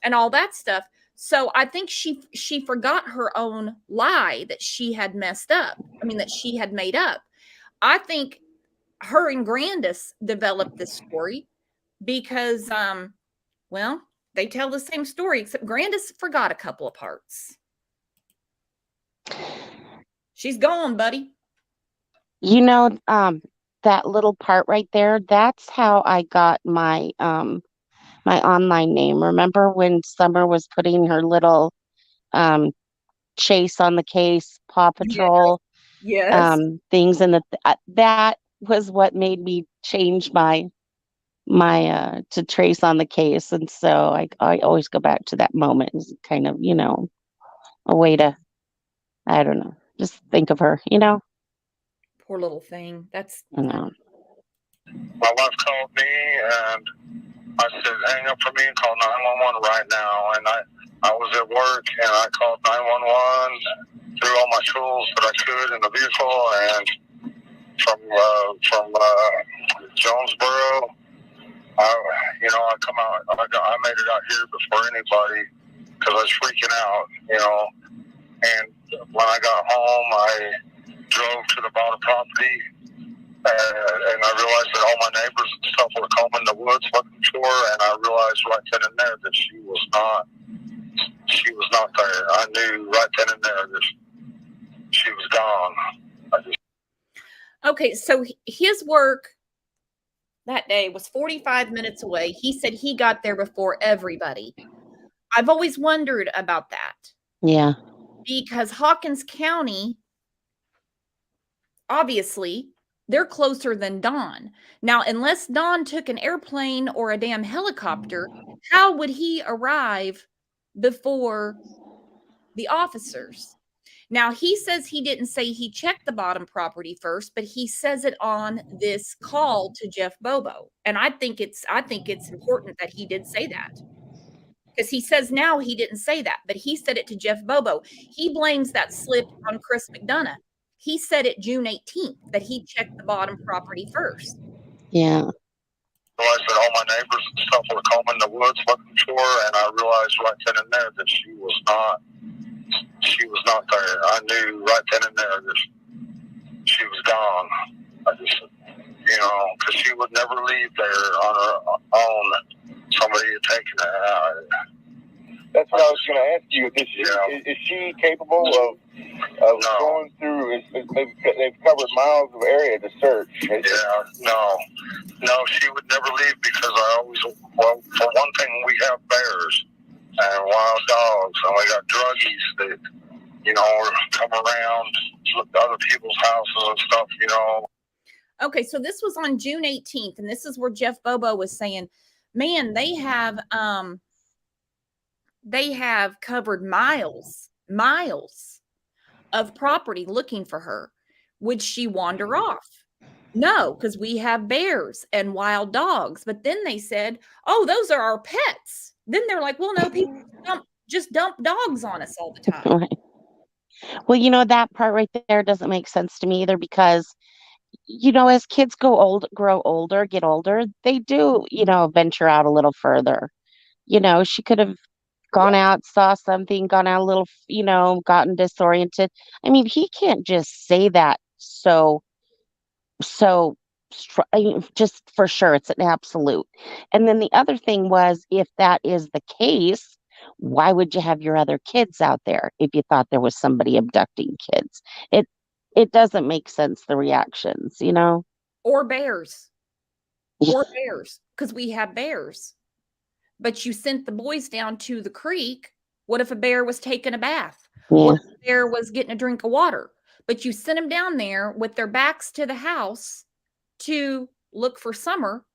and all that stuff." So I think she forgot her own lie that she had messed up. I mean, that she had made up. I think her and Grandis developed this story because, well, they tell the same story, except Grandis forgot a couple of parts. She's gone, buddy. You know, that little part right there, that's how I got my my online name. Remember when Summer was putting her little Chase on the case, Paw Patrol things in that was what made me change my to Trace on the case. And so I always go back to that moment as kind of, you know, a way to, I don't know, just think of her, you know. Poor little thing. That's. I know. my wife called me, and I said, hang up for me and call 911 right now. And I was at work, and I called 911, threw all my tools that I could in the vehicle, and from Jonesboro, I come out. I made it out here before anybody because I was freaking out, you know. And when I got home, I drove to the bottom property, and I realized that all my neighbors and stuff were combing the woods looking for her, and I realized right then and there that she was not there. I knew right then and there that she was gone. Okay, so his work that day was 45 minutes away. He said he got there before everybody. I've always wondered about that. Yeah. Because Hawkins County, obviously, they're closer than Don. Now, unless Don took an airplane or a damn helicopter, how would he arrive before the officers? Now, he says he didn't say he checked the bottom property first, but he says it on this call to Jeff Bobo. And I think it's important that he did say that. Because he says now he didn't say that, but he said it to Jeff Bobo. He blames that slip on Chris McDonough. He said it June 18th that he checked the bottom property first. Yeah. I realized that all my neighbors and stuff were combing the woods looking for her, and I realized right then and there that she was not there. I knew right then and there that she was gone. I just, because she would never leave there on her own. Somebody had taken her out. That's what I was going to ask you. Is she capable of going through? They've covered miles of area to search. No, she would never leave because for one thing, we have bears and wild dogs, and we got druggies that, come around, look to other people's houses and stuff, Okay, so this was on June 18th, and this is where Jeff Bobo was saying, man, they have covered miles of property looking for her. Would she wander off? No, because we have bears and wild dogs. But then they said, oh, those are our pets. Then they're like, well, no, people just dump dogs on us all the time. Right. Well, that part right there doesn't make sense to me either, because as kids get older, they do, venture out a little further. She could have gone out, saw something, gone out a little, gotten disoriented. I mean, he can't just say that just for sure. It's an absolute. And then the other thing was, if that is the case, why would you have your other kids out there if you thought there was somebody abducting kids? It doesn't make sense, the reactions, you know? Or bears. Or bears, because we have bears. But you sent the boys down to the creek. What if a bear was taking a bath? Yeah. What if a bear was getting a drink of water? But you sent them down there with their backs to the house to look for Summer.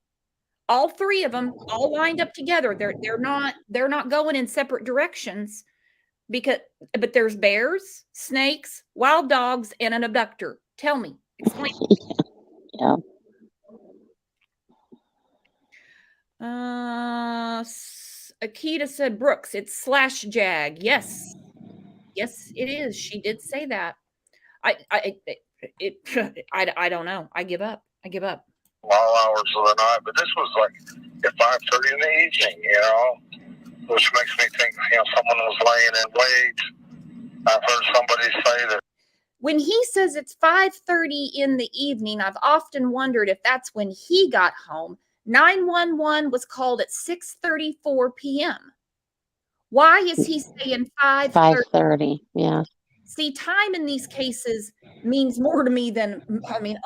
All three of them, all lined up together. They're not going in separate directions but there's bears, snakes, wild dogs, and an abductor. Tell me, explain. Yeah. Akita said, Brooks, it's slash jag. Yes, it is. She did say that. I don't know. I give up. All hours of the night, but this was like at 5:30 in the evening, you know, which makes me think, you know, someone was laying in wait. I've heard somebody say that. When he says it's 5:30 in the evening, I've often wondered if that's when he got home. 911 was called at 6:34 p.m. Why is he saying 5:30? 5:30, yeah. See, time in these cases means more to me than,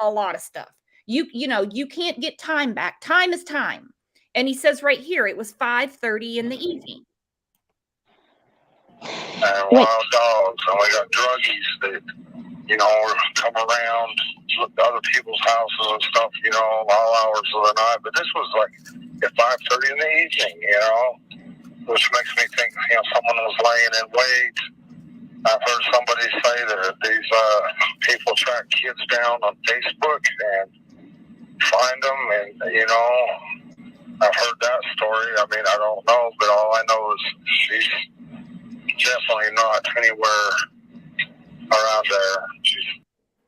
a lot of stuff. You know, you can't get time back. Time is time. And he says right here, it was 5:30 in the evening. And wild dogs, and we got druggies that, you know, come around other people's houses and stuff, you know, all hours of the night. But this was like at 5:30 in the evening, you know, which makes me think, you know, someone was laying in wait. I've heard somebody say that these people track kids down on Facebook and find them, and, you know, I've heard that story. I mean, I don't know, but all I know is she's definitely not anywhere around there.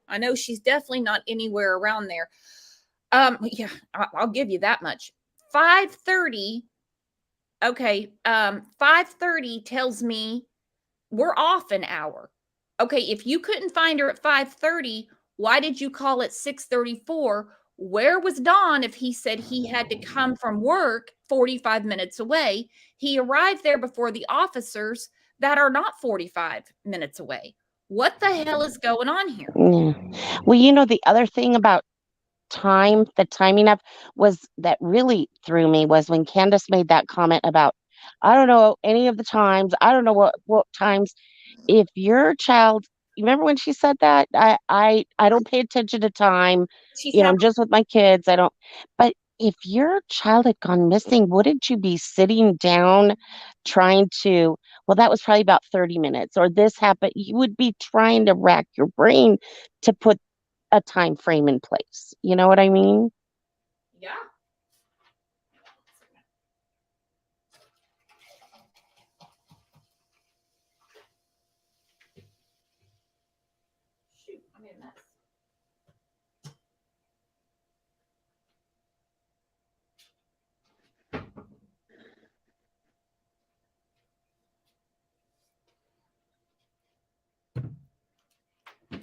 I know she's definitely not anywhere around there. Yeah, I'll give you that much. 5:30. Okay. 5:30 tells me we're off an hour. Okay. If you couldn't find her at 5:30, why did you call it 6:34? Where was Don if he said he had to come from work 45 minutes away? He arrived there before the officers that are not 45 minutes away. What the hell is going on here? Yeah. Well, you know, the other thing about time, the timing of, was that really threw me was when Candace made that comment about, I don't know any of the times. I don't know what times. If your child, you remember when she said that? I don't pay attention to time. You know, I'm just with my kids. But if your child had gone missing, wouldn't you be sitting down trying to, well, that was probably about 30 minutes, or this happened. You would be trying to rack your brain to put a time frame in place. You know what I mean? Yeah. Shoot, I'm in a mess.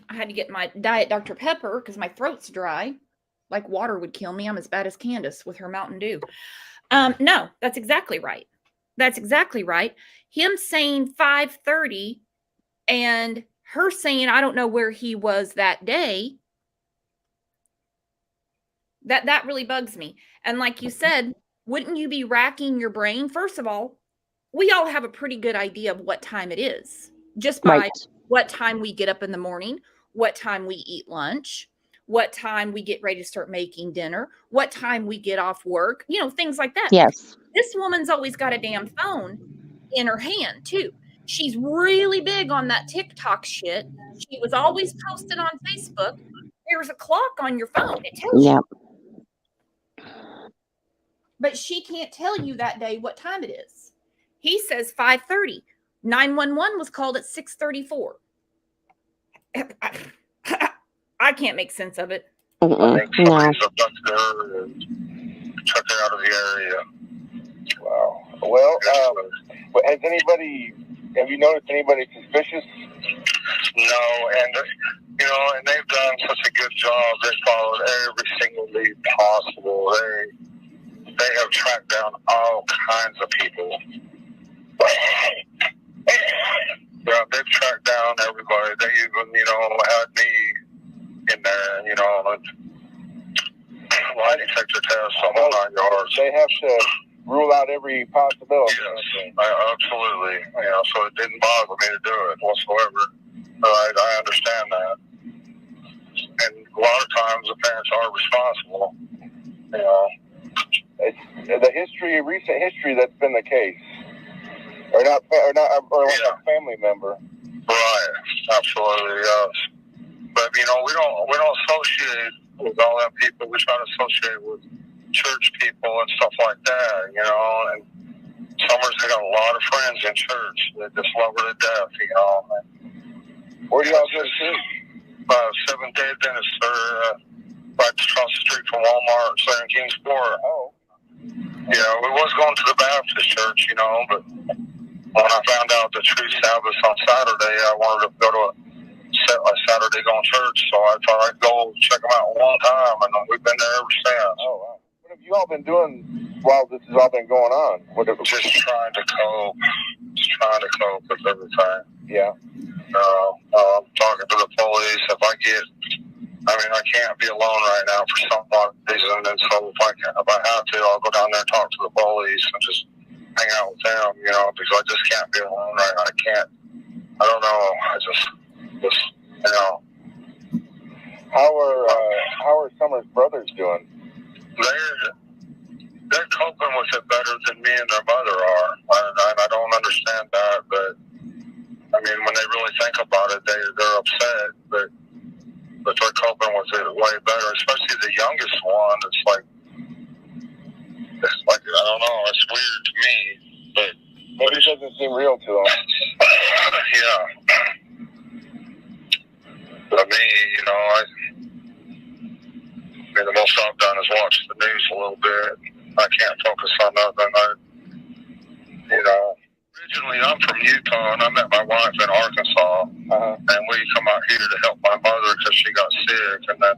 I had to get my Diet Dr. Pepper because my throat's dry. Like water would kill me. I'm as bad as Candace with her Mountain Dew. No, that's exactly right. That's exactly right. Him saying 5:30 and her saying, I don't know where he was that day. That really bugs me. And like you said, wouldn't you be racking your brain? First of all, we all have a pretty good idea of what time it is just by what time we get up in the morning, what time we eat lunch, what time we get ready to start making dinner, what time we get off work, you know, things like that. Yes. This woman's always got a damn phone in her hand too. She's really big on that TikTok shit. She was always posting on Facebook. There's a clock on your phone. It tells you. But she can't tell you that day what time it is. He says 5:30. 911 was called at 6:34. I can't make sense of it. I think somebody's abducted her and took her out of the area. Wow. Well, have you noticed anybody suspicious? No, and you know, and they've done such a good job. They followed every single lead possible. They have tracked down all kinds of people. Yeah, they've tracked down everybody. They even, had me in there, lie detector tests on all 9 yards. They have to rule out every possibility. Yes, absolutely. So it didn't bother me to do it whatsoever. I understand that. And a lot of times the parents are responsible. It's the recent history that's been the case. Or like a family member. Right, absolutely, yes. But we don't associate with all them people. We try to associate with church people and stuff like that, and Summers got a lot of friends in church that just love her to death, Where do y'all go to church? Seventh-day Adventist, right across the street from Walmart, there in Kingsport. Oh. Yeah, we was going to the Baptist church, but when I found out the true Sabbath on Saturday, I wanted to go to a Saturday going church, so I thought I'd go check them out one time, and we've been there ever since. Oh, wow. What have you all been doing while this has all been going on? Just trying to cope. With everything. Yeah. Talking to the police. I can't be alone right now for some reason, and so if I have to, I'll go down there and talk to the police and just hang out with them, because I just can't be alone right now. I can't. I don't know. I just. How are Summer's brothers doing? They're coping with it better than me and their mother are, and I don't understand that. But when they really think about it, they're upset, but they're coping with it way better. Especially the youngest one. It's like I don't know. It's weird to me, but it doesn't seem real to them. Yeah. But me, the most I've done is watch the news a little bit. I can't focus on nothing. Originally I'm from Utah, and I met my wife in Arkansas, and we come out here to help my mother because she got sick, and then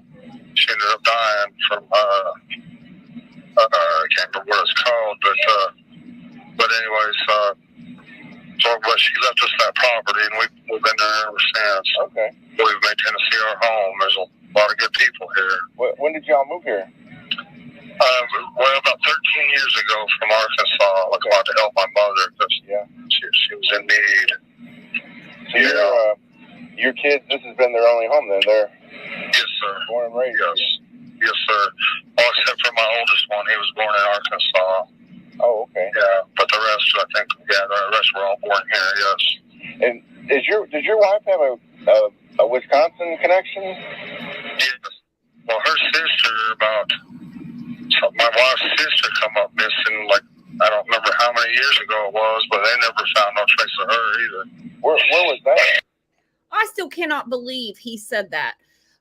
she ended up dying from, I can't remember what it's called, but anyways, but she left us that property, and we've been there ever since. Okay. We've made Tennessee our home. There's a lot of good people here. When did y'all move here? About 13 years ago from Arkansas. I wanted to help my mother because she was in need. So your kids, this has been their only home then? They're yes, sir. Born and raised. Yes, sir. All except for my oldest one. He was born in Arkansas. Oh, okay. Yeah, but the rest, I think, the rest were all born here. Yes. And does your wife have a Wisconsin connection? Yes. Well, her sister my wife's sister come up missing, I don't remember how many years ago it was, but they never found no trace of her either. Where was that? I still cannot believe he said that.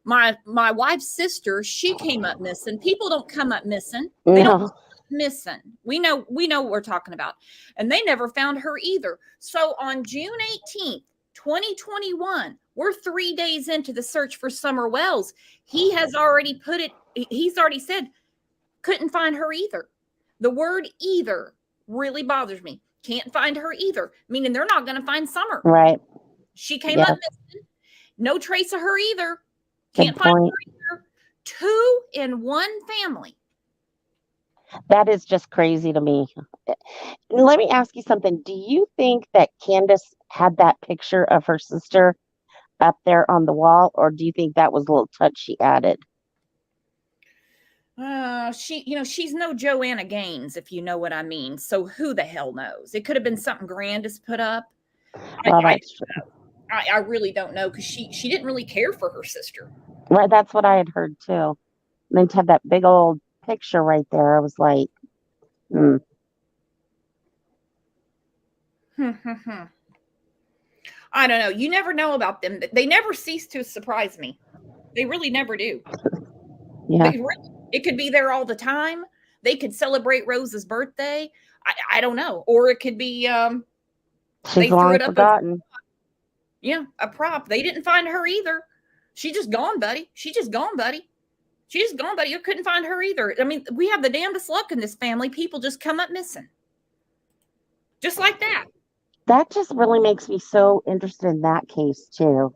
My wife's sister, she came up missing. People don't come up missing. They don't come up missing. We know what we're talking about. And they never found her either. So on June 18th, 2021, we're 3 days into the search for Summer Wells. He has already he's already said, couldn't find her either. The word either really bothers me. Can't find her either, meaning they're not going to find Summer. Right. She came up missing. No trace of her either. Can't find her either. 2 in one family. That is just crazy to me. Let me ask you something. Do you think that Candace had that picture of her sister up there on the wall, or do you think that was a little touch she added? She's no Joanna Gaines, if you know what I mean. So who the hell knows? It could have been something Grandis put up. Well, that's true. I really don't know, because she didn't really care for her sister. Right, that's what I had heard too. And then to have that big old picture right there, I was like, I don't know. You never know about them. They never cease to surprise me. They really never do. Yeah. It could be there all the time. They could celebrate Rose's birthday. I don't know. Or it could be she's long forgotten. A prop. They didn't find her either. She just gone, buddy. She just gone, buddy. You couldn't find her either. I mean, we have the damnedest luck in this family. People just come up missing. Just like that. That just really makes me so interested in that case too.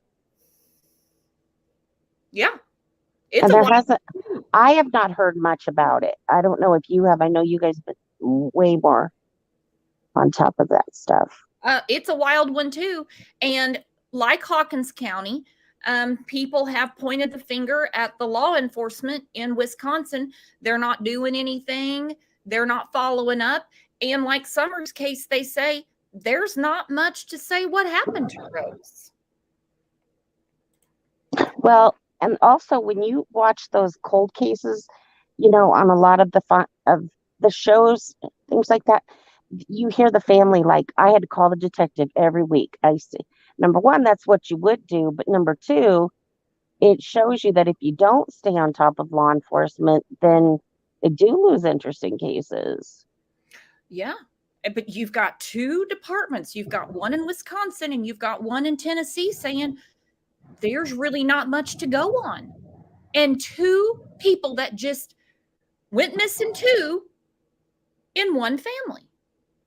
Yeah. It's And a there wild, hasn't, I have not heard much about it. I don't know if you have. I know you guys been way more on top of that stuff. it's a wild one too. And like Hawkins County, people have pointed the finger at the law enforcement in Wisconsin. They're not doing anything. They're not following up. And like Summer's case, they say there's not much to say what happened to Rose. Well, and also when you watch those cold cases, you know, on a lot of the shows, things like that, you hear the family like, I had to call the detective every week. I see. Number one, that's what you would do, but number two, it shows you that if you don't stay on top of law enforcement, then they do lose interest in cases. Yeah. But you've got two departments. You've got one in Wisconsin and you've got one in Tennessee saying there's really not much to go on. And two people that just went missing too in one family.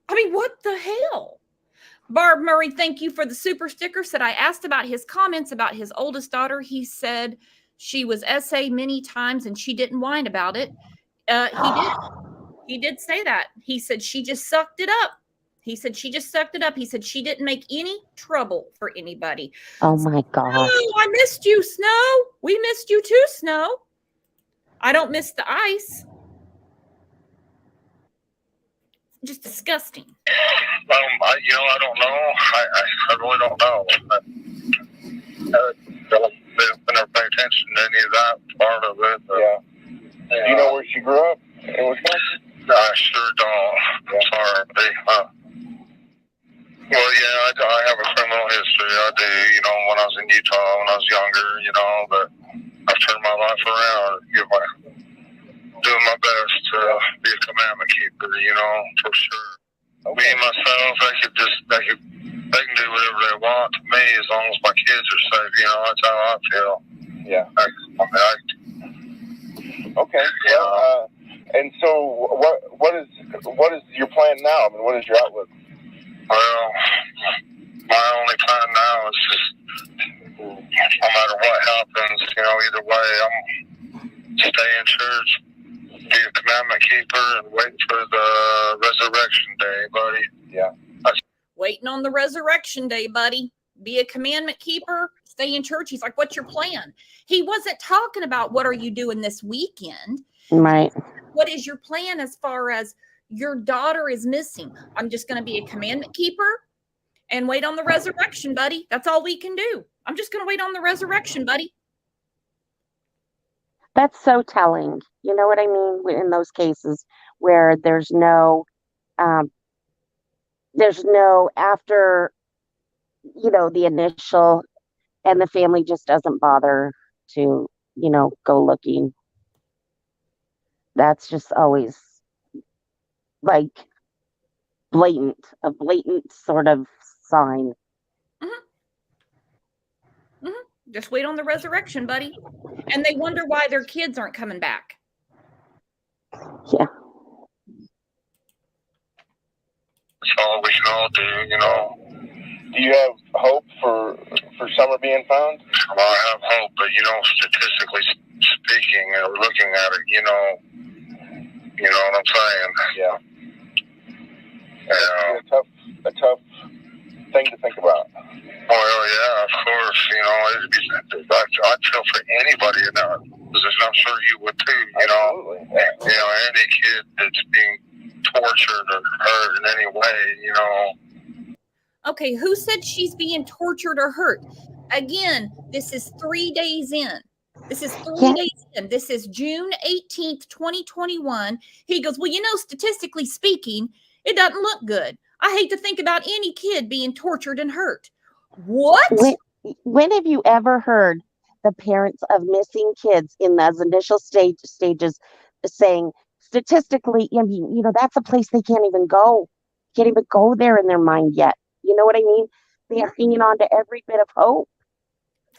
I mean, what the hell? Barb Murray, thank you for the super sticker. Said I asked about his comments about his oldest daughter. He said she was SA many times and she didn't whine about it. He did say that. He said she just sucked it up. He said she just sucked it up. He said she didn't make any trouble for anybody. Oh my gosh. Oh, I missed you, Snow. We missed you too, Snow. I don't miss the ice. Just disgusting. I don't know. I really don't know. I've never paid attention to any of that part of it. Yeah. Do you know where she grew up in Wisconsin? I sure don't. I'm sorry. Well, yeah, I have a criminal history. I do, when I was in Utah, when I was younger, but I've turned my life around, doing my best to be a commandment keeper, for sure. Me and myself, they can do whatever they want to me as long as my kids are safe, that's how I feel. Yeah. Okay. Yeah. And so what is your plan now? I mean, what is your outlook? Well, my only plan now is just, no matter what happens, either way, I'm stay in church, be a commandment keeper, and wait for the resurrection day, buddy. Yeah. Waiting on the resurrection day, buddy. Be a commandment keeper, stay in church. He's like, what's your plan? He wasn't talking about what are you doing this weekend. Right. What is your plan as far as your daughter is missing? I'm just going to be a commandment keeper and wait on the resurrection, buddy. That's all we can do. I'm just going to wait on the resurrection, buddy. That's so telling. You know what I mean? In those cases where there's no after, the initial, and the family just doesn't bother to, go looking. That's just always like a blatant sort of sign. Just wait on the resurrection, buddy. And they wonder why their kids aren't coming back. Yeah. That's all we can all do, Do you have hope for Summer being found? Well, I have hope, but statistically speaking, or looking at it, you know what I'm saying? Yeah. A tough thing to think about. Well, yeah, of course. I'd feel for anybody in that position. I'm sure you would too. Absolutely. Any kid that's being tortured or hurt in any way. Okay, who said she's being tortured or hurt? Again, this is 3 days in. This is 3 days in. This is June 18th, 2021. He goes, well, statistically speaking, it doesn't look good. I hate to think about any kid being tortured and hurt. What? When have you ever heard the parents of missing kids in those initial stages saying, statistically, that's a place they can't even go there in their mind yet. You know what I mean? They are hanging on to every bit of hope.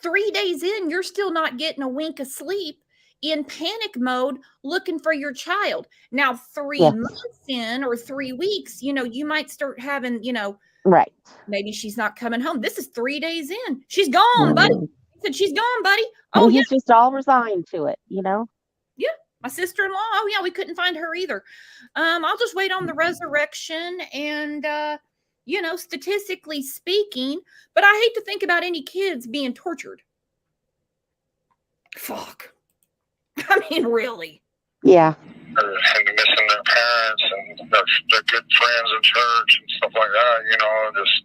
3 days in, you're still not getting a wink of sleep, in panic mode, looking for your child. Now, 3 months in or 3 weeks, you might start having, Right. Maybe she's not coming home. This is 3 days in. She's gone, buddy. Mhm. He said, she's gone, buddy. And Oh, yeah. he's just all resigned to it, you know? Yeah. My sister-in-law. Oh, yeah. We couldn't find her either. I'll just wait on the resurrection. And, you know, statistically speaking, but I hate to think about any kids being tortured. Fuck. I mean, really. Yeah. And missing their parents and their good friends in church and stuff like that, you know, just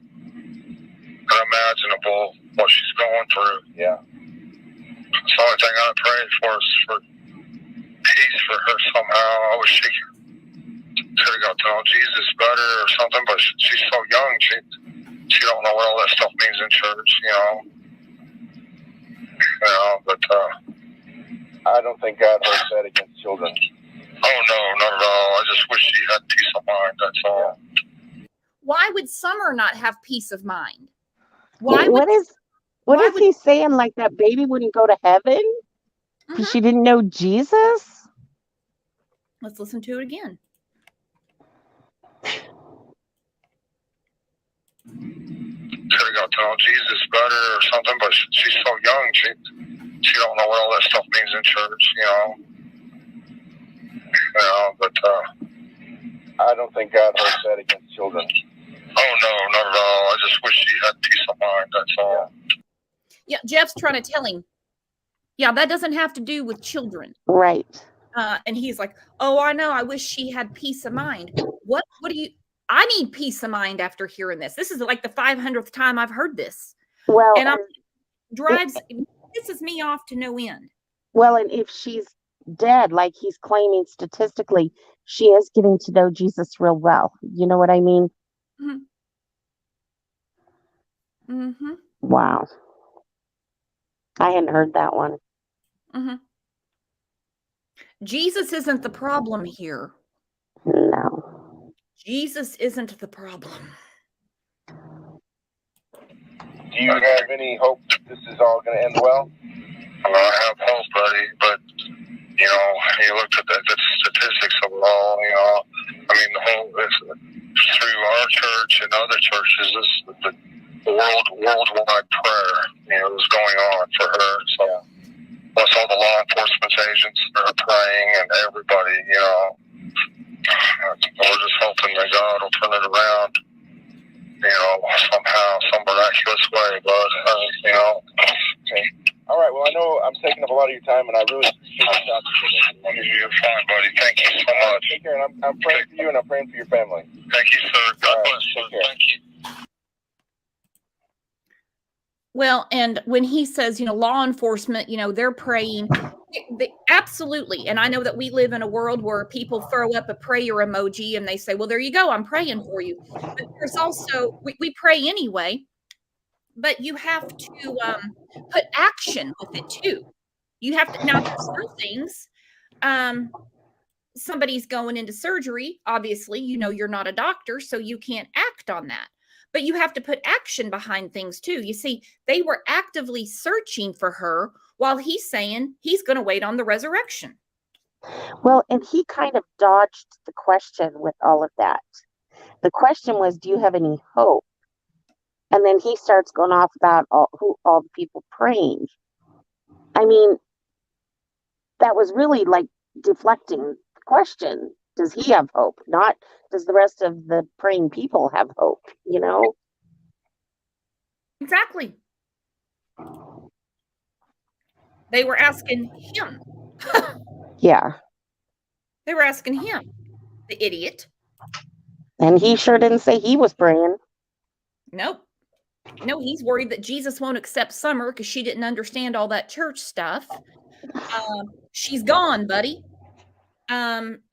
unimaginable what she's going through. Yeah. It's the only thing I pray for is for peace for her somehow. I wish she could have got to know Jesus better or something, but she's so young, she don't know what all that stuff means in church, you know. You know, but I don't think God holds that against children. oh no, not at all. I just wish she had peace of mind, that's all. Why would Summer not have peace of mind? Why What would, is why he saying? Like that baby wouldn't go to heaven because she didn't know Jesus? Let's listen to it again. Could have got to know Jesus better or something, but she's so young, she don't know what all that stuff means in church, you know. You know, but I don't think God holds that against children. oh no, not at all. I just wish she had peace of mind, that's all. Yeah, Jeff's trying to tell him, yeah, that doesn't have to do with children. Right. And he's like, oh, I know. I wish she had peace of mind. What do you, I need peace of mind after hearing this. This is like the 500th time I've heard this. Well, And it pisses me off to no end. well, and if she's dead, like he's claiming statistically, she is getting to know Jesus real well. You know what I mean? Mm-hmm. Wow. I hadn't heard that one. Mm-hmm. Jesus isn't the problem here. No. Jesus isn't the problem. Do you have any hope that this is all going to end well? Well, I have hope, buddy, but, you know, you look at the statistics of it all, you know, I mean, through our church and other churches, the worldwide prayer, you know, is going on for her, so plus all the law enforcement agents are praying and everybody, you know, we're just hoping that God will turn it around, you know, somehow, some miraculous way, but, you know. Okay. All right. Well, I know I'm taking up a lot of your time, and I really appreciate you talking to me. You're fine, buddy. Thank you so much. Take care, and I'm praying for you, and I'm praying for your family. Thank you, sir. God bless you. Thank you. Well, and when he says, you know, law enforcement, you know, they're praying, absolutely. And I know that we live in a world where people throw up a prayer emoji and they say, well, there you go, I'm praying for you. But there's also, we pray anyway, but you have to put action with it too. You have to, now there's some things, somebody's going into surgery, obviously, you know, you're not a doctor, so you can't act on that. But you have to put action behind things too. You see, they were actively searching for her while he's saying he's going to wait on the resurrection. Well, and he kind of dodged the question with all of that. The question was, do you have any hope? And then he starts going off about all the people praying. I mean, that was really like deflecting the question. Does he have hope? Not does the rest of the praying people have hope, you know? Exactly. They were asking him. Yeah. They were asking him, the idiot. And he sure didn't say he was praying. Nope. No, he's worried that Jesus won't accept Summer because she didn't understand all that church stuff. She's gone, buddy.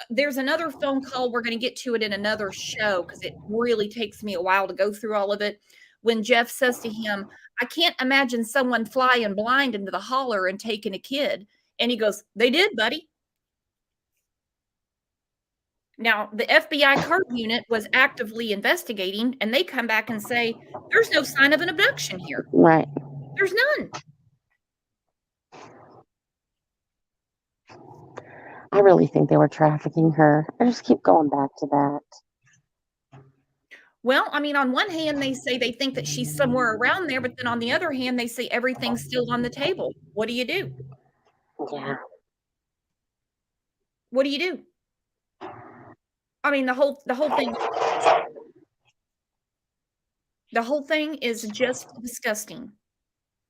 There's another phone call. We're going to get to it in another show because it really takes me a while to go through all of it. When Jeff says to him, I can't imagine someone flying blind into the holler and taking a kid. And he goes, they did, buddy. Now, the FBI card unit was actively investigating, and they come back and say, there's no sign of an abduction here. Right. There's none. I really think they were trafficking her. I just keep going back to that. Well, I mean, on one hand, they say they think that she's somewhere around there, but then on the other hand, they say everything's still on the table. What do you do? Yeah. What do you do? I mean, the whole thing is just disgusting.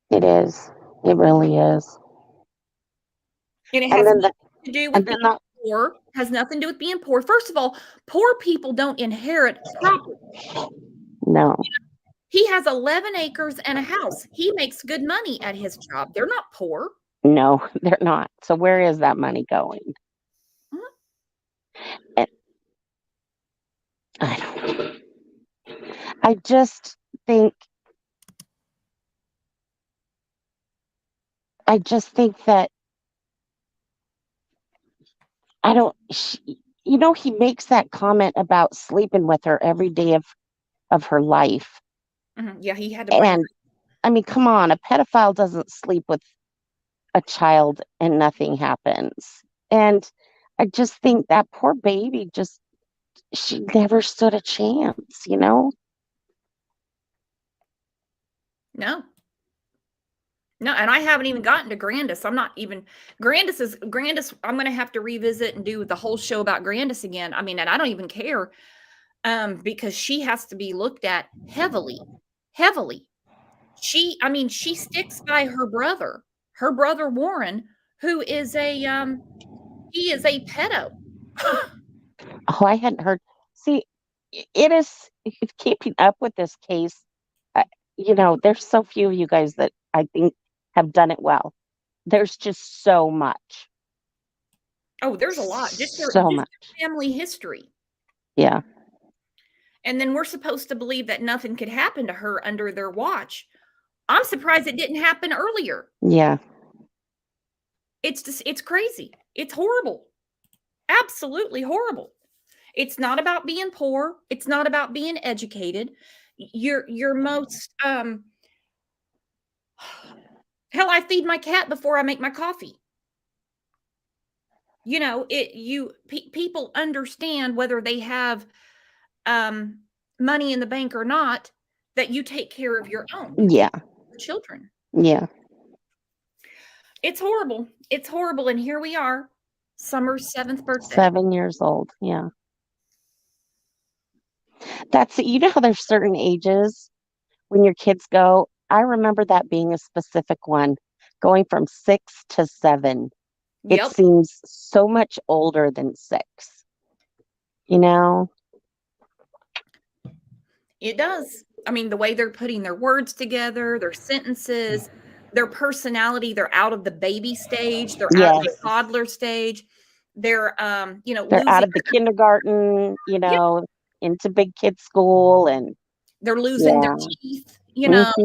It is. It really is. And it And has then nothing to do with and then being the, poor. Has nothing to do with being poor. First of all, poor people don't inherit property. no, He has 11 acres and a house. He makes good money at his job. They're not poor. no, they're not. So where is that money going? And I don't know. I just think that I don't. He makes that comment about sleeping with her every day of her life, Yeah, he had to bring. and I mean, come on, a pedophile doesn't sleep with a child and nothing happens. And I just think that poor baby she never stood a chance, No. No, and I haven't even gotten to Grandis. I'm not even Grandis. I'm going to have to revisit and do the whole show about Grandis again. I mean, and I don't even care because she has to be looked at heavily. She sticks by her brother Warren, who is he is a pedo. Oh, I hadn't heard. See, it's keeping up with this case. There's so few of you guys that I think have done it well. There's just so much. Oh, there's a lot. Just their family history. Yeah. And then we're supposed to believe that nothing could happen to her under their watch. I'm surprised it didn't happen earlier. Yeah. It's crazy. It's horrible. Absolutely horrible. It's not about being poor. It's not about being educated. Your most hell, I feed my cat before I make my coffee. People understand whether they have money in the bank or not, that you take care of your own. Yeah. Children. Yeah. It's horrible. It's horrible. And here we are, Summer's 7th birthday. 7 years old. Yeah. How there's certain ages when your kids go. I remember that being a specific one, going from 6 to 7. Yep. It seems so much older than 6. It does. I mean, the way they're putting their words together, their sentences, their personality, they're out of the baby stage, they're out of the toddler stage. They're they're out of the kindergarten, into big kid school, and they're losing their teeth, not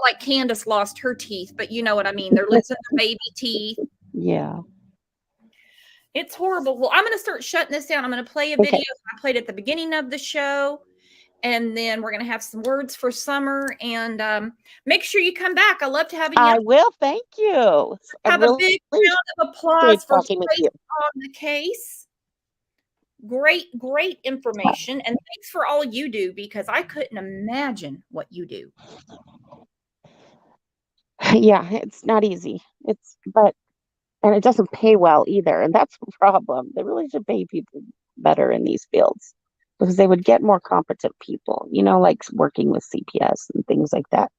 like Candace lost her teeth, but you know what I mean. They're losing their baby teeth. Yeah. It's horrible. Well, I'm going to start shutting this down. I'm going to play a video I played at the beginning of the show. And then we're going to have some words for Summer, and make sure you come back. I love to have you. I will. Thank you. Have a big round of applause for Grace on the case. Great information. And thanks for all you do, because I couldn't imagine what you do. Yeah, it's not easy. And it doesn't pay well either. And that's the problem. They really should pay people better in these fields, because they would get more competent people, like working with CPS and things like that.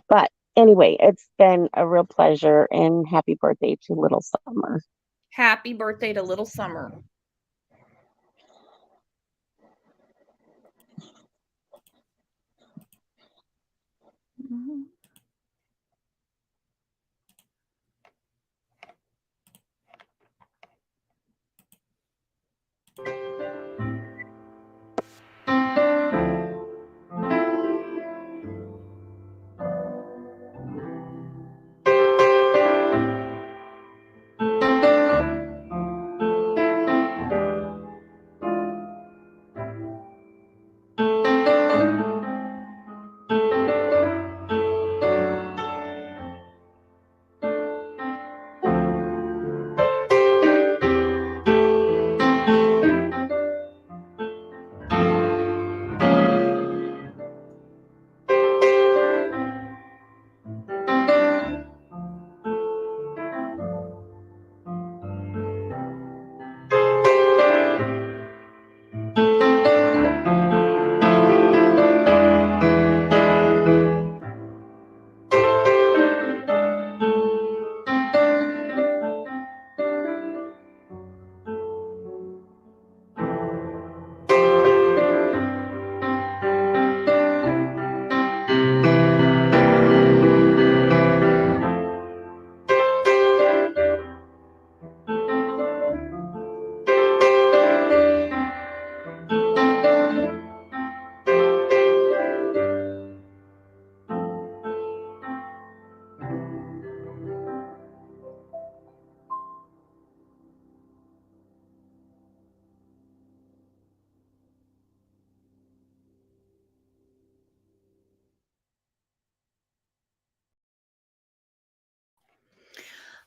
But anyway, it's been a real pleasure, and happy birthday to little Summer. Happy birthday to little Summer. Mm-hmm.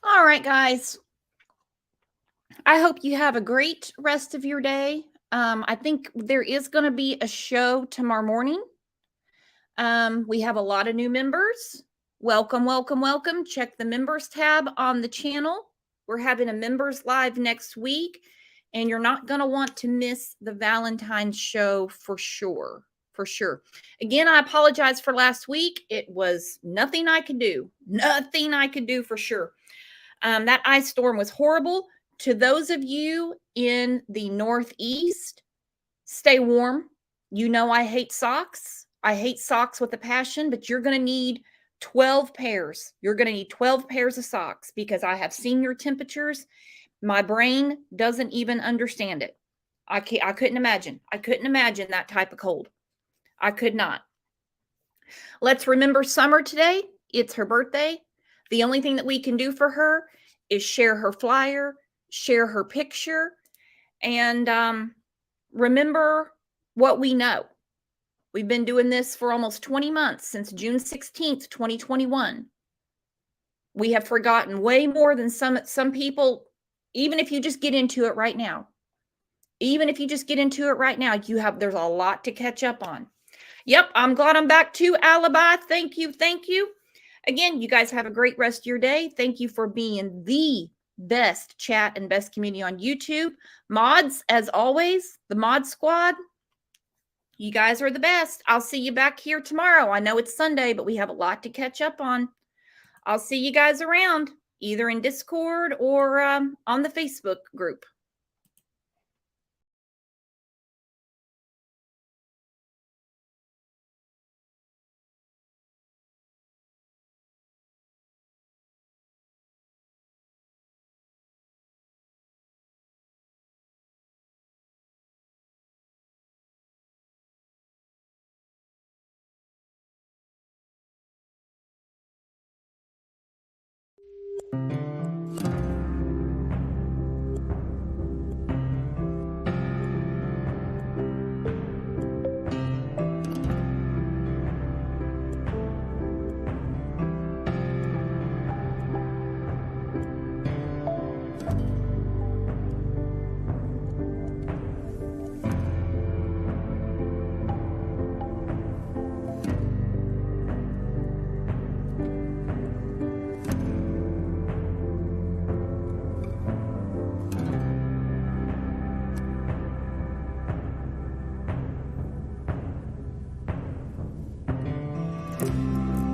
All right, guys. I hope you have a great rest of your day. I think there is going to be a show tomorrow morning. We have a lot of new members. Welcome, welcome, welcome. Check the members tab on the channel. We're having a members live next week, and you're not going to want to miss the Valentine's show for sure. For sure. Again, I apologize for last week. It was nothing I could do. Nothing I could do for sure. That ice storm was horrible. To those of you in the Northeast, stay warm. You know I hate socks. I hate socks with a passion, but you're going to need 12 pairs. You're going to need 12 pairs of socks because I have seen your temperatures. My brain doesn't even understand it. I couldn't imagine. I couldn't imagine that type of cold. I could not. Let's remember Summer today. It's her birthday. The only thing that we can do for her is share her flyer, share her picture, and remember what we know. We've been doing this for almost 20 months, since June 16th, 2021. We have forgotten way more than some people, even if you just get into it right now. Even if you just get into it right now, there's a lot to catch up on. Yep, I'm glad I'm back to Alibi. Thank you, thank you. Again, you guys have a great rest of your day. Thank you for being the best chat and best community on YouTube. Mods, as always, the Mod Squad, you guys are the best. I'll see you back here tomorrow. I know it's Sunday, but we have a lot to catch up on. I'll see you guys around, either in Discord or on the Facebook group.